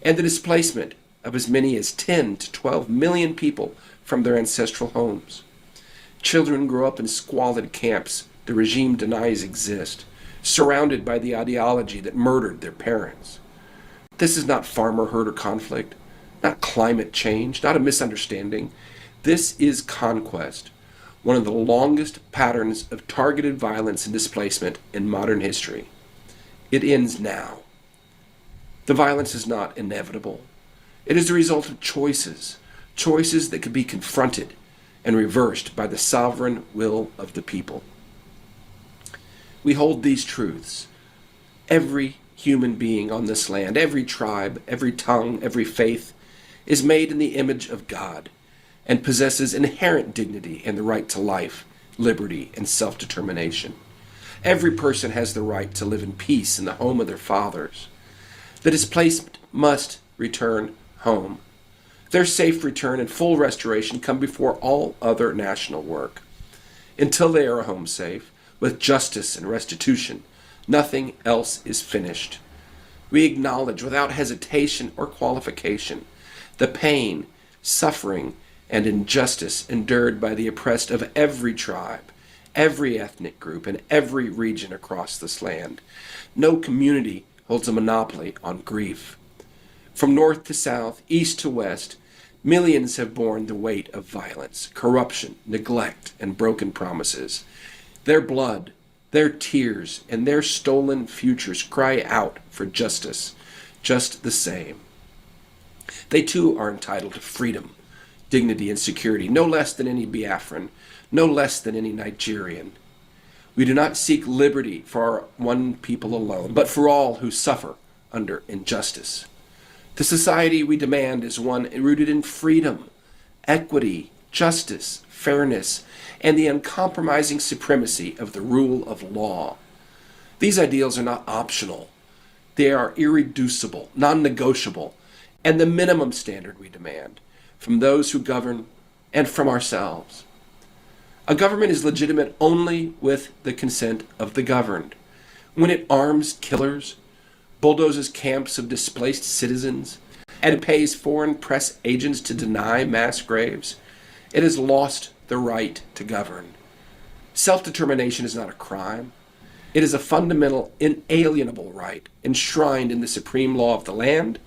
and the displacement of as many as 10 to 12 million people from their ancestral homes. Children grow up in squalid camps the regime denies exist, surrounded by the ideology that murdered their parents. This is not farmer-herder conflict, not climate change, not a misunderstanding. This is conquest, one of the longest patterns of targeted violence and displacement in modern history. It ends now. The violence is not inevitable. It is the result of choices that can be confronted and reversed by the sovereign will of the people. We hold these truths. Every human being on this land, every tribe, every tongue, every faith, is made in the image of God and possesses inherent dignity and the right to life, liberty, and self-determination. Every person has the right to live in peace in the home of their fathers. The displaced must return home. Their safe return and full restoration come before all other national work. Until they are home safe, with justice and restitution, nothing else is finished. We acknowledge without hesitation or qualification the pain, suffering, and injustice endured by the oppressed of every tribe, every ethnic group in every region across this land. No community holds a monopoly on grief. From north to south, east to west, millions have borne the weight of violence, corruption, neglect, and broken promises. Their blood, their tears, and their stolen futures cry out for justice, just the same. They too are entitled to freedom, dignity, and security, no less than any Biafran, no less than any Nigerian. We do not seek liberty for our one people alone, but for all who suffer under injustice. The society we demand is one rooted in freedom, equity, justice, fairness, and the uncompromising supremacy of the rule of law. These ideals are not optional. They are irreducible, non-negotiable, and the minimum standard we demand from those who govern and from ourselves. A government is legitimate only with the consent of the governed. When it arms killers, bulldozes camps of displaced citizens, and pays foreign press agents to deny mass graves, it has lost the right to govern. Self-determination is not a crime. It is a fundamental, inalienable right enshrined in the supreme law of the land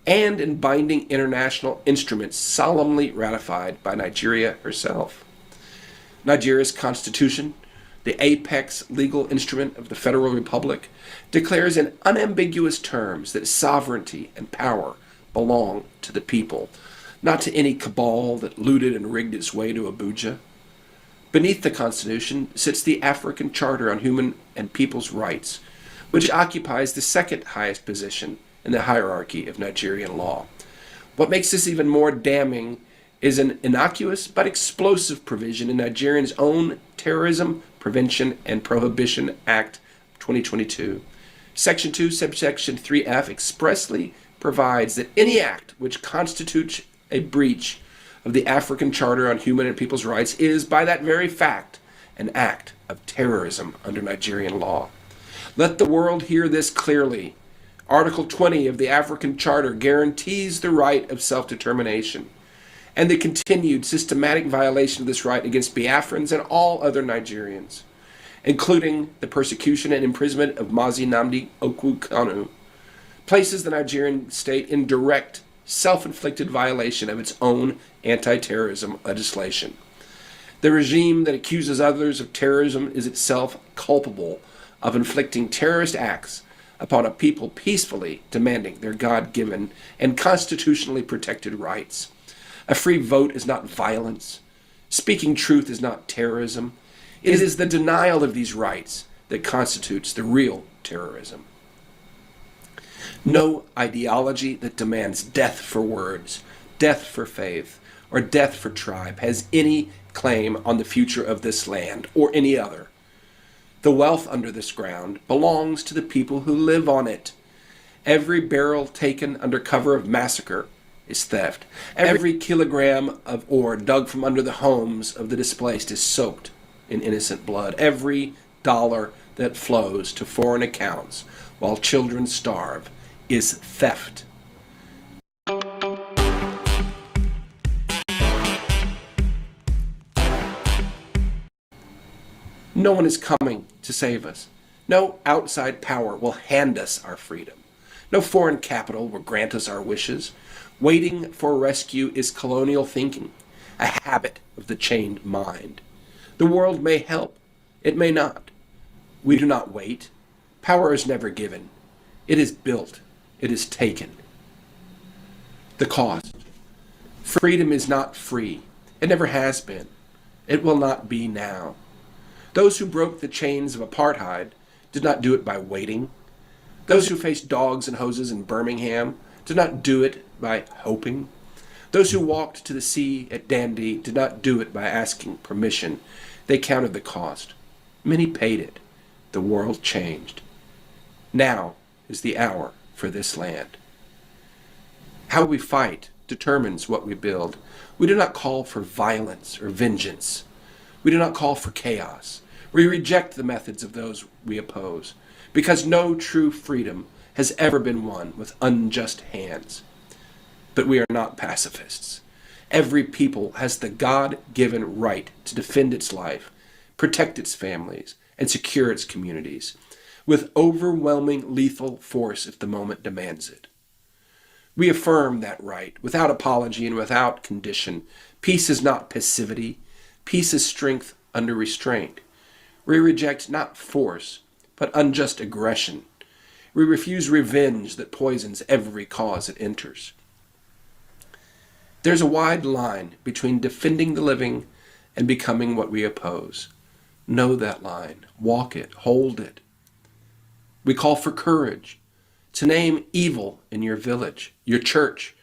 and in binding international instruments solemnly ratified by Nigeria herself. Nigeria's constitution, the apex legal instrument of the Federal Republic, declares in unambiguous terms that sovereignty and power belong to the people, not to any cabal that looted and rigged its way to Abuja. Beneath the Constitution sits the African Charter on Human and People's Rights, which occupies the second highest position in the hierarchy of Nigerian law. What makes this even more damning is an innocuous but explosive provision in Nigerians' own Terrorism Prevention and Prohibition Act 2022. Section 2, subsection 3F expressly provides that any act which constitutes a breach of the African Charter on Human and People's Rights is, by that very fact, an act of terrorism under Nigerian law. Let the world hear this clearly. Article 20 of the African Charter guarantees the right of self-determination, and the continued systematic violation of this right against Biafrans and all other Nigerians, including the persecution and imprisonment of Mazi Nnamdi Kanu, places the Nigerian state in direct, self-inflicted violation of its own anti-terrorism legislation. The regime that accuses others of terrorism is itself culpable of inflicting terrorist acts upon a people peacefully demanding their God-given and constitutionally protected rights. A free vote is not violence. Speaking truth is not terrorism. It is the denial of these rights that constitutes the real terrorism. No ideology that demands death for words, death for faith, or death for tribe has any claim on the future of this land or any other. The wealth under this ground belongs to the people who live on it. Every barrel taken under cover of massacre is theft. Every kilogram of ore dug from under the homes of the displaced is soaked in innocent blood. Every dollar that flows to foreign accounts while children starve is theft. No one is coming to save us. No outside power will hand us our freedom. No foreign capital will grant us our wishes. Waiting for rescue is colonial thinking, a habit of the chained mind. The world may help, it may not. We do not wait. Power is never given. It is built. It is taken. The cost. Freedom is not free. It never has been. It will not be now. Those who broke the chains of apartheid did not do it by waiting. Those who faced dogs and hoses in Birmingham did not do it by hoping. Those who walked to the sea at Dundee did not do it by asking permission. They counted the cost. Many paid it. The world changed. Now is the hour for this land. How we fight determines what we build. We do not call for violence or vengeance. We do not call for chaos. We reject the methods of those we oppose, because no true freedom has ever been won with unjust hands. But we are not pacifists. Every people has the God-given right to defend its life, protect its families, and secure its communities with overwhelming lethal force if the moment demands it. We affirm that right without apology and without condition. Peace is not passivity. Peace is strength under restraint. We reject not force, but unjust aggression. We refuse revenge that poisons every cause it enters. There's a wide line between defending the living and becoming what we oppose. Know that line. Walk it. Hold it. We call for courage to name evil in your village, your church,